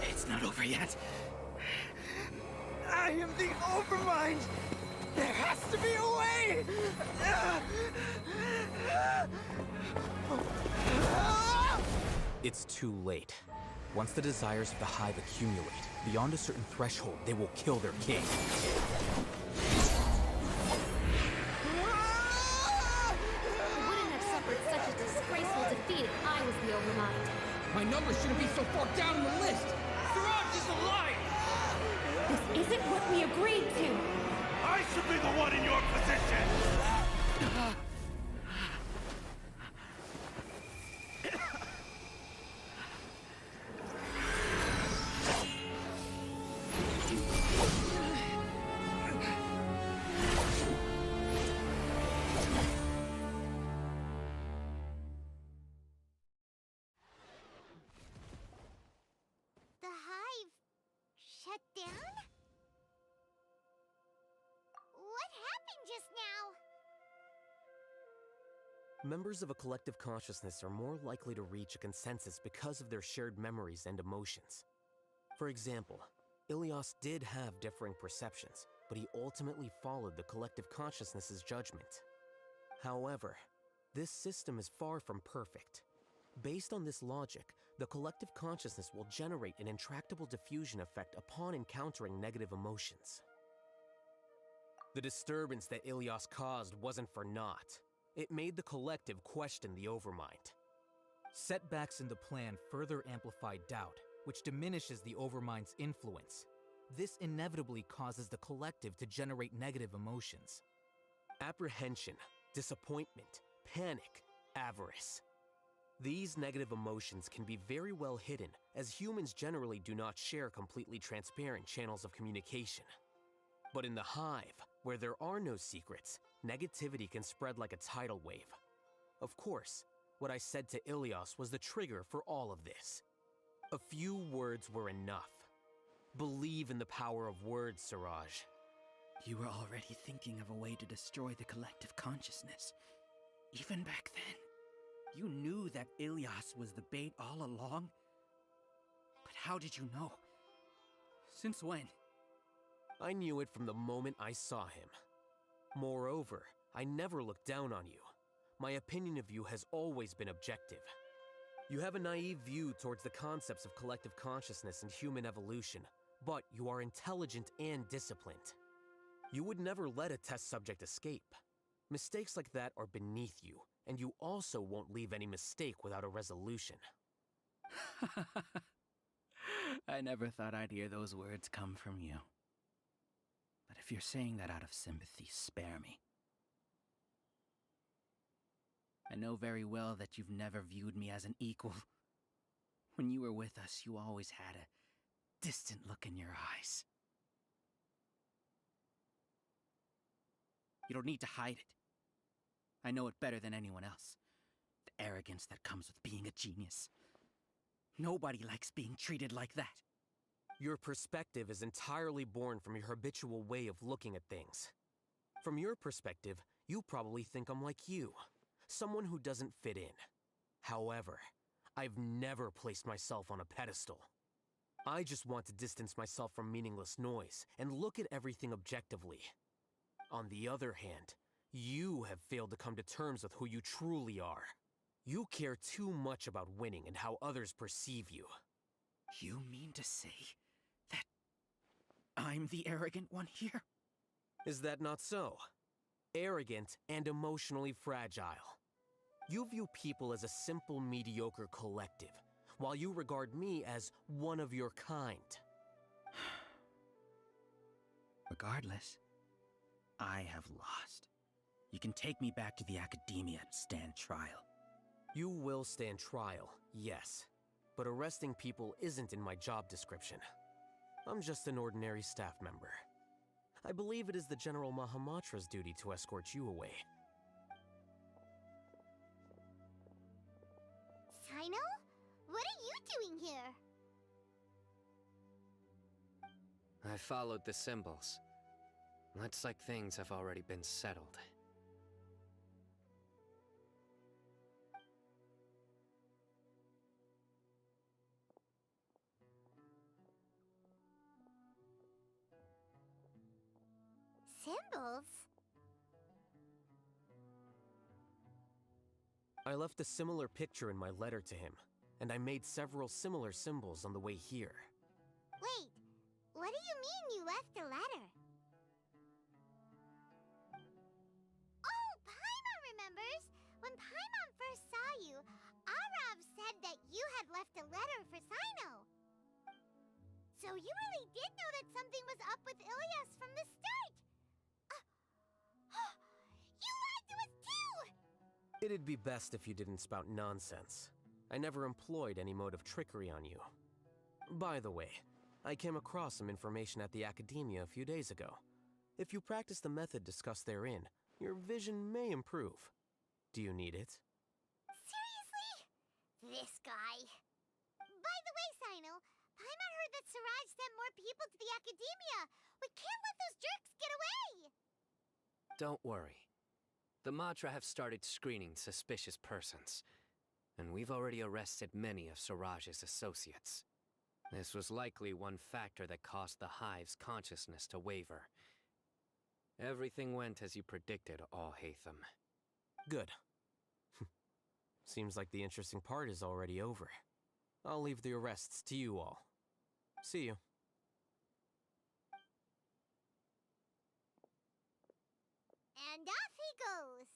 Speaker 6: It's not over yet. I am the Overmind! There has to be a way!
Speaker 3: It's too late. Once the desires of the Hive accumulate, beyond a certain threshold, they will kill their king.
Speaker 1: I wouldn't have suffered such a disgraceful defeat if I was the Overmind.
Speaker 17: My numbers shouldn't be so far down in the list! Siraj is alive!
Speaker 1: This isn't what we agreed to!
Speaker 18: I should be the one in your position!
Speaker 7: The Hive shut down? What happened just now?
Speaker 2: Members of a collective consciousness are more likely to reach a consensus because of their shared memories and emotions. For example, Ilias did have differing perceptions, but he ultimately followed the collective consciousness's judgment. However, this system is far from perfect. Based on this logic, the collective consciousness will generate an intractable diffusion effect upon encountering negative emotions. The disturbance that Ilias caused wasn't for naught. It made the collective question the Overmind.
Speaker 3: Setbacks in the plan further amplify doubt, which diminishes the Overmind's influence. This inevitably causes the collective to generate negative emotions.
Speaker 2: Apprehension, disappointment, panic, avarice. These negative emotions can be very well hidden, as humans generally do not share completely transparent channels of communication. But in the Hive, where there are no secrets, negativity can spread like a tidal wave. Of course, what I said to Ilias was the trigger for all of this. A few words were enough. Believe in the power of words, Siraj.
Speaker 6: You were already thinking of a way to destroy the collective consciousness. Even back then, you knew that Ilias was the bait all along? But how did you know? Since when?
Speaker 2: I knew it from the moment I saw him. Moreover, I never looked down on you. My opinion of you has always been objective. You have a naive view towards the concepts of collective consciousness and human evolution, but you are intelligent and disciplined. You would never let a test subject escape. Mistakes like that are beneath you, and you also won't leave any mistake without a resolution.
Speaker 6: I never thought I'd hear those words come from you. But if you're saying that out of sympathy, spare me. I know very well that you've never viewed me as an equal. When you were with us, you always had a distant look in your eyes. You don't need to hide it. I know it better than anyone else. The arrogance that comes with being a genius. Nobody likes being treated like that.
Speaker 2: Your perspective is entirely born from your habitual way of looking at things. From your perspective, you probably think I'm like you, someone who doesn't fit in. However, I've never placed myself on a pedestal. I just want to distance myself from meaningless noise and look at everything objectively. On the other hand, you have failed to come to terms with who you truly are. You care too much about winning and how others perceive you.
Speaker 6: You mean to say that I'm the arrogant one here?
Speaker 2: Is that not so? Arrogant and emotionally fragile. You view people as a simple, mediocre collective, while you regard me as one of your kind.
Speaker 6: Regardless, I have lost. You can take me back to the academia and stand trial.
Speaker 2: You will stand trial, yes. But arresting people isn't in my job description. I'm just an ordinary staff member. I believe it is the General Mahamatra's duty to escort you away.
Speaker 7: Sino? What are you doing here?
Speaker 19: I followed the symbols. Looks like things have already been settled.
Speaker 7: Symbols?
Speaker 2: I left a similar picture in my letter to him, and I made several similar symbols on the way here.
Speaker 7: Wait, what do you mean you left a letter? Oh, Paimon remembers! When Paimon first saw you, Arav said that you had left a letter for Sino. So you really did know that something was up with Ilyas from the start! You lied to us too!
Speaker 2: It'd be best if you didn't spout nonsense. I never employed any mode of trickery on you. By the way, I came across some information at the Academia a few days ago. If you practice the method discussed therein, your vision may improve. Do you need it?
Speaker 7: Seriously? This guy. By the way, Sino, Paimon heard that Siraj sent more people to the Academia. We can't let those jerks get away!
Speaker 19: Don't worry. The Matra have started screening suspicious persons, and we've already arrested many of Siraj's associates. This was likely one factor that caused the Hive's consciousness to waver. Everything went as you predicted, Alhaitham.
Speaker 2: Good. Seems like the interesting part is already over. I'll leave the arrests to you all. See you.
Speaker 7: And off he goes.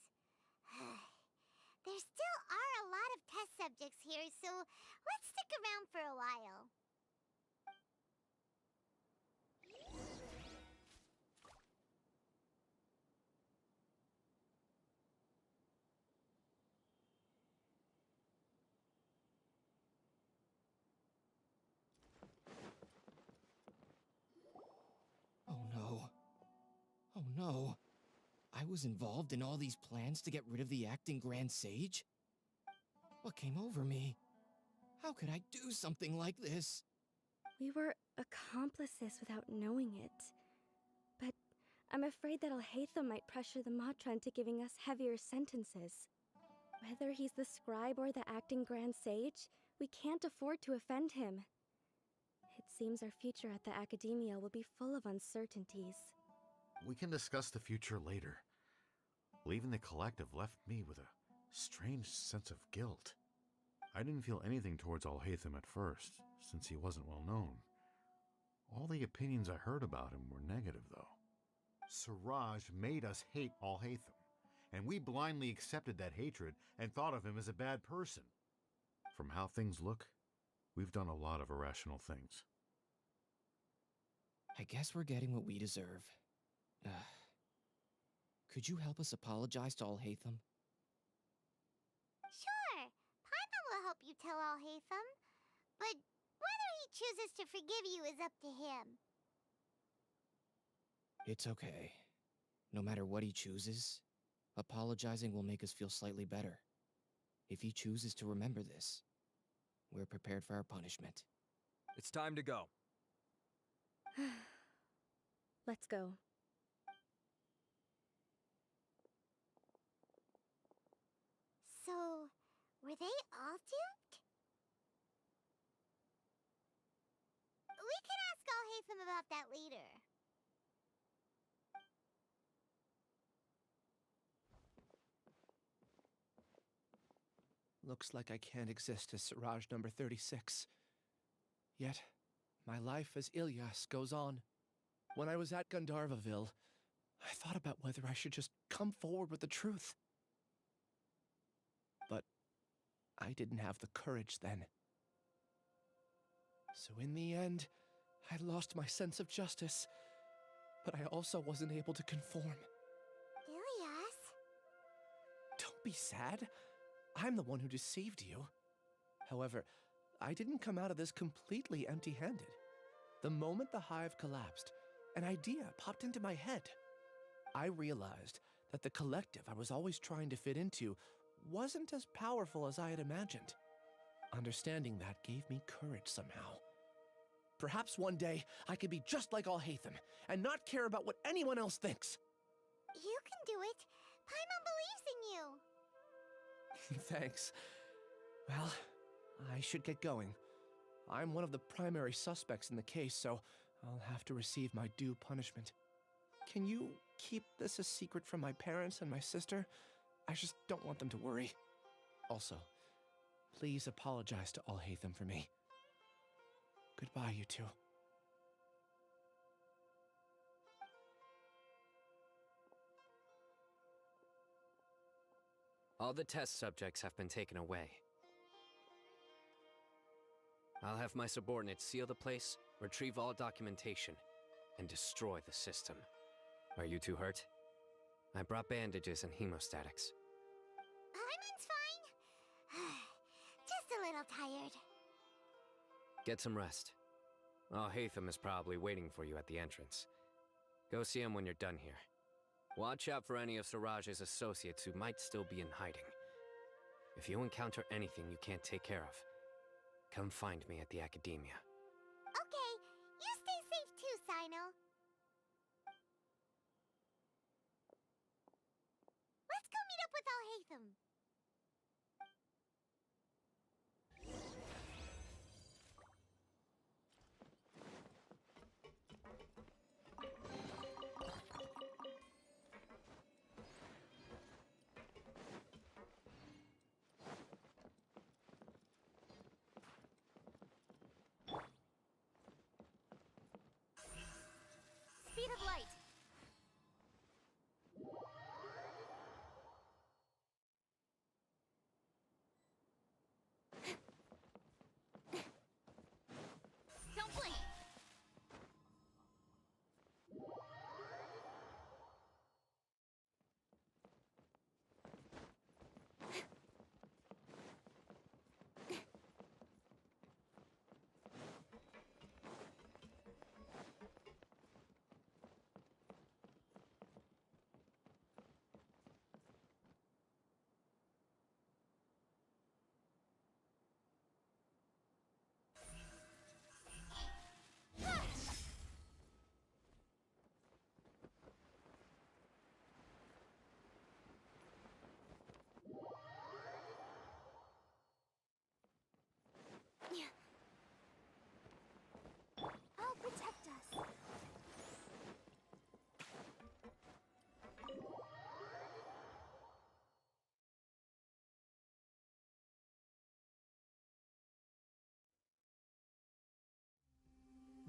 Speaker 7: There still are a lot of test subjects here, so let's stick around for a while.
Speaker 17: Oh no. Oh no. I was involved in all these plans to get rid of the acting Grand Sage? What came over me? How could I do something like this?
Speaker 20: We were accomplices without knowing it. But I'm afraid that Alhaitham might pressure the Matra into giving us heavier sentences. Whether he's the scribe or the acting Grand Sage, we can't afford to offend him. It seems our future at the Academia will be full of uncertainties.
Speaker 15: We can discuss the future later. Leaving the collective left me with a strange sense of guilt. I didn't feel anything towards Alhaitham at first, since he wasn't well known. All the opinions I heard about him were negative, though. Siraj made us hate Alhaitham, and we blindly accepted that hatred and thought of him as a bad person. From how things look, we've done a lot of irrational things.
Speaker 17: I guess we're getting what we deserve. Could you help us apologize to Alhaitham?
Speaker 7: Sure, Paimon will help you tell Alhaitham. But whether he chooses to forgive you is up to him.
Speaker 17: It's okay. No matter what he chooses, apologizing will make us feel slightly better. If he chooses to remember this, we're prepared for our punishment.
Speaker 8: It's time to go.
Speaker 20: Let's go.
Speaker 7: So, were they all duped? We can ask Alhaitham about that later.
Speaker 9: Looks like I can't exist as Siraj number 36. Yet, my life as Ilyas goes on. When I was at Gandharvaville, I thought about whether I should just come forward with the truth. But I didn't have the courage then. So in the end, I lost my sense of justice, but I also wasn't able to conform.
Speaker 7: Ilyas?
Speaker 9: Don't be sad. I'm the one who deceived you. However, I didn't come out of this completely empty-handed. The moment the hive collapsed, an idea popped into my head. I realized that the collective I was always trying to fit into wasn't as powerful as I had imagined. Understanding that gave me courage somehow. Perhaps one day I could be just like Alhaitham and not care about what anyone else thinks.
Speaker 7: You can do it. Paimon believes in you.
Speaker 9: Thanks. Well, I should get going. I'm one of the primary suspects in the case, so I'll have to receive my due punishment. Can you keep this a secret from my parents and my sister? I just don't want them to worry. Also, please apologize to Alhaitham for me. Goodbye, you two.
Speaker 19: All the test subjects have been taken away. I'll have my subordinates seal the place, retrieve all documentation, and destroy the system. Are you two hurt? I brought bandages and hemostatics.
Speaker 7: Paimon's fine. Just a little tired.
Speaker 19: Get some rest. Alhaitham is probably waiting for you at the entrance. Go see him when you're done here. Watch out for any of Siraj's associates who might still be in hiding. If you encounter anything you can't take care of, come find me at the academia.
Speaker 7: Okay, you stay safe too, Sino. Let's go meet up with Alhaitham.
Speaker 1: Speed of light. Don't blink.
Speaker 7: I'll protect us.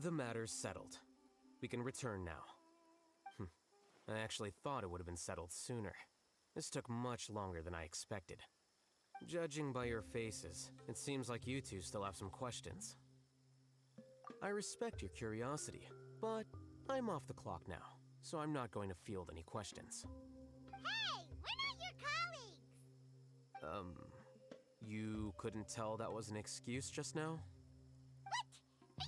Speaker 2: The matter's settled. We can return now. I actually thought it would have been settled sooner. This took much longer than I expected. Judging by your faces, it seems like you two still have some questions. I respect your curiosity, but I'm off the clock now, so I'm not going to field any questions.
Speaker 7: Hey, we're not your colleagues.
Speaker 2: You couldn't tell that was an excuse just now?
Speaker 7: What?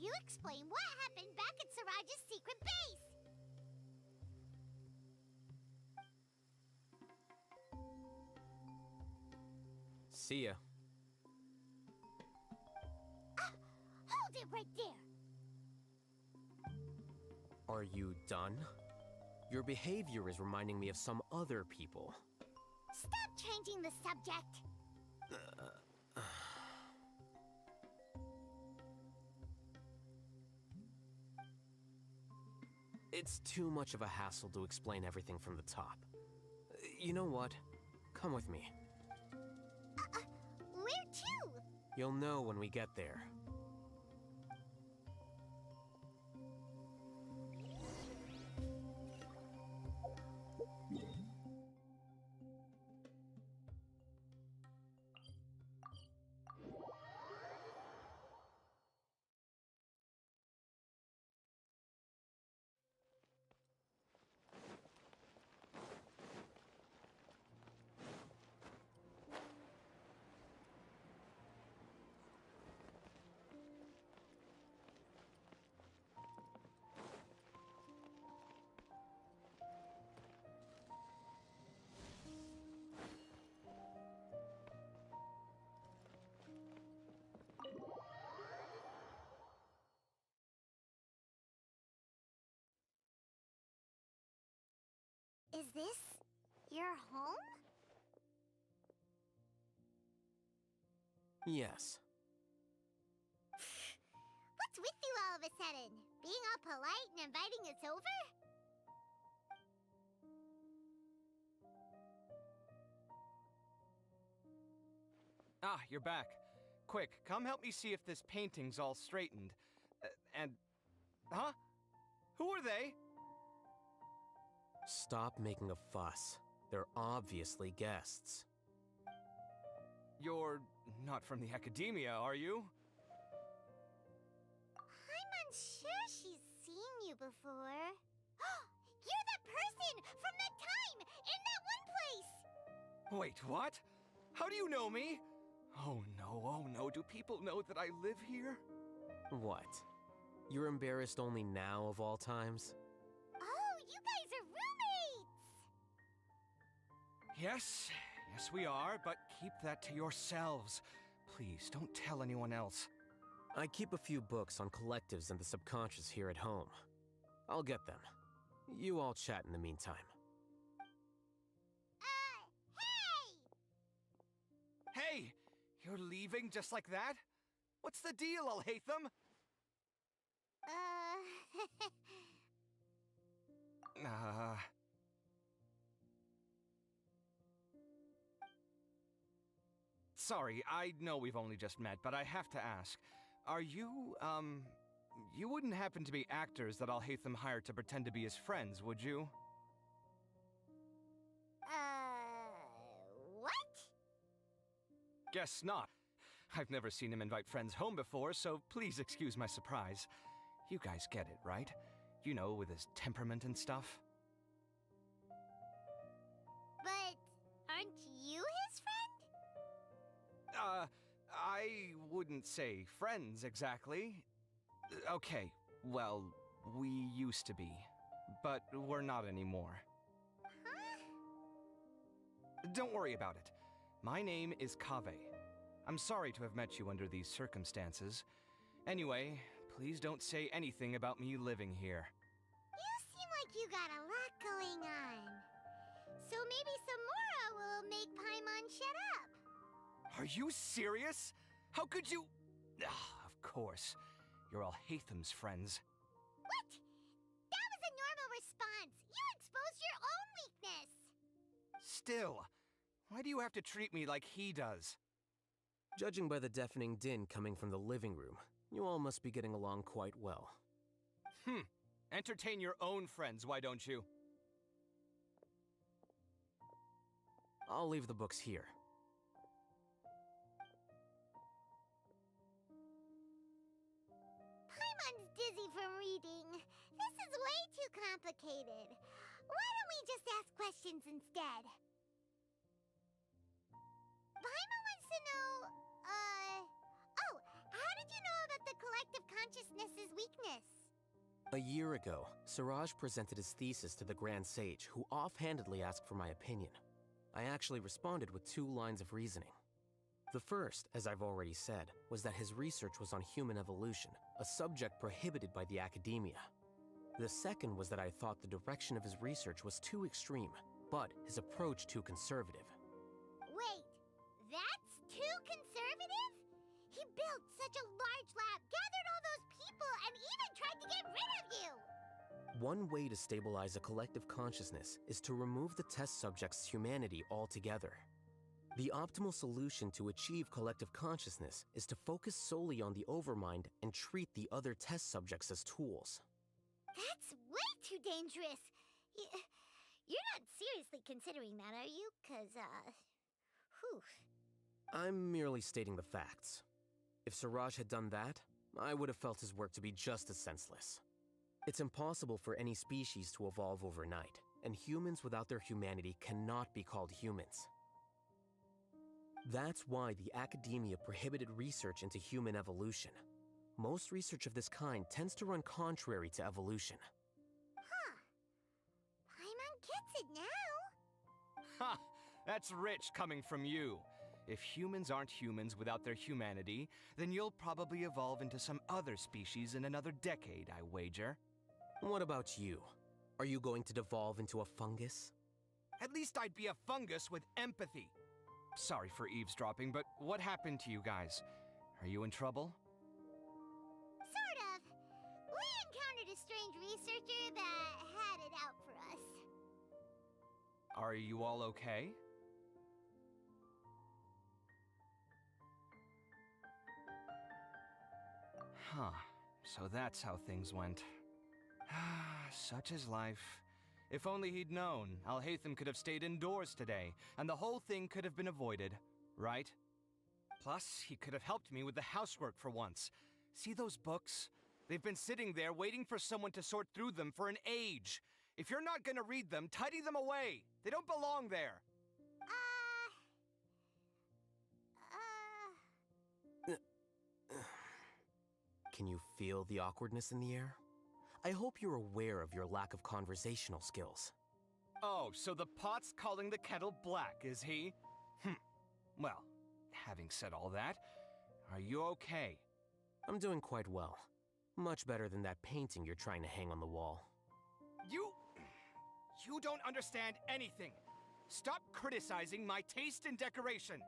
Speaker 7: you explain what happened back at Siraj's secret base.
Speaker 2: See ya.
Speaker 7: Hold it right there.
Speaker 2: Are you done? Your behavior is reminding me of some other people.
Speaker 7: Stop changing the subject.
Speaker 2: It's too much of a hassle to explain everything from the top. You know what? Come with me.
Speaker 7: Where to?
Speaker 2: You'll know when we get there.
Speaker 7: Is this your home?
Speaker 2: Yes.
Speaker 7: What's with you all of a sudden? Being all polite and inviting us over?
Speaker 19: Ah, you're back. Quick, come help me see if this painting's all straightened. Huh? Who are they?
Speaker 2: Stop making a fuss. They're obviously guests.
Speaker 19: You're not from the academia, are you?
Speaker 7: I'm unsure she's seen you before. You're that person from that time in that one place!
Speaker 19: Wait, what? How do you know me? Oh no, do people know that I live here?
Speaker 2: What? You're embarrassed only now of all times?
Speaker 7: Oh, you guys are roommates!
Speaker 19: Yes, we are, but keep that to yourselves. Please, don't tell anyone else.
Speaker 2: I keep a few books on collectives and the subconscious here at home. I'll get them. You all chat in the meantime.
Speaker 19: Hey! You're leaving just like that? What's the deal, Alhaitham? Sorry, I know we've only just met, but I have to ask. Are you, you wouldn't happen to be actors that Alhaitham hired to pretend to be his friends, would you?
Speaker 7: What?
Speaker 19: Guess not. I've never seen him invite friends home before, so please excuse my surprise. You guys get it, right? You know, with his temperament and stuff.
Speaker 7: But aren't you his friend?
Speaker 19: I wouldn't say friends exactly. Okay, well, we used to be, but we're not anymore.
Speaker 7: Huh?
Speaker 19: Don't worry about it. My name is Kaveh. I'm sorry to have met you under these circumstances. Anyway, please don't say anything about me living here.
Speaker 7: You seem like you got a lot going on. So maybe Samora will make Paimon shut up.
Speaker 19: Are you serious? How could you... of course. You're Alhaitham's friends.
Speaker 7: What? That was a normal response. You exposed your own weakness.
Speaker 19: Still, why do you have to treat me like he does?
Speaker 2: Judging by the deafening din coming from the living room, you all must be getting along quite well.
Speaker 19: Entertain your own friends, why don't you?
Speaker 2: I'll leave the books here.
Speaker 7: Paimon's dizzy from reading. This is way too complicated. Why don't we just ask questions instead? Paimon wants to know, how did you know about the the collective consciousness's weakness?
Speaker 2: A year ago, Siraj presented his thesis to the Grand Sage, who offhandedly asked for my opinion. I actually responded with 2 lines of reasoning. The first, as I've already said, was that his research was on human evolution, a subject prohibited by the academia. The second was that I thought the direction of his research was too extreme, but his approach too conservative.
Speaker 7: Wait, that's too conservative? He built such a large lab, gathered all those people, and even tried to get rid of you!
Speaker 2: One way to stabilize a collective consciousness is to remove the test subject's humanity altogether. The optimal solution to achieve collective consciousness is to focus solely on the overmind and treat the other test subjects as tools.
Speaker 7: That's way too dangerous! You're not seriously considering that, are you? 'Cause, whew.
Speaker 2: I'm merely stating the facts. If Siraj had done that, I would have felt his work to be just as senseless. It's impossible for any species to evolve overnight, and humans without their humanity cannot be called humans. That's why the academia prohibited research into human evolution. Most research of this kind tends to run contrary to evolution.
Speaker 7: Huh. Paimon gets it now.
Speaker 19: Ha! That's rich coming from you. If humans aren't humans without their humanity, then you'll probably evolve into some other species in another decade, I wager.
Speaker 2: What about you? Are you going to devolve into a fungus?
Speaker 19: At least I'd be a fungus with empathy. Sorry for eavesdropping, but what happened to you guys? Are you in trouble?
Speaker 7: Sort of. We encountered a strange researcher that had it out for us.
Speaker 19: Are you all okay? Huh. So that's how things went. Such is life. If only he'd known, Alhaitham could have stayed indoors today, and the whole thing could have been avoided, right? Plus, he could have helped me with the housework for once. See those books? They've been sitting there waiting for someone to sort through them for an age. If you're not gonna read them, tidy them away. They don't belong there.
Speaker 2: Can you feel the awkwardness in the air? I hope you're aware of your lack of conversational skills.
Speaker 19: Oh, so the pot's calling the kettle black, is he? Well, having said all that, are you okay?
Speaker 2: I'm doing quite well. Much better than that painting you're trying to hang on the wall.
Speaker 19: You don't understand anything. Stop criticizing my taste in decoration.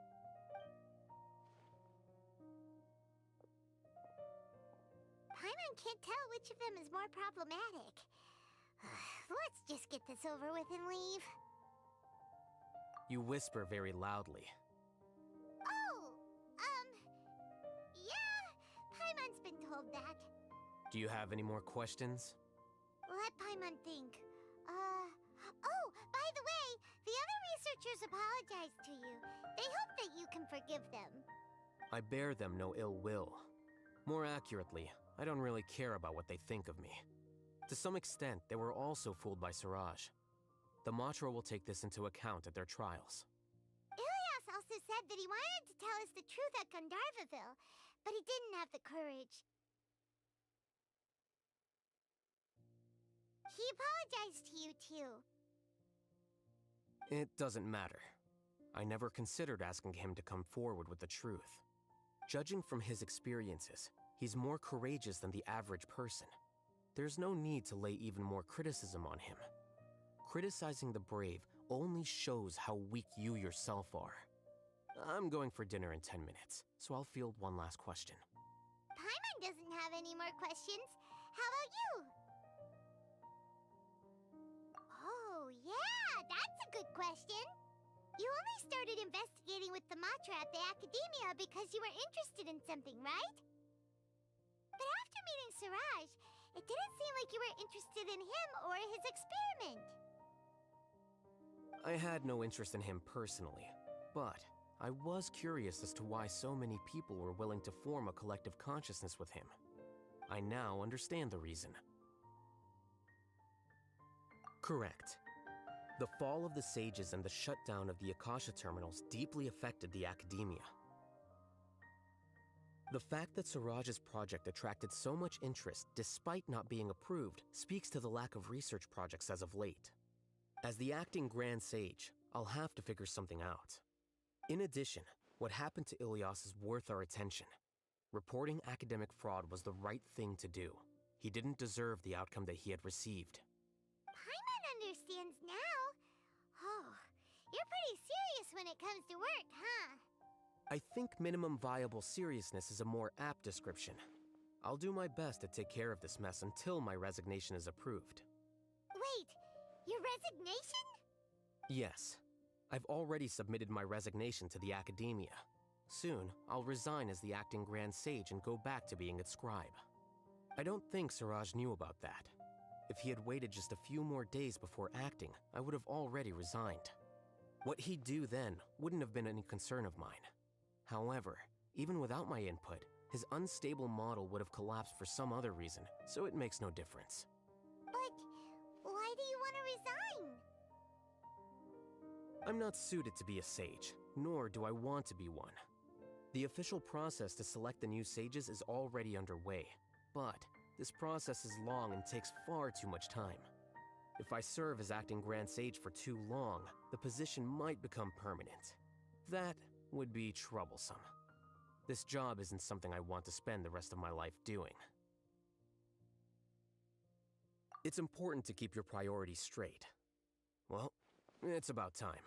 Speaker 7: Paimon can't tell which of them is more problematic. Let's just get this over with and leave.
Speaker 2: You whisper very loudly.
Speaker 7: Oh, yeah, Paimon's been told that.
Speaker 2: Do you have any more questions?
Speaker 7: Let Paimon think. Oh, by the way, the other researchers apologized to you. They hope that you can forgive them.
Speaker 2: I bear them no ill will. More accurately, I don't really care about what they think of me. To some extent, they were also fooled by Siraj. The Matra will take this into account at their trials.
Speaker 7: Ilias also said that he wanted to tell us the truth at Gandharvaville, but he didn't have the courage. He apologized to you, too.
Speaker 2: It doesn't matter. I never considered asking him to come forward with the truth. Judging from his experiences, he's more courageous than the average person. There's no need to lay even more criticism on him. Criticizing the brave only shows how weak you yourself are. I'm going for dinner in 10 minutes, so I'll field one last question.
Speaker 7: Paimon doesn't have any more questions. How about you? Oh, yeah, that's a good question. You only started investigating with the Matra at the Academia because you were interested in something, right? But after meeting Siraj, it didn't seem like you were interested in him or his experiment.
Speaker 2: I had no interest in him personally, but I was curious as to why so many people were willing to form a collective consciousness with him. I now understand the reason. Correct. The fall of the sages and the shutdown of the Akasha terminals deeply affected the Academia. The fact that Siraj's project attracted so much interest despite not being approved speaks to the lack of research projects as of late. As the acting Grand Sage, I'll have to figure something out. In addition, what happened to Ilyas is worth our attention. Reporting academic fraud was the right thing to do. He didn't deserve the outcome that he had received.
Speaker 7: Paimon understands now. Oh, you're pretty serious when it comes to work, huh?
Speaker 2: I think minimum viable seriousness is a more apt description. I'll do my best to take care of this mess until my resignation is approved.
Speaker 7: Wait, your resignation?
Speaker 2: Yes. I've already submitted my resignation to the Academia. Soon, I'll resign as the acting Grand Sage and go back to being its scribe. I don't think Siraj knew about that. If he had waited just a few more days before acting, I would have already resigned. What he'd do then wouldn't have been any concern of mine. However, even without my input, his unstable model would have collapsed for some other reason, so it makes no difference.
Speaker 7: But why do you want to resign?
Speaker 2: I'm not suited to be a sage, nor do I want to be one. The official process to select the new sages is already underway, but this process is long and takes far too much time. If I serve as acting Grand Sage for too long, the position might become permanent. That would be troublesome. This job isn't something I want to spend the rest of my life doing. It's important to keep your priorities straight. Well, it's about time.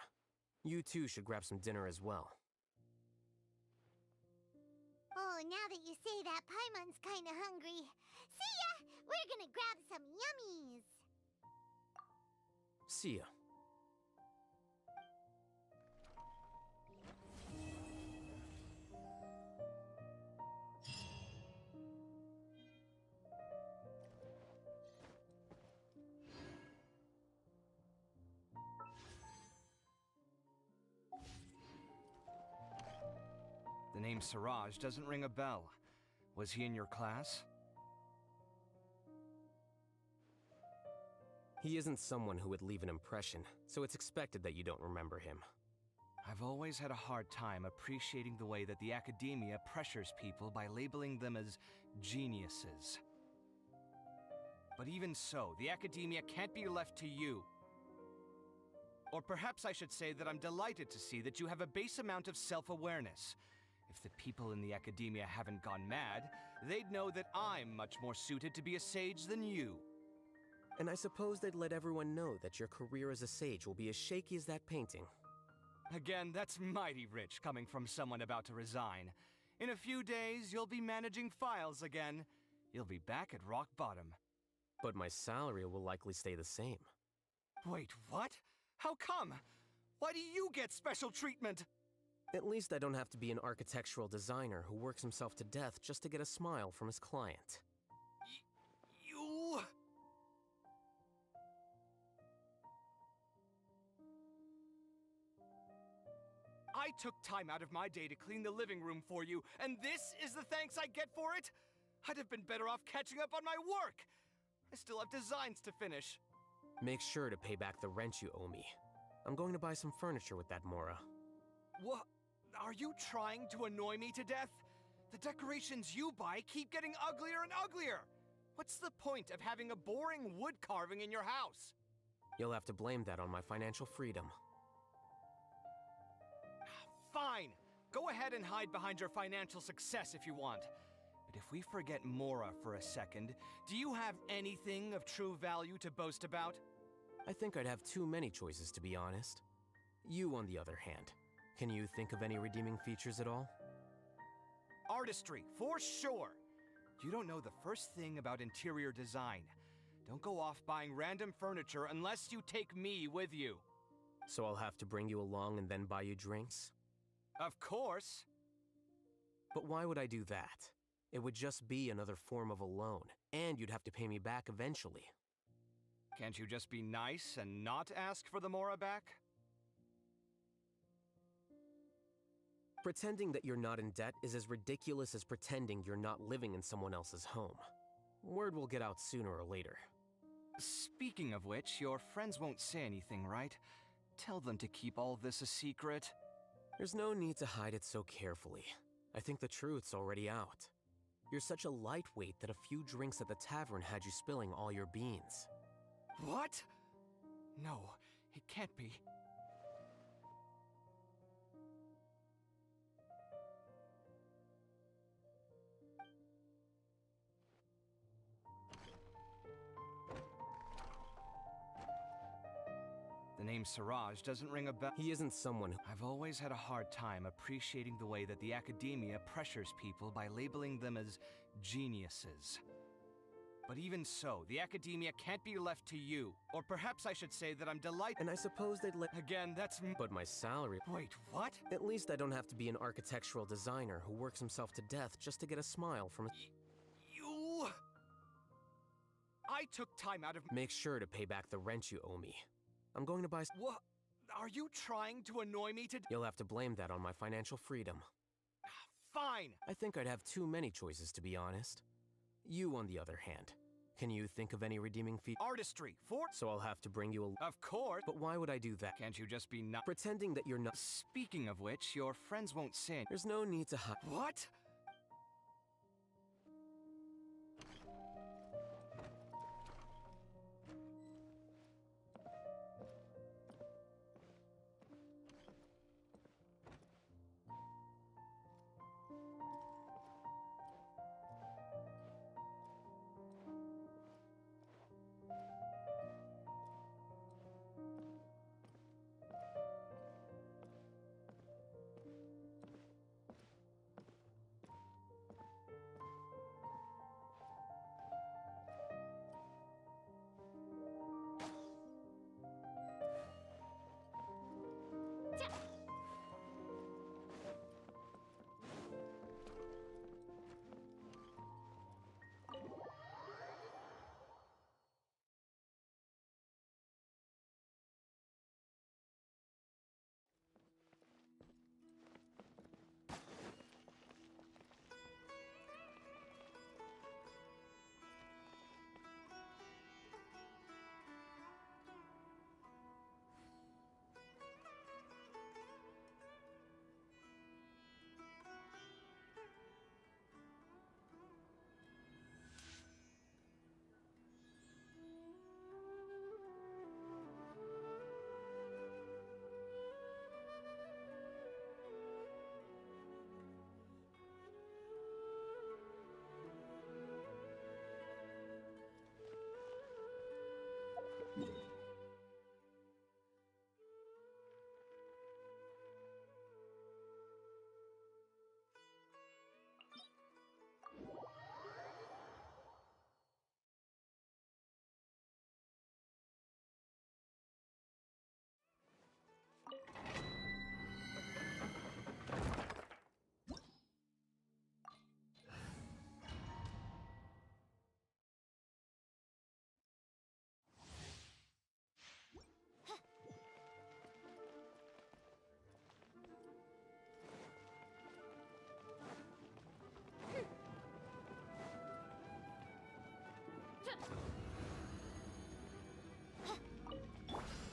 Speaker 2: You too should grab some dinner as well.
Speaker 7: Oh, now that you say that, Paimon's kinda hungry. See ya! We're gonna grab some yummies!
Speaker 2: See ya.
Speaker 8: The name Siraj doesn't ring a bell. Was he in your class?
Speaker 2: He isn't someone who would leave an impression, so it's expected that you don't remember him.
Speaker 8: I've always had a hard time appreciating the way that the Academia pressures people by labeling them as geniuses. But even so, the Academia can't be left to you. Or perhaps I should say that I'm delighted to see that you have a base amount of self-awareness. If the people in the Academia haven't gone mad, they'd know that I'm much more suited to be a sage than you.
Speaker 2: And I suppose they'd let everyone know that your career as a sage will be as shaky as that painting.
Speaker 8: Again, that's mighty rich coming from someone about to resign. In a few days, you'll be managing files again. You'll be back at rock bottom.
Speaker 2: But my salary will likely stay the same.
Speaker 8: Wait, what? How come? Why do you get special treatment?
Speaker 2: At least I don't have to be an architectural designer who works himself to death just to get a smile from his client.
Speaker 8: You... I took time out of my day to clean the living room for you, and this is the thanks I get for it? I'd have been better off catching up on my work. I still have designs to finish.
Speaker 2: Make sure to pay back the rent you owe me. I'm going to buy some furniture with that, Mora.
Speaker 8: What? Are you trying to annoy me to death? The decorations you buy keep getting uglier and uglier. What's the point of having a boring wood carving in your house?
Speaker 2: You'll have to blame that on my financial freedom.
Speaker 8: Fine. Go ahead and hide behind your financial success if you want. But if we forget Mora for a second, do you have anything of true value to boast about?
Speaker 2: I think I'd have too many choices, to be honest. You, on the other hand, can you think of any redeeming features at all?
Speaker 8: Artistry, for sure. You don't know the first thing about interior design. Don't go off buying random furniture unless you take me with you.
Speaker 2: So I'll have to bring you along and then buy you drinks?
Speaker 8: Of course.
Speaker 2: But why would I do that? It would just be another form of a loan, and you'd have to pay me back eventually.
Speaker 8: Can't you just be nice and not ask for the Mora back?
Speaker 2: Pretending that you're not in debt is as ridiculous as pretending you're not living in someone else's home. Word will get out sooner or later.
Speaker 8: Speaking of which, your friends won't say anything, right? Tell them to keep all this a secret.
Speaker 2: There's no need to hide it so carefully. I think the truth's already out. You're such a lightweight that a few drinks at the tavern had you spilling all your beans.
Speaker 9: What? No, it can't be. The name Siraj doesn't ring a bell.
Speaker 2: He isn't someone who...
Speaker 9: I've always had a hard time appreciating the way that the academia pressures people by labeling them as geniuses. But even so, the academia can't be left to you. Or perhaps I should say that I'm delighted.
Speaker 2: And I suppose they'd let...
Speaker 9: Again, that's...
Speaker 2: But my salary...
Speaker 9: Wait, what?
Speaker 2: At least I don't have to be an architectural designer who works himself to death just to get a smile from a...
Speaker 9: You... I took time out of...
Speaker 2: Make sure to pay back the rent you owe me. I'm going to buy...
Speaker 9: What? Are you trying to annoy me today?
Speaker 2: You'll have to blame that on my financial freedom.
Speaker 9: Fine!
Speaker 2: I think I'd have too many choices, to be honest. You, on the other hand, can you think of any redeeming feat?
Speaker 9: Artistry, for...
Speaker 2: So I'll have to bring you a...
Speaker 9: Of course!
Speaker 2: But why would I do that?
Speaker 9: Can't you just be not...
Speaker 2: Pretending that you're not...
Speaker 9: Speaking of which, your friends won't sin.
Speaker 2: There's no need to hide...
Speaker 9: What?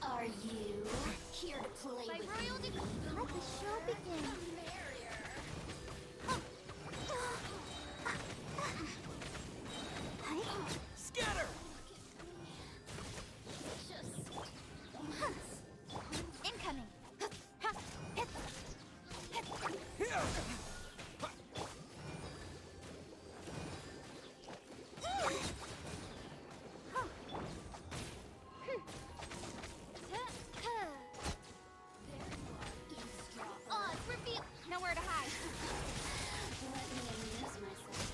Speaker 1: Are you here to play
Speaker 7: By
Speaker 1: with
Speaker 7: royal
Speaker 1: me?
Speaker 7: Let the show begin.
Speaker 9: Scatter!
Speaker 7: Incoming. Nowhere to hide.
Speaker 1: Let me amuse myself.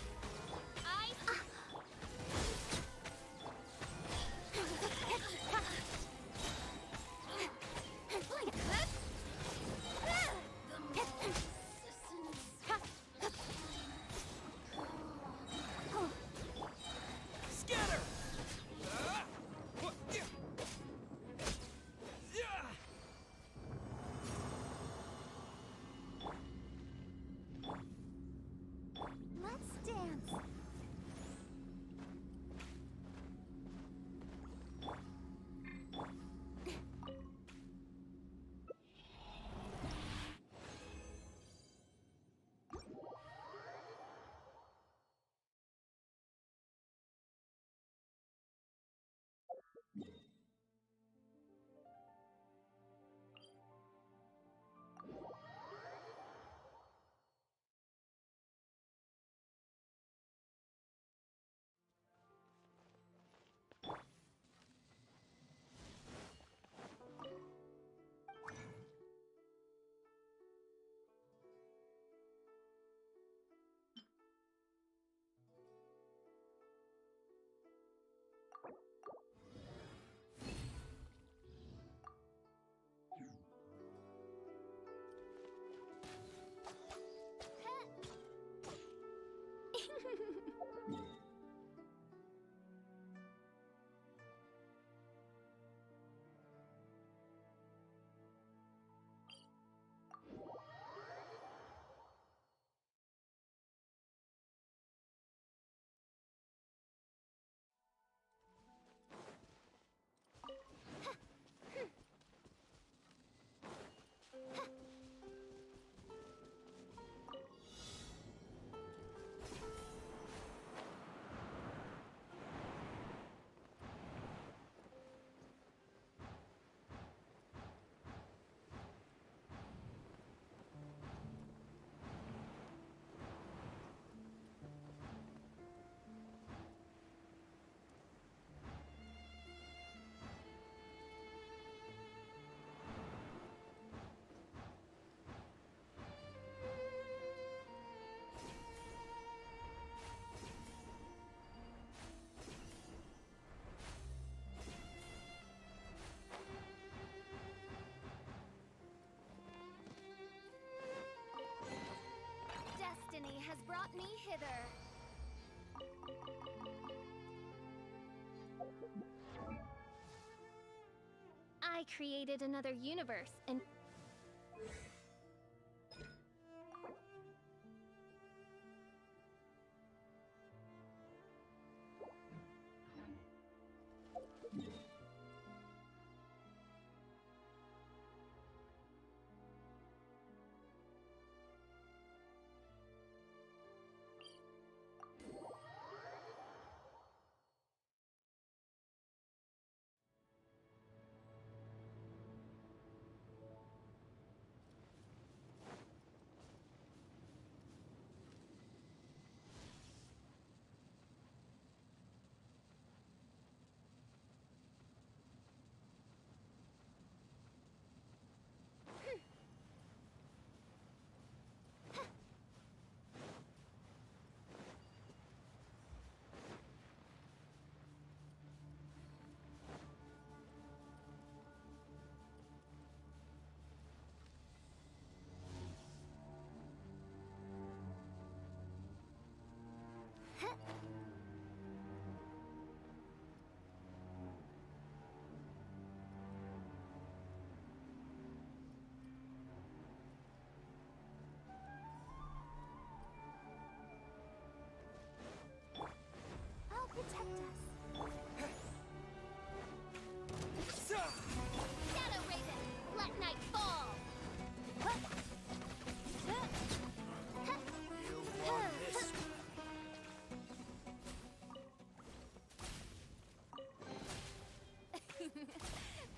Speaker 1: has brought me hither. I created another universe and
Speaker 7: I'll protect us.
Speaker 1: Shadow Raven, let night fall.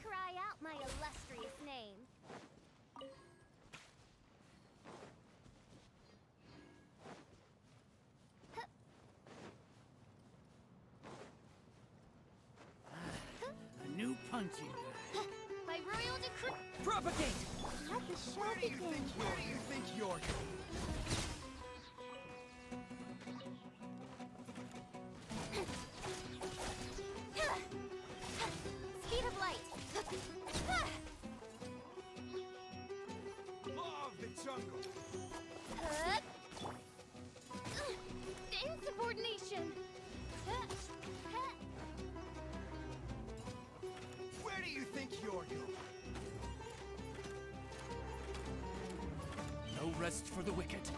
Speaker 1: Cry out my illustrious name.
Speaker 6: A new punching bag.
Speaker 1: By royal decree.
Speaker 6: Propagate!
Speaker 7: Let the show begin.
Speaker 16: Where do you think you're going?
Speaker 1: Speed of light.
Speaker 18: Law of the jungle.
Speaker 1: Insubordination.
Speaker 18: Where do you think you're going?
Speaker 4: No rest for the wicked.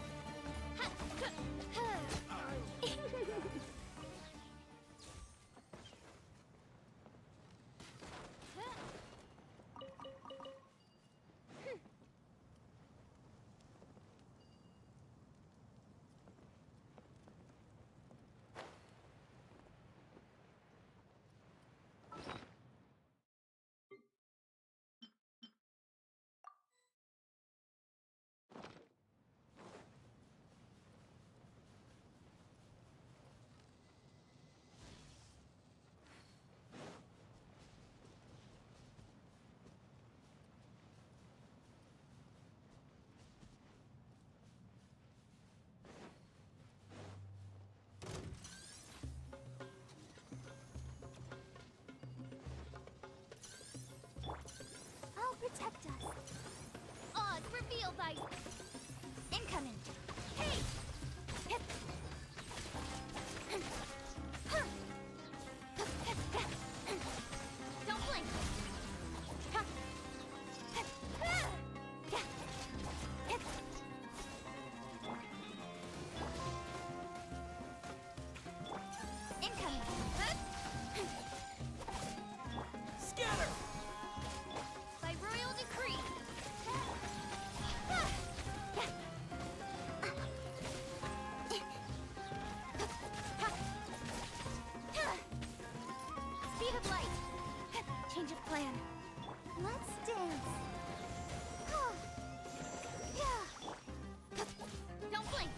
Speaker 7: I'll protect us.
Speaker 1: Oz, reveal thy...
Speaker 7: Incoming.
Speaker 1: Hey! Hip. Don't blink.
Speaker 7: Incoming.
Speaker 6: Scatter!
Speaker 1: By royal decree. Speed of light. Change of plan.
Speaker 7: Let's dance.
Speaker 1: Don't blink.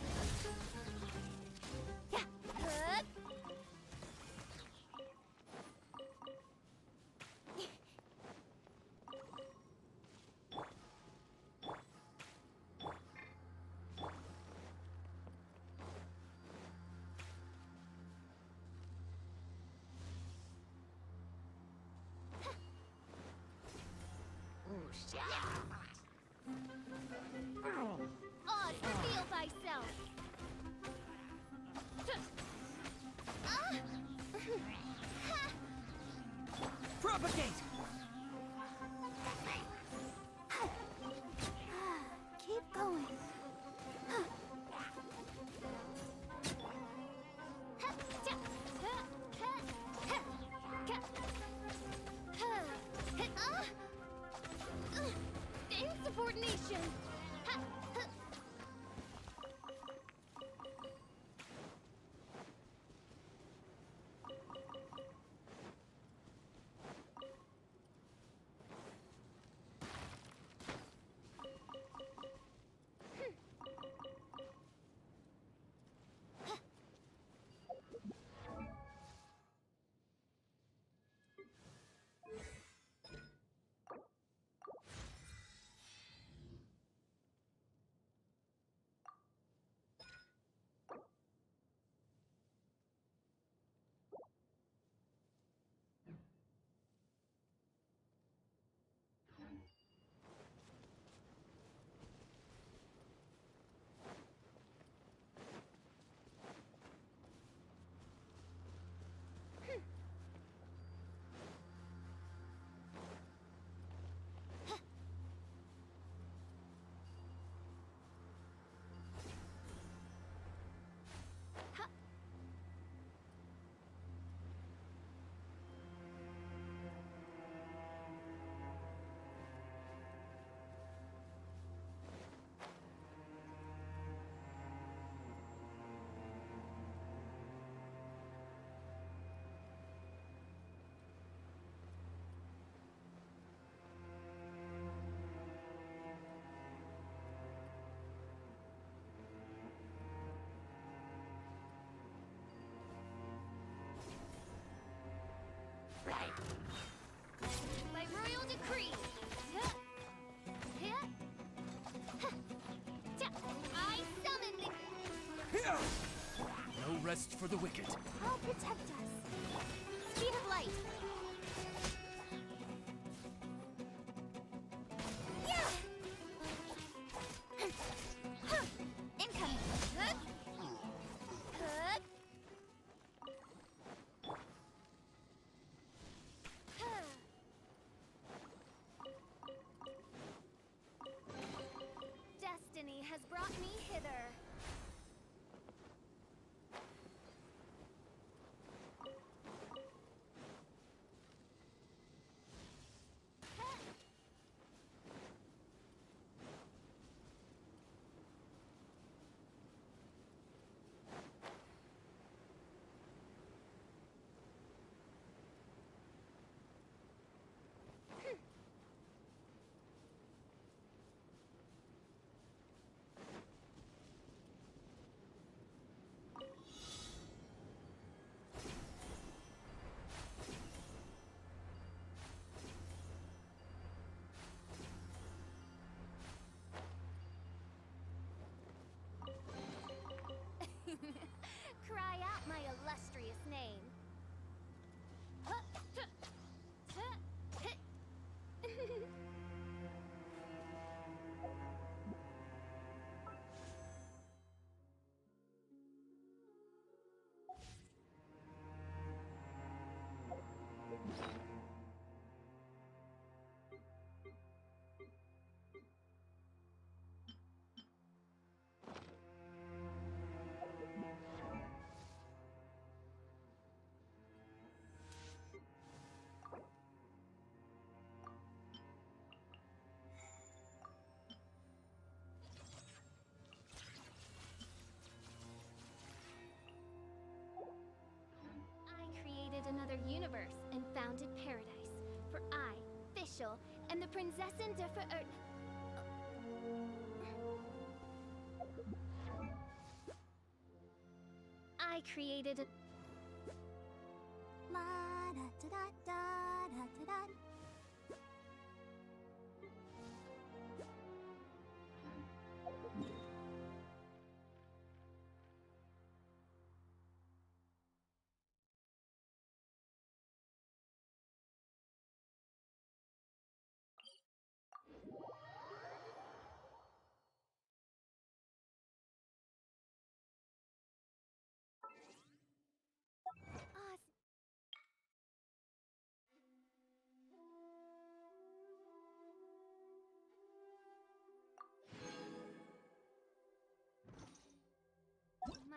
Speaker 1: Oz, reveal thyself.
Speaker 6: Propagate!
Speaker 7: Keep going.
Speaker 1: Insubordination! By royal decree! I summon the...
Speaker 4: No rest for the wicked.
Speaker 7: I'll protect us. Speed of light. Incoming.
Speaker 1: Destiny has brought me hither. Cry out my illustrious name. Another universe and founded paradise. For I, Fischl, and the Prinzessin der Ver... I created a...
Speaker 7: La da da da da da da da.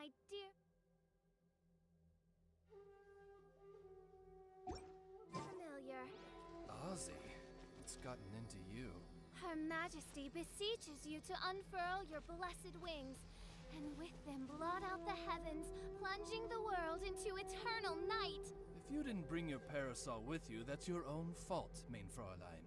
Speaker 1: my dear... familiar.
Speaker 4: Ozzy, what's gotten into you?
Speaker 1: Her Majesty beseeches you to unfurl your blessed wings, and with them blot out the heavens, plunging the world into eternal night.
Speaker 4: If you didn't bring your parasol with you, that's your own fault, mein Fräulein.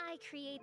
Speaker 1: I create...